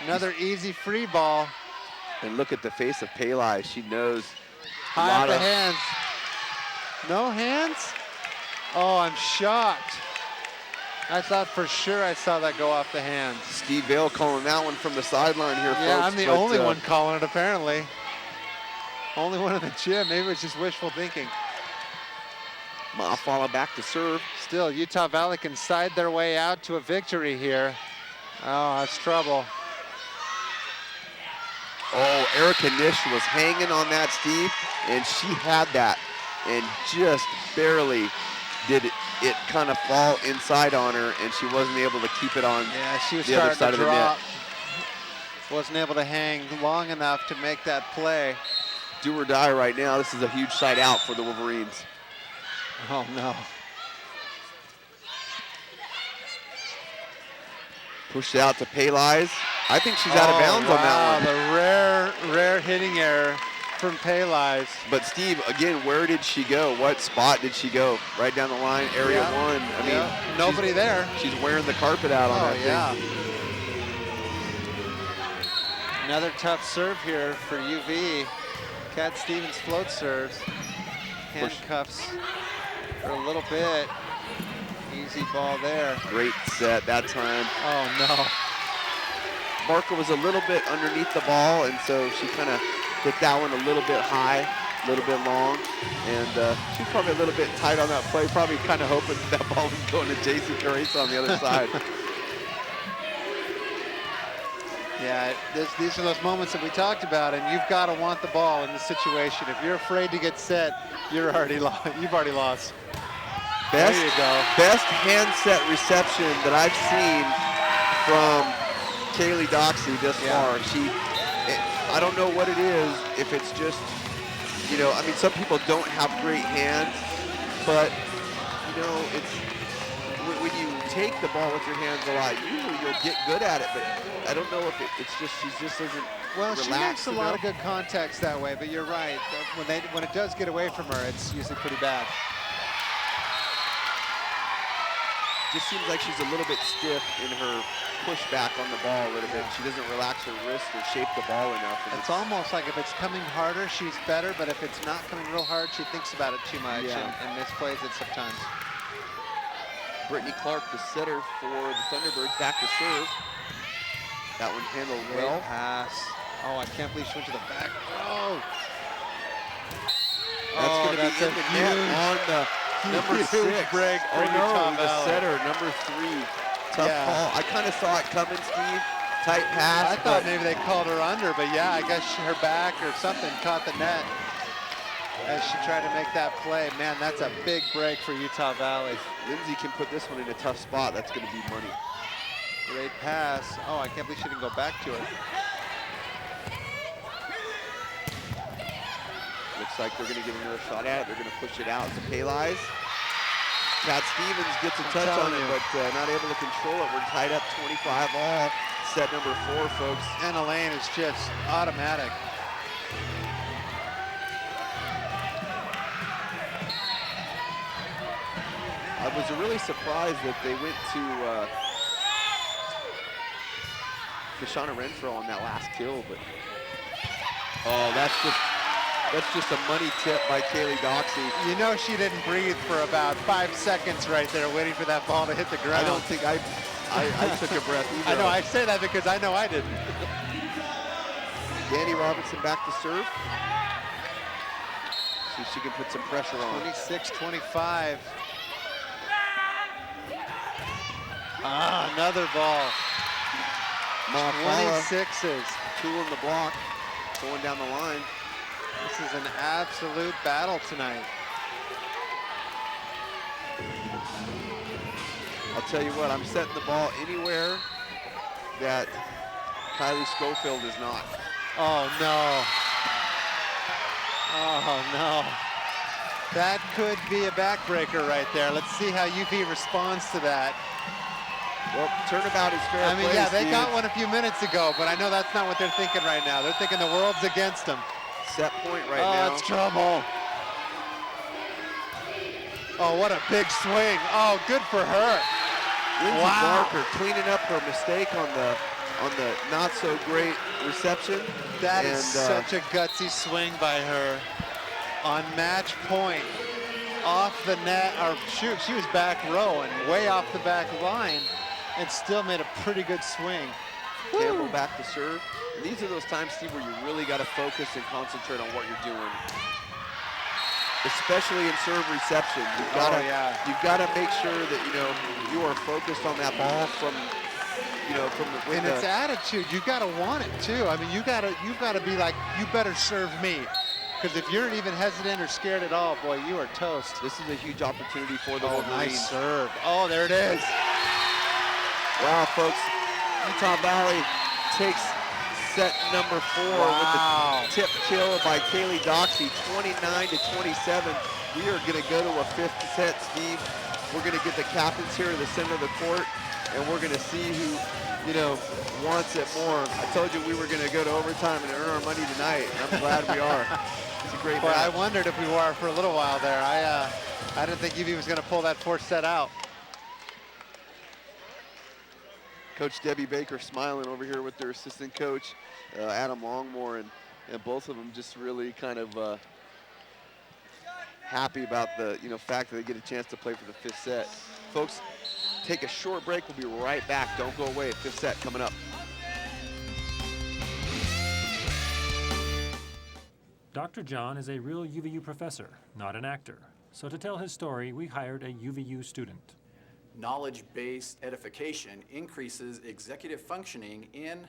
Another easy free ball. And look at the face of Peli. She knows. High up the hands. No hands? Oh, I'm shocked. I thought for sure I saw that go off the hands. Steve Vale calling that one from the sideline here, Yeah, folks. I'm the only one calling it, apparently. Only one in the gym. Maybe it's just wishful thinking. Mafala back to serve. Still, Utah Valley can side their way out to a victory here. Oh, that's trouble. Oh, Erica Nish was hanging on that, Steve, and she had that and just barely did it kind of fall inside on her, and she wasn't able to keep it on she was the other starting side to of the net. drop. Wasn't able to hang long enough to make that play. Do or die right now. This is a huge side out for the Wolverines. Oh, no. Pushed out to Peleis. I think she's out of bounds on that one. The rare hitting error from Peleis. But Steve, again, where did she go? What spot did she go? Right down the line, area one. I mean, nobody there. She's wearing the carpet out on that thing. Another tough serve here for UV. Cat Stevens float serves. Handcuffs for a little bit. Easy ball there. Great set that time. Oh, no. Barker was a little bit underneath the ball, and so she kind of hit that one a little bit high, a little bit long, and she's probably a little bit tight on that play, probably kind of hoping that ball was going to JC Caresa on the other side. Yeah, these are those moments that we talked about, and you've got to want the ball in this situation. If you're afraid to get set, you've already lost. There you go. Best handset reception that I've seen from Kaylee Doxey this far. I don't know what it is, if it's just, you know, I mean, some people don't have great hands, but, you know, it's, when you take the ball with your hands a lot, usually you'll get good at it, but I don't know if it's just, she just isn't Well, she makes relaxed a lot of enough. good contacts that way, but you're right. When it does get away from her, it's usually pretty bad. Just seems like she's a little bit stiff in her pushback on the ball a little bit. She doesn't relax her wrist or shape the ball enough. It's almost like if it's coming harder, she's better, but if it's not coming real hard, she thinks about it too much and misplays it sometimes. Brittany Clark, the setter for the Thunderbirds, back to serve. That one handled well. Great pass. Oh, I can't believe she went to the back. Oh. That's going to be in the net on the number 6. Break Oh for Utah no, the Valley. setter, number 3. Tough call. I kind of saw it coming, Steve. Tight pass. I thought maybe they called her under, but yeah, I guess her back or something caught the net as she tried to make that play. Man, that's a big break for Utah Valley. Lindsay can put this one in a tough spot. That's going to be money. Great pass. Oh, I can't believe she didn't go back to it. Looks like they're going to get another shot at it. They're going to push it out to Peleis. Cat Stevens gets a touch on it, but not able to control it. We're tied up 25 all. Set number 4, folks. And Elaine is just automatic. I was really surprised that they went to Kashana Renfro on that last kill, but that's just a money tip by Kaylee Doxey. You know she didn't breathe for about 5 seconds right there waiting for that ball to hit the ground. I don't think I took a breath either. I know, I say that because I know I didn't. Danny Robinson back to serve. See if she can put some pressure on. 26-25. Another ball. 26s. 2 on the block, going down the line. This is an absolute battle tonight. I'll tell you what, I'm setting the ball anywhere that Kylie Schofield is not. Oh no. Oh no. That could be a backbreaker right there. Let's see how UV responds to that. Well, turnabout is fair I mean, play, yeah, they Steve. got one a few minutes ago, but I know that's not what they're thinking right now. They're thinking the world's against them. Set point right now. Oh, it's trouble. Oh, what a big swing. Oh, good for her. Lindsay Wow. Barker cleaning up her mistake on the not so great reception. That is such a gutsy swing by her. On match point, off the net, or shoot, she was back row and way off the back line and still made a pretty good swing. Campbell back to serve. And these are those times, Steve, where you really got to focus and concentrate on what you're doing. Especially in serve reception. You've got to make sure that, you are focused on that ball from And its attitude, you got to want it too. I mean, you've got to be like, you better serve me. Because if you're even hesitant or scared at all, boy, you are toast. This is a huge opportunity for the Wolverines. Nice serve. Oh, there it is. Wow, folks, Utah Valley takes set number 4 with the tip kill by Kaylee Doxey, 29-27. We are going to go to a 5th set, Steve. We're going to get the captains here in the center of the court, and we're going to see who, wants it more. I told you we were going to go to overtime and earn our money tonight, and I'm glad we are. It's a great match. I wondered if we were for a little while there. I didn't think UV was going to pull that 4th set out. Coach Debbie Baker smiling over here with their assistant coach, Adam Longmore, and both of them just really kind of happy about the fact that they get a chance to play for the 5th set. Folks, take a short break. We'll be right back. Don't go away. 5th set coming up. Dr. John is a real UVU professor, not an actor. So to tell his story, we hired a UVU student. Knowledge-based edification increases executive functioning in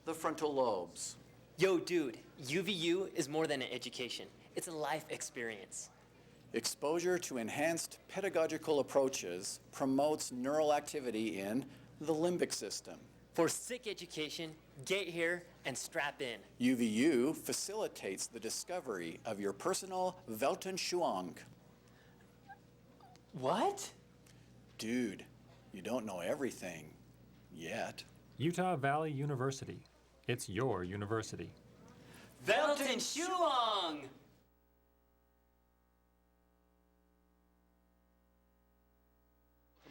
the frontal lobes. Yo, dude, UVU is more than an education. It's a life experience. Exposure to enhanced pedagogical approaches promotes neural activity in the limbic system. For sick education, get here and strap in. UVU facilitates the discovery of your personal Weltanschauung. What? Dude, you don't know everything yet. Utah Valley University. It's your university. Weltanschauung!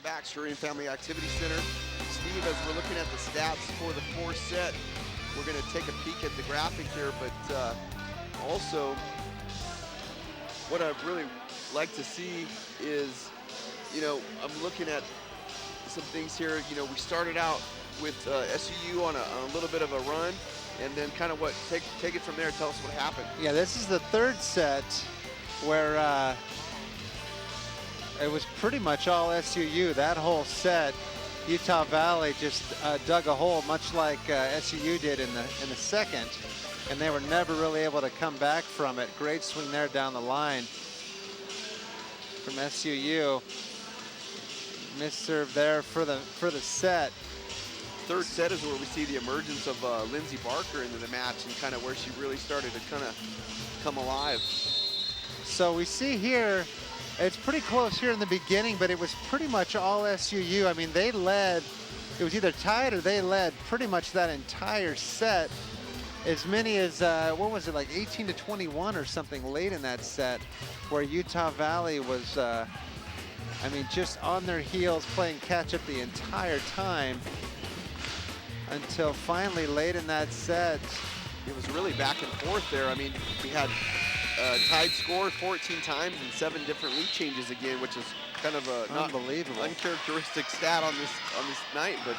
Back, Shireen Family Activity Center. Steve, as we're looking at the stats for the 4th set, we're going to take a peek at the graphic here, but also what I'd really like to see is, I'm looking at some things here. We started out with SUU on a little bit of a run, and then kind of take it from there. Tell us what happened. Yeah, this is the 3rd set where it was pretty much all SUU. That whole set, Utah Valley just dug a hole, much like SUU did in the 2nd, and they were never really able to come back from it. Great swing there down the line from SUU. Missed serve there for the set. 3rd set is where we see the emergence of Lindsay Barker into the match and kind of where she really started to kind of come alive. So we see here, it's pretty close here in the beginning, but it was pretty much all SUU. I mean, they led, it was either tied or they led pretty much that entire set. As many as, what was it, like 18-21 or something late in that set, where Utah Valley was, I mean, just on their heels playing catch up the entire time until finally late in that set. It was really back and forth there. I mean, we had tied score 14 times and 7 different lead changes again, which is kind of a not unbelievable, uncharacteristic stat on this night, but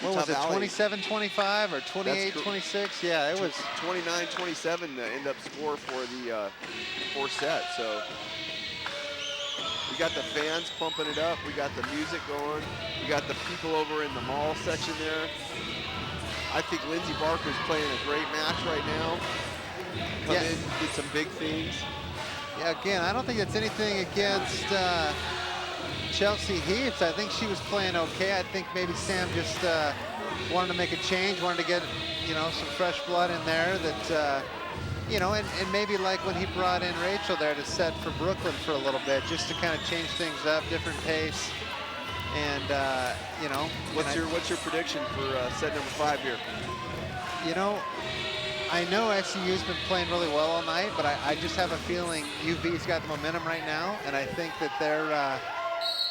what was it, 27-25 or 28-26? Yeah, it was 29-27 the end up score for the fourth set. So we got the fans pumping it up. We got the music going. We got the people over in the mall section there. I think Lindsey Barker's playing a great match right now. Come in, did some big things. Yeah, again, I don't think it's anything against Chelsea Heaps. I think she was playing okay. I think maybe Sam just wanted to make a change, wanted to get, you know, some fresh blood in there that, you know, and maybe like when he brought in Rachel there to set for Brooklyn for a little bit, just to kind of change things up, different pace. And, you know. What's your prediction for set number 5 here? You know, I know SUU's been playing really well all night, but I just have a feeling UV's got the momentum right now, and I think that they're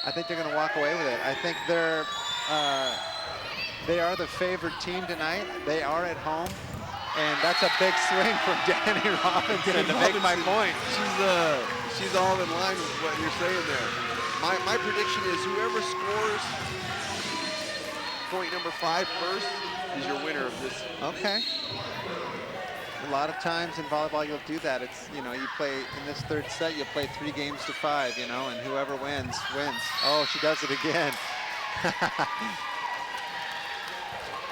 going to walk away with it. I think they are the favored team tonight. They are at home, and that's a big swing from Danny Robinson to make my point. She's all in line with what you're saying there. My prediction is whoever scores point number 5 first is your winner of this. Okay. A lot of times in volleyball you'll do that. It's, you know, you play in this third set, you play 3 games to 5, you know, and whoever wins, wins. Oh, she does it again.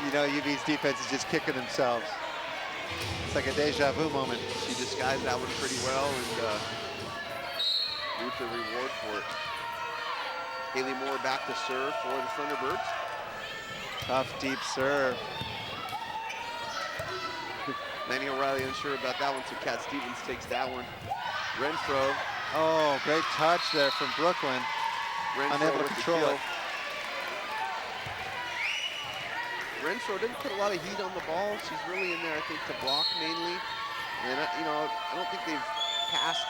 You know, UV's defense is just kicking themselves. It's like a deja vu moment. She disguised that one pretty well and reaped the reward for it. Haley Moore back to serve for the Thunderbirds. Tough deep serve. Manny O'Reilly unsure about that one, so Kat Stevens takes that one. Renfro. Oh, great touch there from Brooklyn. Renfro unable to control it. Renfro didn't put a lot of heat on the ball. She's really in there, I think, to block mainly. And, you know, I don't think they've passed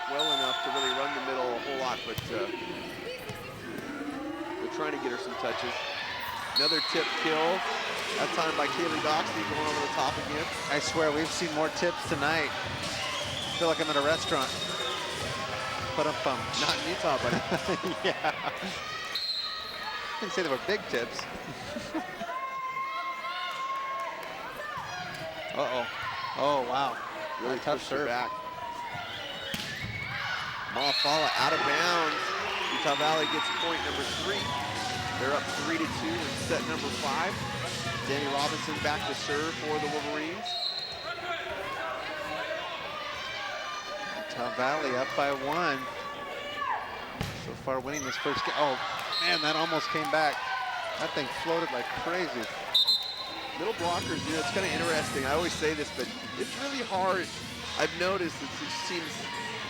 well enough to really run the middle a whole lot, but they're trying to get her some touches. Another tip kill. That time by Kaylee Doxley going over the top again. I swear, we've seen more tips tonight. I feel like I'm in a restaurant. But not in Utah, buddy. Yeah. I didn't say they were big tips. Uh-oh. Oh, wow. Really tough pushed her serve. back. Mafala out of bounds. Utah Valley gets point number 3. They're up 3-2 in set number 5. Danny Robinson back to serve for the Wolverines. Utah Valley up by 1. So far winning this first game. Oh, man, that almost came back. That thing floated like crazy. Middle blockers, you know, it's kind of interesting. I always say this, but it's really hard. I've noticed it seems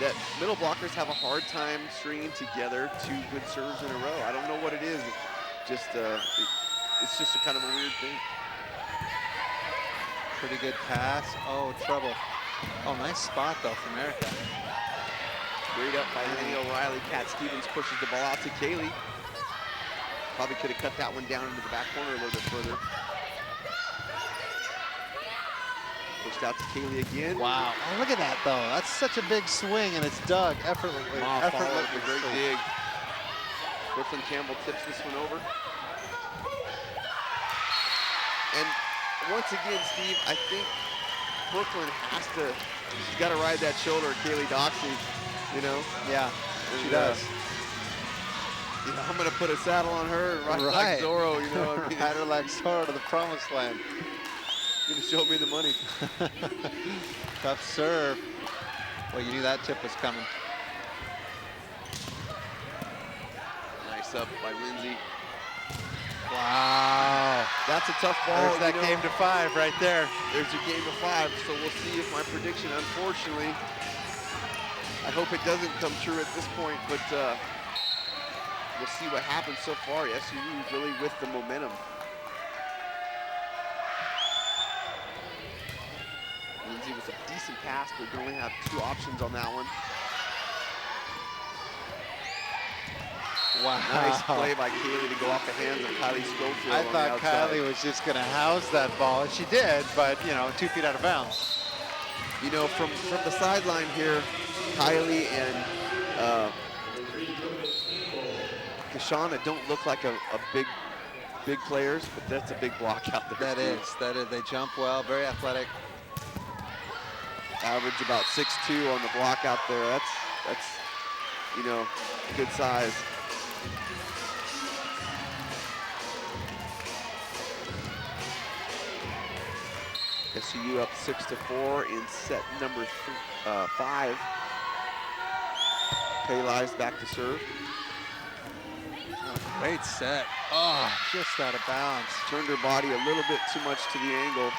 that middle blockers have a hard time stringing together 2 good serves in a row. I don't know what it is. It's just a kind of a weird thing. Pretty good pass. Oh, trouble. Oh, nice spot, though, from Erica. Great up by Manny O'Reilly. Kat Stevens pushes the ball out to Kaylee. Probably could have cut that one down into the back corner a little bit further. Pushed out to Kaylee again. Wow. Oh, look at that, though. That's such a big swing, and it's dug effortlessly. Effortlessly. Great dig. Brookelyn Campbell tips this one over. And once again, Steve, I think Brooklyn she's got to ride that shoulder of Kaylee Doxley, you know? Yeah, and, she does. You know, I'm going to put a saddle on her and ride like Zorro, you know? I mean, ride her like Zorro to the promised land. Going to show me the money. Tough serve. Well, you knew that tip was coming. Nice up by Lindsay. Wow. That's a tough ball. There's that game to 5 right there. There's your game to 5. So we'll see if my prediction, unfortunately, I hope it doesn't come true at this point, but we'll see what happens so far. SUU is really with the momentum. Lindsay with a decent pass, but we only have 2 options on that one. Wow. Nice play by Kaylee to go off the hands of Kylie Schofield. I thought Kylie was just going to house that ball, and she did, but, you know, 2 feet out of bounds. You know, from the sideline here, Kylie and Kashana don't look like a big players, but that's a big block out there. That is. They jump well, very athletic. Average about 6'2" on the block out there. That's you know, good size. SUU up 6-4 in set number 5. Payli's back to serve. Great set. Oh, just out of bounds. Turned her body a little bit too much to the angle.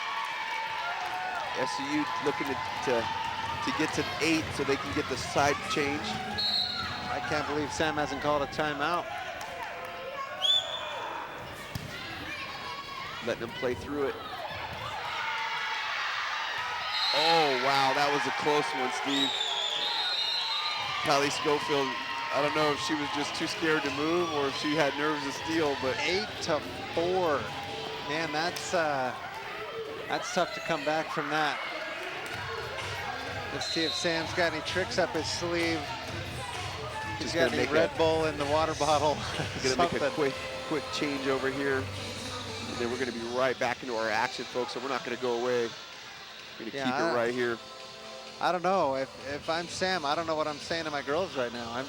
SUU looking to get to 8 so they can get the side change. I can't believe Sam hasn't called a timeout. Letting them play through it. Oh, wow, that was a close one, Steve. Callie Schofield, I don't know if she was just too scared to move or if she had nerves of steel, but 8-4. Man, that's tough to come back from that. Let's see if Sam's got any tricks up his sleeve. He's got any Red Bull in the water bottle. Gonna make a quick change over here. And then we're gonna be right back into our action, folks, so we're not gonna go away. We're gonna keep it right here. I don't know. If I'm Sam, I don't know what I'm saying to my girls right now. I'm,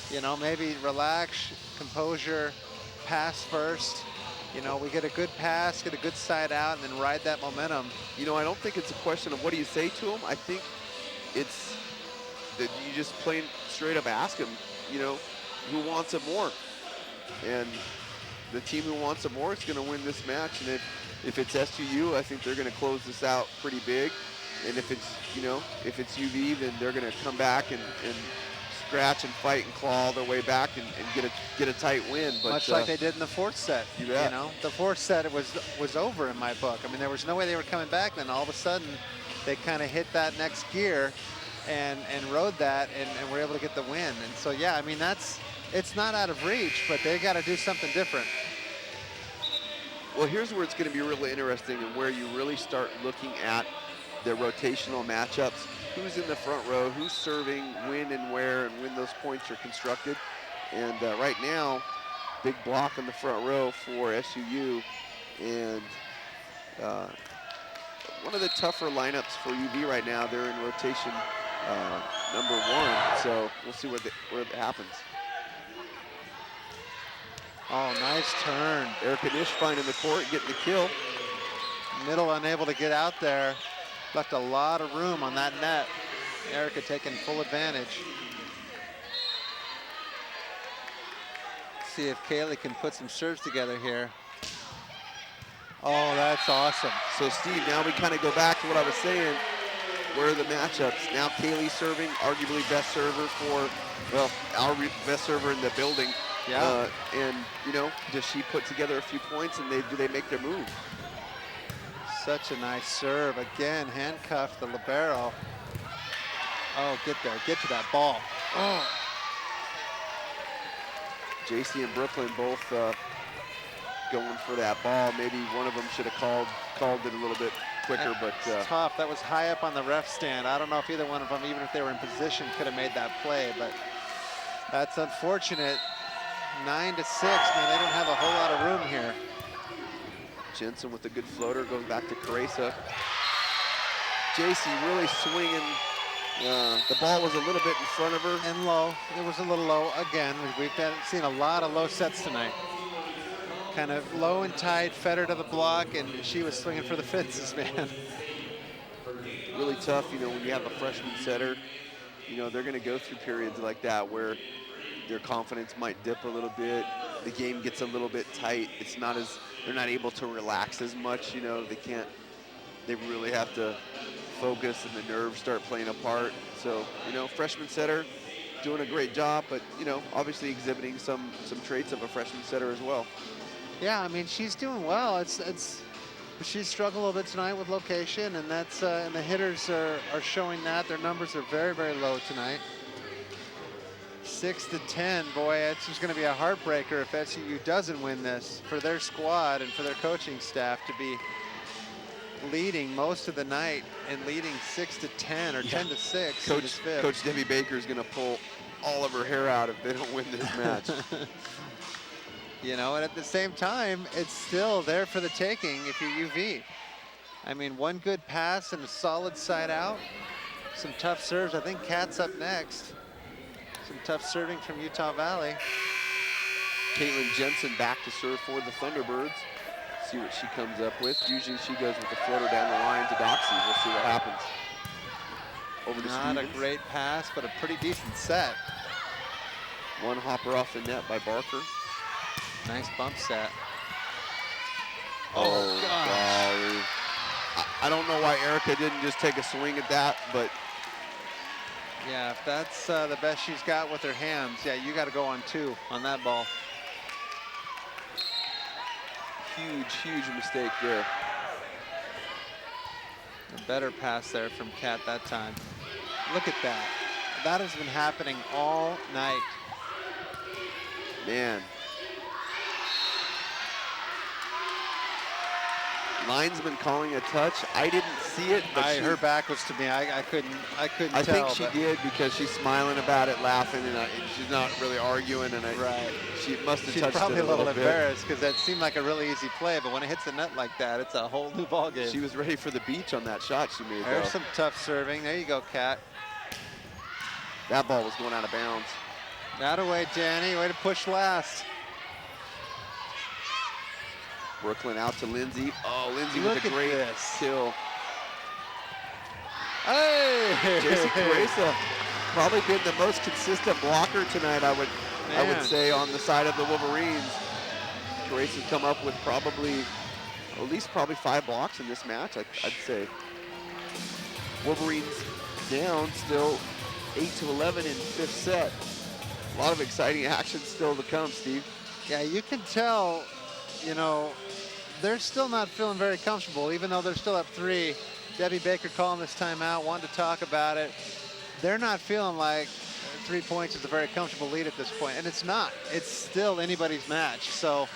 you know, maybe relax, composure, pass first. You know, we get a good pass, get a good side out, and then ride that momentum. You know, I don't think it's a question of what do you say to them. I think it's that you just plain straight up ask them, you know, who wants it more. And the team who wants it more is going to win this match. And if it's SUU, I think they're going to close this out pretty big. And if it's, you know, if it's UV, then they're going to come back and scratch and fight and claw their way back and get a tight win. But much like they did in the fourth set. You bet. You know, the fourth set was over in my book. I mean, there was no way they were coming back. Then all of a sudden, they kind of hit that next gear and rode that and were able to get the win. And so, yeah, I mean, it's not out of reach, but they got to do something different. Well, here's where it's going to be really interesting and where you really start looking at the rotational matchups. Who's in the front row, who's serving, when and where, and when those points are constructed. And right now, big block on the front row for SUU. And one of the tougher lineups for UV right now. They're in rotation number 1. So we'll see where it happens. Oh, nice turn. Erica Nish finding the court, getting the kill. Middle unable to get out there. Left a lot of room on that net. Erica taking full advantage. See if Kaylee can put some serves together here. Oh, that's awesome. So Steve, now we kind of go back to what I was saying. Where are the matchups? Now Kaylee serving, arguably best server for, well, our best server in the building. Yeah. And, you know, does she put together a few points and do they make their move? Such a nice serve. Again, handcuffed the libero. Oh, get there. Get to that ball. Oh. JC and Brooklyn both going for that ball. Maybe one of them should have called it a little bit quicker, but it's tough. That was high up on the ref stand. I don't know if either one of them, even if they were in position, could have made that play, but that's unfortunate. 9-6, man, they don't have a whole lot of room here. Jensen with a good floater, goes back to Caressa. JC really swinging. The ball was a little bit in front of her. And low, it was a little low. Again, we've seen a lot of low sets tonight. Kind of low and tight, fed her to the block, and she was swinging for the fences, man. Really tough, you know, when you have a freshman setter, you know, they're gonna go through periods like that where their confidence might dip a little bit. The game gets a little bit tight. It's not as, they're not able to relax as much, you know, they really have to focus and the nerves start playing a part. So, you know, freshman setter doing a great job, but, you know, obviously exhibiting some traits of a freshman setter as well. Yeah, I mean, she's doing well. She's struggled a little bit tonight with location, and that's and the hitters are showing that. Their numbers are very, very low tonight. 6-10, boy, it's just going to be a heartbreaker if SUU doesn't win this for their squad and for their coaching staff to be leading most of the night and leading 6-10 or 10-6 in this fifth. Coach Debbie Baker is going to pull all of her hair out if they don't win this match. You know, and at the same time, it's still there for the taking if you're UV. I mean, one good pass and a solid side out. Some tough serves. I think Kat's up next. Some tough serving from Utah Valley. Caitlin Jensen back to serve for the Thunderbirds. See what she comes up with. Usually she goes with the floater down the line to Doxy. We'll see what happens. Over to Not Stevens. a great pass, but a pretty decent set. One hopper off the net by Barker. Nice bump set. Oh, golly. I don't know why Erica didn't just take a swing at that, but Yeah, if that's the best she's got with her hands, yeah, you got to go on 2 on that ball. huge mistake there. A better pass there from Kat that time. Look at that. That has been happening all night. Man. Linesman calling a touch. I didn't see it, but Her back was to me. I couldn't I tell. think she did because she's smiling about it, laughing, and she's not really arguing. And she must have She's touched probably it a little bit. embarrassed because that seemed like a really easy play, but when it hits the net like that, it's a whole new ballgame. She was ready for the beach on that shot she made. There's though. some tough serving. There you go, Kat. That ball was going out of bounds. That away, Danny. Way to push last. Brooklyn out to Lindsay. Oh, Lindsay Look with a at great this. kill. Hey! Jason Teresa probably been the most consistent blocker tonight, I would say, on the side of the Wolverines. Teresa's come up with at least 5 blocks in this match, I'd say. Wolverines down still 8-11 in 5th set. A lot of exciting action still to come, Steve. Yeah, you can tell, you know, they're still not feeling very comfortable, even though they're still up 3. Debbie Baker calling this timeout, wanted to talk about it. They're not feeling like 3 points is a very comfortable lead at this point, and it's not. It's still anybody's match. So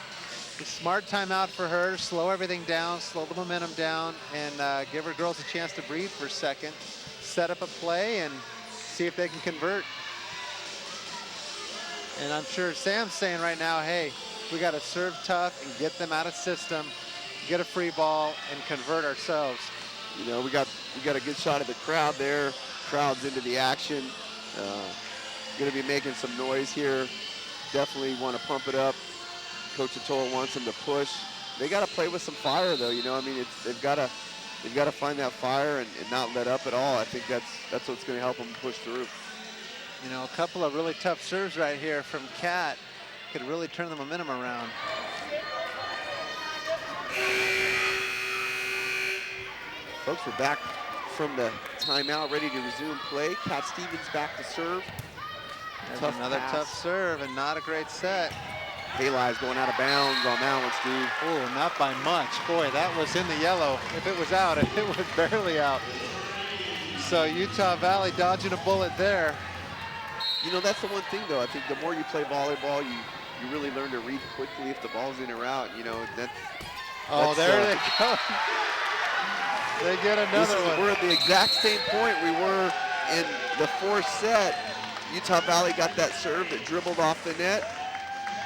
a smart timeout for her, slow everything down, slow the momentum down, and give her girls a chance to breathe for a second, set up a play, and see if they can convert. And I'm sure Sam's saying right now, hey, we got to serve tough and get them out of system, get a free ball, and convert ourselves. You know, we got a good shot of the crowd there. Crowd's into the action. Going to be making some noise here. Definitely want to pump it up. Coach Atoa wants them to push. They got to play with some fire, though. You know, I mean, they've got to find that fire and not let up at all. I think that's what's going to help them push through. You know, a couple of really tough serves right here from Kat could really turn the momentum around. Folks, we're back from the timeout, ready to resume play. Kat Stevens back to serve. There's another pass. tough serve and not a great set. Kayla's going out of bounds on that one, Steve. Oh, not by much. Boy, that was in the yellow. If it was out, it was barely out. So Utah Valley dodging a bullet there. You know, that's the one thing, though. I think the more you play volleyball, you really learn to read quickly if the ball's in or out. You know, there they go. They get another one. We're at the exact same point we were in the 4th set. Utah Valley got that serve that dribbled off the net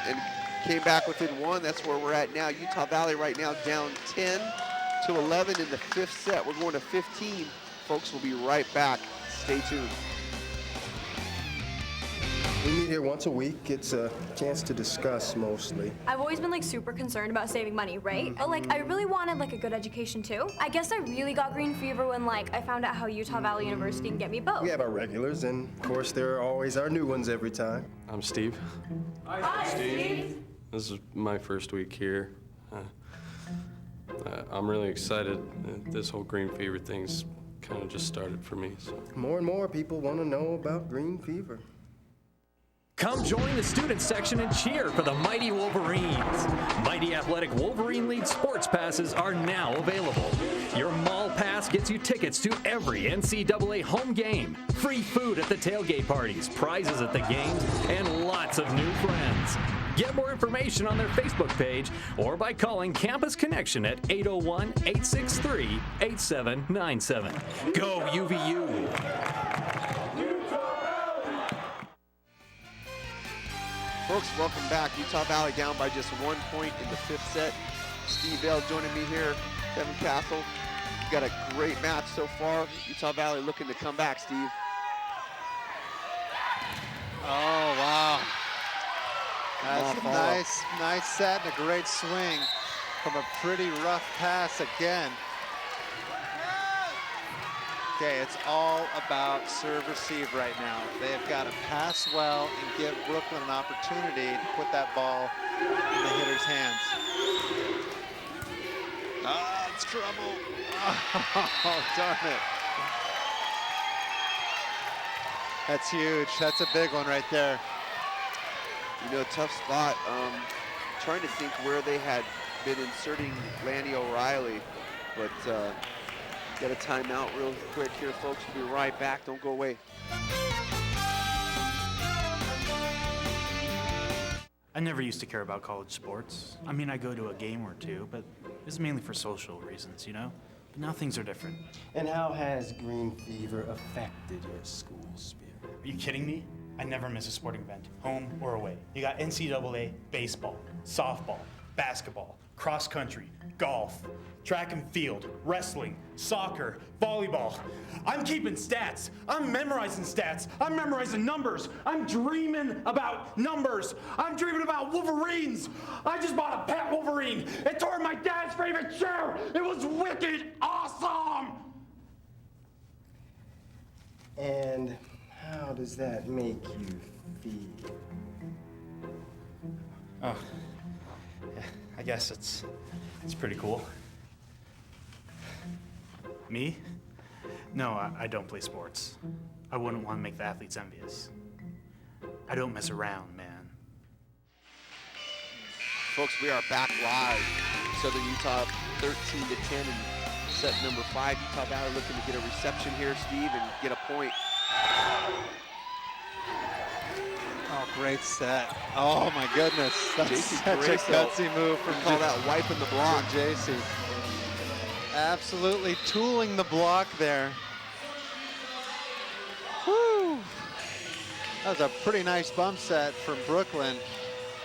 and came back within 1. That's where we're at now. Utah Valley right now down 10-11 in the 5th set. We're going to 15. Folks, we'll be right back. Stay tuned. We meet here once a week. It's a chance to discuss mostly. I've always been like super concerned about saving money, right? But like I really wanted like a good education too. I guess I really got green fever when like I found out how Utah Valley University can get me both. We have our regulars, and of course there are always our new ones every time. I'm Steve. Hi, Steve. This is my first week here. I'm really excited. This whole green fever thing's kind of just started for me. So. More and more people want to know about green fever. Come join the student section and cheer for the Mighty Wolverines. Mighty Athletic Wolverine League sports passes are now available. Your mall pass gets you tickets to every NCAA home game, free food at the tailgate parties, prizes at the games, and lots of new friends. Get more information on their Facebook page or by calling Campus Connection at 801-863-8797. Go UVU! Folks, welcome back. Utah Valley down by just 1 point in the 5th set. Steve Bale joining me here. Kevin Castle. Got a great match so far. Utah Valley looking to come back, Steve. Oh, wow. That's a nice set and a great swing from a pretty rough pass again. Okay, it's all about serve receive right now. They have got to pass well and give Brooklyn an opportunity to put that ball in the hitter's hands. Ah, it's trouble. Oh, darn it. That's huge. That's a big one right there. You know, tough spot. Trying to think where they had been inserting Lanny O'Reilly, but get a timeout real quick here, folks. We'll be right back. Don't go away. I never used to care about college sports. I mean, I go to a game or two, but it's mainly for social reasons, you know? But now things are different. And how has green fever affected your school spirit? Are you kidding me? I never miss a sporting event, home or away. You got NCAA baseball, softball, basketball, cross country, golf, track and field, wrestling, soccer, volleyball. I'm keeping stats. I'm memorizing stats. I'm memorizing numbers. I'm dreaming about numbers. I'm dreaming about Wolverines. I just bought a pet Wolverine. It tore my dad's favorite chair. It was wicked awesome. And how does that make you feel? Oh, yeah, I guess it's pretty cool. Me? No, I don't play sports. I wouldn't want to make the athletes envious. I don't mess around, man. Folks, we are back live. Southern Utah 13-10 in set number 5. Utah Valley looking to get a reception here, Steve, and get a point. Oh, great set. Oh, my goodness. That's such a gutsy move from call that wiping the block. JC. Absolutely tooling the block there. Whew. That was a pretty nice bump set from Brooklyn.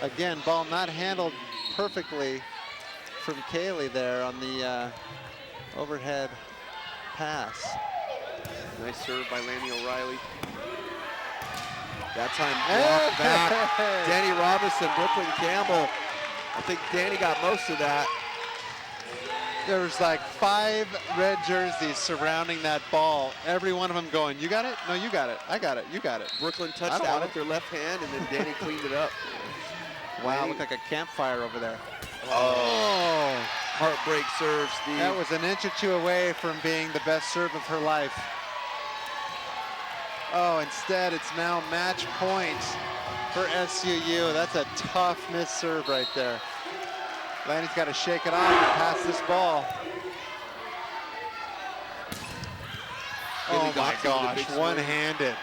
Again, ball not handled perfectly from Kaylee there on the overhead pass. Nice serve by Lanny O'Reilly. That time blocked back. Danny Robinson, Brookelyn Campbell. I think Danny got most of that. There was like 5 red jerseys surrounding that ball. Every one of them going, you got it? No, you got it. I got it. You got it. Brooklyn touched out with their left hand, and then Danny cleaned it up. Wow, looked like a campfire over there. Oh, heartbreak serve, Steve. That was an inch or two away from being the best serve of her life. Oh, instead it's now match point for SUU. That's a tough miss serve right there. Lanny's got to shake it off and pass this ball. Oh my gosh, one-handed.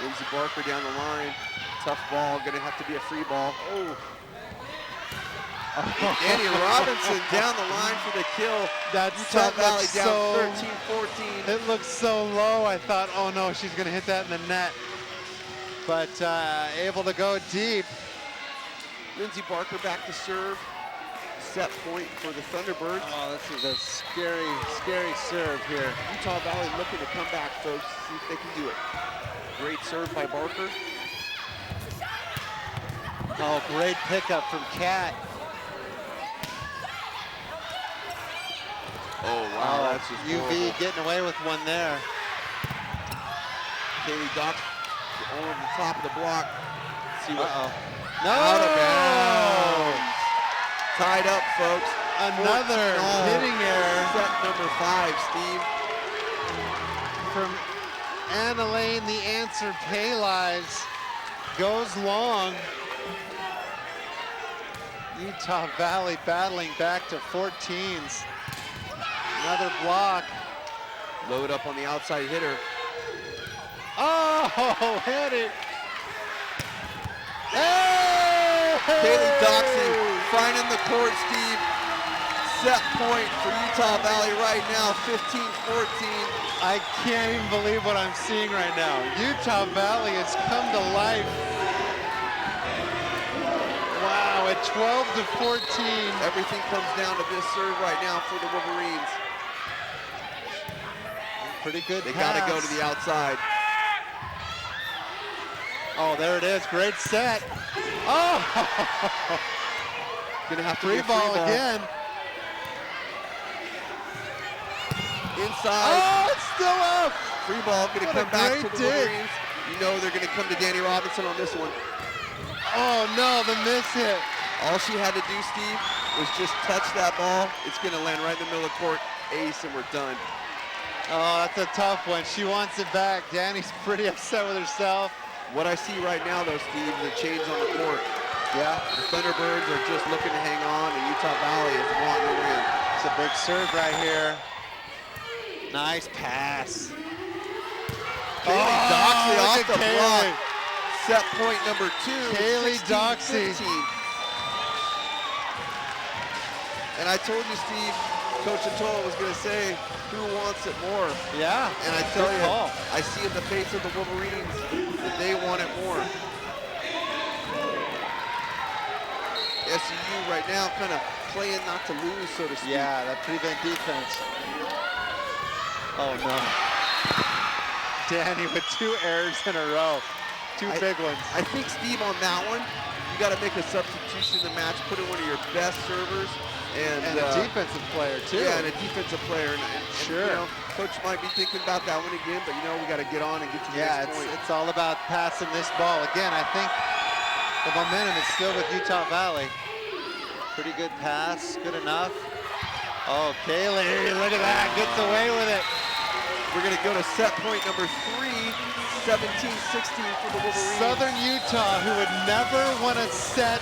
Lindsey Barker down the line. Tough ball, gonna have to be a free ball. Oh. Danny Robinson down the line for the kill. That's Utah Valley down 13-14. It looked so low, I thought, oh no, she's gonna hit that in the net. But able to go deep. Lindsey Barker back to serve. Set point for the Thunderbirds. Oh, this is a scary, scary serve here. Utah Valley looking to come back, folks, see if they can do it. Great serve by Barker. Oh, great pickup from Kat. Oh, wow, that's just UV horrible. getting away with one there. Kaylee Dock over the top of the block. Let's see what. No! Out of bounds. Tied up, folks. Another hitting error. Set number 5, Steve. From Anna Lane, the answer, Paylives, goes long. Utah Valley battling back to 14s. Another block. Load up on the outside hitter. Oh, hit it. Hey! Kaylee Doxey finding the court, Steve. set point for Utah Valley right now, 15-14. I can't even believe what I'm seeing right now. Utah Valley has come to life. Wow, at 12-14. Everything comes down to this serve right now for the Wolverines. Pretty good They pass. gotta go to the outside. Oh, there it is, great set. Oh! Gonna have to free be a ball again. Inside. Oh, it's still up. Free ball gonna What a come back to great the dig. Wolverines. You know they're gonna come to Danny Robinson on this one. Oh no, the miss hit. All she had to do, Steve, was just touch that ball. It's gonna land right in the middle of the court. Ace, and we're done. Oh, that's a tough one. She wants it back. Danny's pretty upset with herself. What I see right now, though, Steve, the change on the court. Yeah. The Thunderbirds are just looking to hang on, and Utah Valley is wanting to win. It's a big serve right here. Nice pass. Kaylee Doxley look off at the Kaylee. block. Set point number 2. Kaylee 16-15. Doxley. And I told you, Steve, Coach Atoa was going to say, who wants it more? Yeah. And I tell good you, call. I see in the face of the Wolverines that they want it more. SUU right now kind of playing not to lose, so to speak. Yeah, that prevent defense. Oh no. Danny with 2 errors in a row. Two big ones. I think, Steve, on that one, you got to make a substitution in the match, put in one of your best servers. And a defensive player, too. Yeah, and a defensive player. And sure. You know, Coach might be thinking about that one again, but, you know, we got to get on and get to the next point. It's all about passing this ball. Again, I think the momentum is still with Utah Valley. Pretty good pass, good enough. Oh, Kaylee, look at that, gets away with it. We're going to go to set point number 3, 17-16 for the Wolverines. Southern Utah, who would never win a set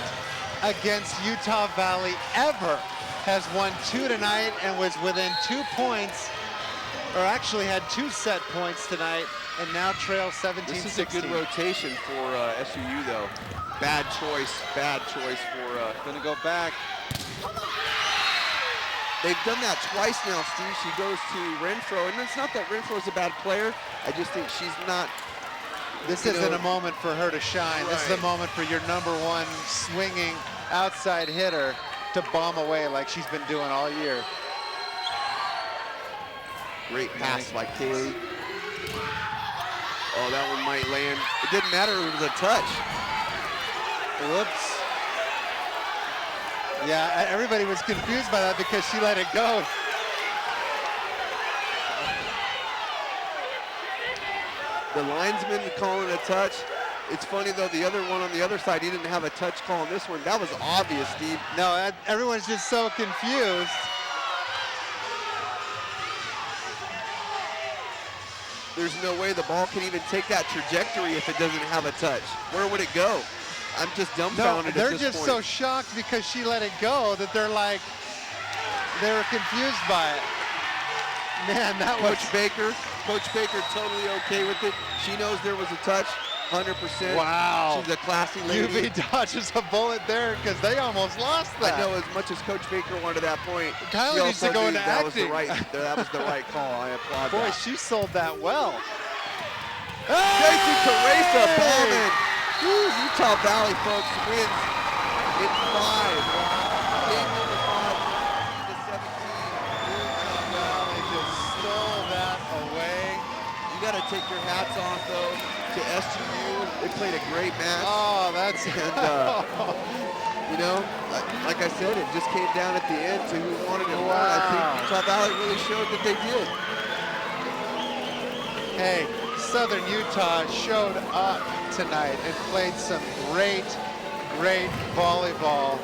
against Utah Valley ever, has won 2 tonight and was within 2 points, or actually had 2 set points tonight, and now trails 17-16. This is a good rotation for SUU, though. Bad choice for... Gonna go back. They've done that twice now, Steve. She goes to Renfro, and it's not that Renfro's a bad player. I just think she's not... This isn't a moment for her to shine. Right. This is a moment for your #1 swinging outside hitter to bomb away like she's been doing all year. Great pass by Kaylee. Oh, that one might land. It didn't matter, it was a touch. Whoops. Yeah, everybody was confused by that because she let it go. The linesman calling a touch. It's funny, though, the other one on the other side, he didn't have a touch call on this one. That was obvious, Steve. No, everyone's just so confused. There's no way the ball can even take that trajectory if it doesn't have a touch. Where would it go? I'm just dumbfounded. No, they're at this just point. so shocked because she let it go that they're like, they were confused by it. Man, that was... Coach Baker totally okay with it. She knows there was a touch, 100%. Wow. She's a classy lady. UV dodges a bullet there because they almost lost that. I know, as much as Coach Baker wanted that point, Kylie needs to go into acting. That was the right call. I applaud Boy, that. she sold that well. Casey Teresa Ballman. Utah Valley, folks, wins in 5. Game number 5, 17. Utah Valley just stole that away. You got to take your hats off, though, to SUU. They played a great match. Oh, that's... And, you know, like I said, it just came down at the end to who wanted it more. I think Utah Valley really showed that they did. Hey, Southern Utah showed up tonight and played some great volleyball.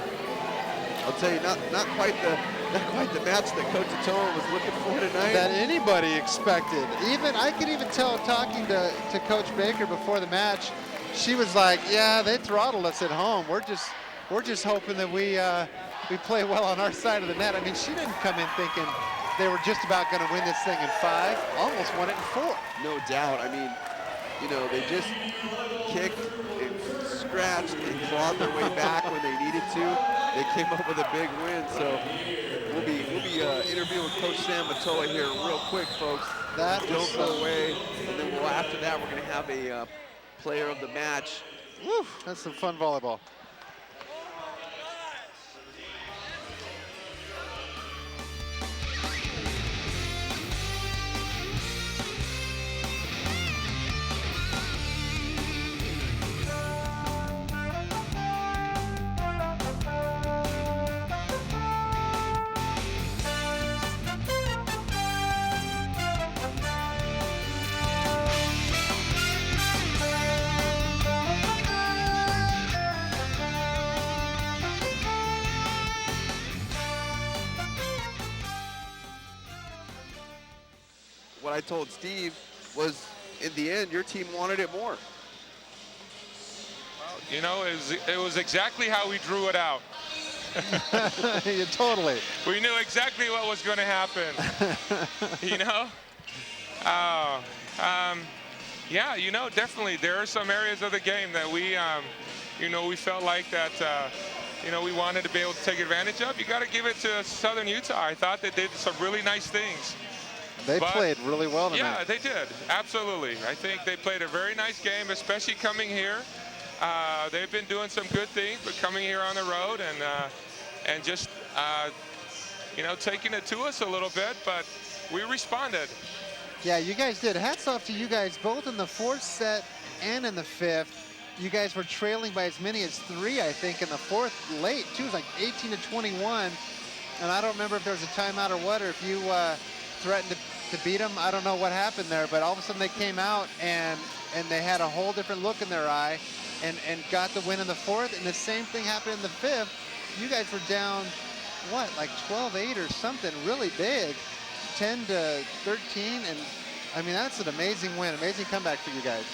I'll tell you, not quite the match that Coach Atoa was looking for tonight. That anybody expected. I could even tell talking to Coach Baker before the match, she was like, yeah, they throttled us at home. We're just hoping that we play well on our side of the net. I mean, she didn't come in thinking they were just about going to win this thing in 5, almost won it in 4. No doubt. I mean, you know, they just kicked and scratched and clawed their way back when they needed to. they came up with a big win. So we'll be interviewing Coach Sam Atoa here real quick, folks. Don't go away. And then after that, we're going to have a player of the match. Woo, that's some fun volleyball. What I told Steve was, in the end, your team wanted it more. You know, it was exactly how we drew it out. Yeah, totally. We knew exactly what was going to happen. You know? Yeah, you know, definitely there are some areas of the game that we, you know, we felt like that, you know, we wanted to be able to take advantage of. You got to give it to Southern Utah. I thought they did some really nice things. They played really well tonight. Yeah, they did. Absolutely. I think they played a very nice game, especially coming here. They've been doing some good things, but coming here on the road and just, you know, taking it to us a little bit, but we responded. Yeah, you guys did. Hats off to you guys, both in the fourth set and in the fifth. You guys were trailing by as many as 3, I think, in the fourth late, too. It was like 18-21. And I don't remember if there was a timeout or what, or if you threatened to beat them. I don't know what happened there, but all of a sudden they came out and they had a whole different look in their eye and got the win in the fourth. And the same thing happened in the fifth. You guys were down, what, like 12-8 or something really big, 10-13. And I mean, that's an amazing win, amazing comeback for you guys.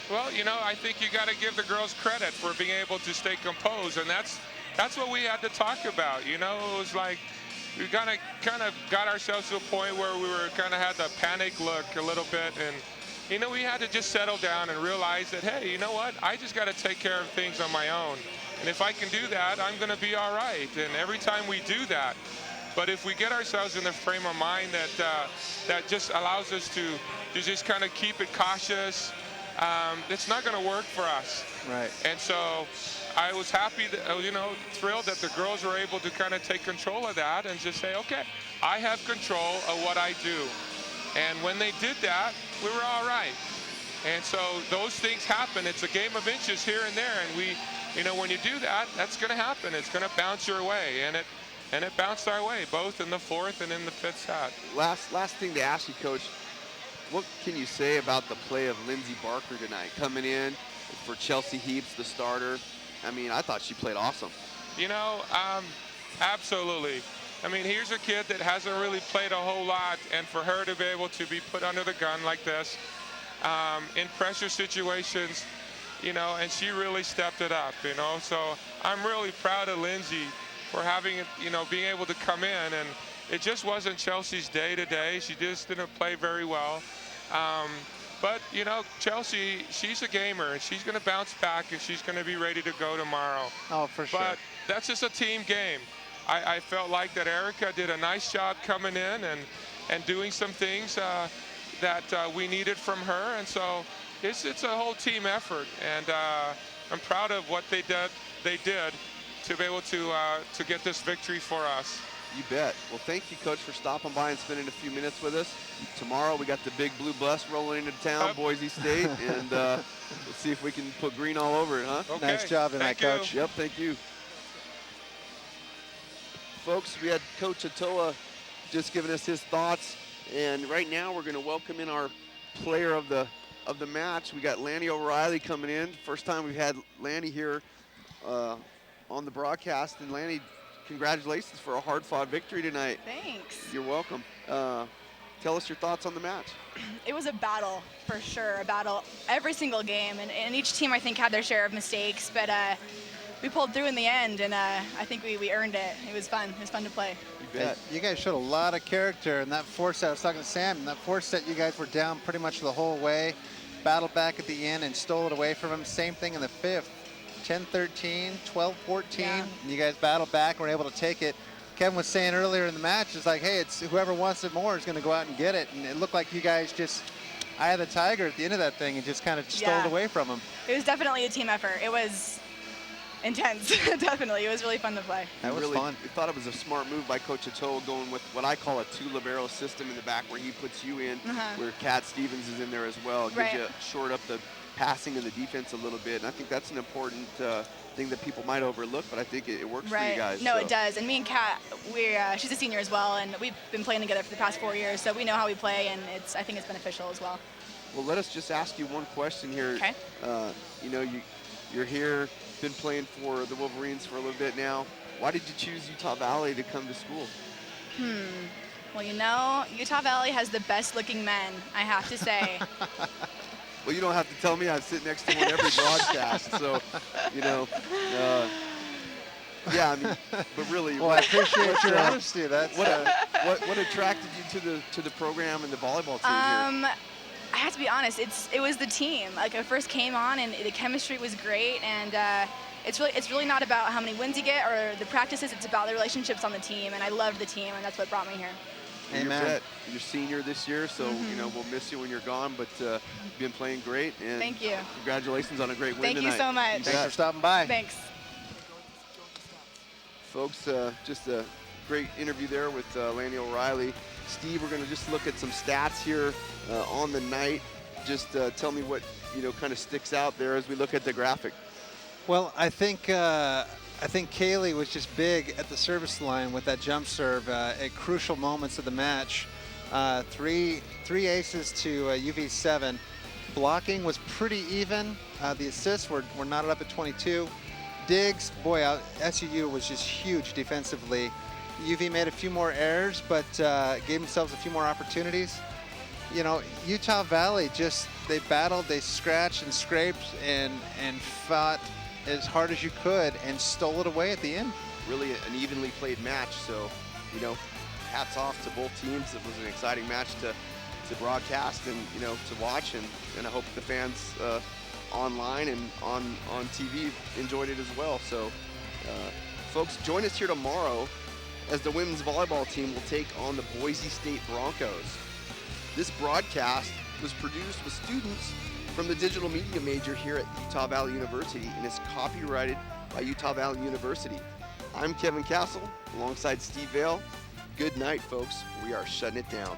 Well, you know, I think you got to give the girls credit for being able to stay composed, and that's what we had to talk about. You know, it was like we kind of got ourselves to a point where we were kind of had the panic look a little bit, and you know, we had to just settle down and realize that, hey, you know what? I just got to take care of things on my own, and if I can do that, I'm going to be all right. And every time we do that, but if we get ourselves in the frame of mind that just allows us to just kind of keep it cautious, it's not going to work for us. Right. And so I was happy, that, you know, thrilled that the girls were able to kind of take control of that and just say, okay, I have control of what I do. And when they did that, we were all right. And so those things happen. It's a game of inches here and there. And we, you know, when you do that, that's going to happen. It's going to bounce your way. And it bounced our way, both in the fourth and in the fifth set. Last thing to ask you, Coach, what can you say about the play of Lindsey Barker tonight, coming in for Chelsea Heaps, the starter? I mean, I thought she played awesome. You know, absolutely. I mean, here's a kid that hasn't really played a whole lot, and for her to be able to be put under the gun like this, in pressure situations, you know, and she really stepped it up, you know. So I'm really proud of Lindsey for having, you know, being able to come in, and it just wasn't Chelsea's day today. She just didn't play very well. But, you know, Chelsea, she's a gamer, and she's going to bounce back, and she's going to be ready to go tomorrow. Oh, for sure. But that's just a team game. I felt like that Erica did a nice job coming in and doing some things that we needed from her. And so it's a whole team effort. And I'm proud of what they did to be able to get this victory for us. You bet. Well, thank you, Coach, for stopping by and spending a few minutes with us. Tomorrow we got the big blue bus rolling into town, Boise State, and let's see if we can put green all over it, huh? Okay. Nice job tonight, Coach. Yep, thank you. Folks, we had Coach Atoa just giving us his thoughts, and right now we're going to welcome in our player of the match. We got Lanny O'Reilly coming in. First time we've had Lanny here on the broadcast, and Lanny, congratulations for a hard-fought victory tonight. Thanks. You're welcome. Tell us your thoughts on the match. It was a battle, for sure, a battle every single game, and each team, I think, had their share of mistakes, but we pulled through in the end, and I think we earned it. It was fun. It was fun to play. You bet. You guys showed a lot of character in that fourth set. I was talking to Sam. In that fourth set, you guys were down pretty much the whole way, battled back at the end and stole it away from him. Same thing in the fifth. 10-13, 12-14. And you guys battled back and were able to take it. Kevin was saying earlier in the match, it's like, hey, it's whoever wants it more is going to go out and get it. And it looked like you guys just eye of the tiger at the end of that thing and just kind of stole it away from them. It was definitely a team effort. It was intense, definitely. It was really fun to play. That was fun. I thought it was a smart move by Coach Atoa going with what I call a 2 libero system in the back where he puts you in, where Kat Stevens is in there as well. It gives you short up the passing and the defense a little bit. And I think that's an important thing that people might overlook, but I think it works for you guys. No, it does. And me and Kat, she's a senior as well, and we've been playing together for the past 4 years, so we know how we play, and I think it's beneficial as well. Well, let us just ask you one question here. Okay. You know, you're here, been playing for the Wolverines for a little bit now. Why did you choose Utah Valley to come to school? Well, you know, Utah Valley has the best looking men, I have to say. Well, you don't have to tell me. I sit next to him on every broadcast, so, you know. Yeah, I mean, but really. Well, I appreciate your honesty. That's what attracted you to the program and the volleyball team here? I have to be honest. It was the team. Like, I first came on, and the chemistry was great, and it's really not about how many wins you get or the practices. It's about the relationships on the team, and I loved the team, and that's what brought me here. Amen. You're senior this year, so you know we'll miss you when you're gone. But you've been playing great, and thank you. Congratulations on a great win tonight. Thank you so much. Thanks for stopping by. Thanks, folks. Just a great interview there with Lanny O'Reilly. Steve, we're going to just look at some stats here on the night. Just tell me what kind of sticks out there as we look at the graphic. Well, I think Kaylee was just big at the service line with that jump serve at crucial moments of the match. Three aces to UV 7. Blocking was pretty even. The assists were knotted up at 22. Digs, boy, SUU was just huge defensively. UV made a few more errors, but gave themselves a few more opportunities. You know, Utah Valley they battled, they scratched and scraped and fought as hard as you could and stole it away at the end. Really an evenly played match, so, hats off to both teams. It was an exciting match to broadcast and, to watch, and I hope the fans online and on TV enjoyed it as well. So, folks, join us here tomorrow as the women's volleyball team will take on the Boise State Broncos. This broadcast was produced with students from the digital media major here at Utah Valley University and is copyrighted by Utah Valley University. I'm Kevin Castle alongside Steve Vale. Good night, folks. We are shutting it down.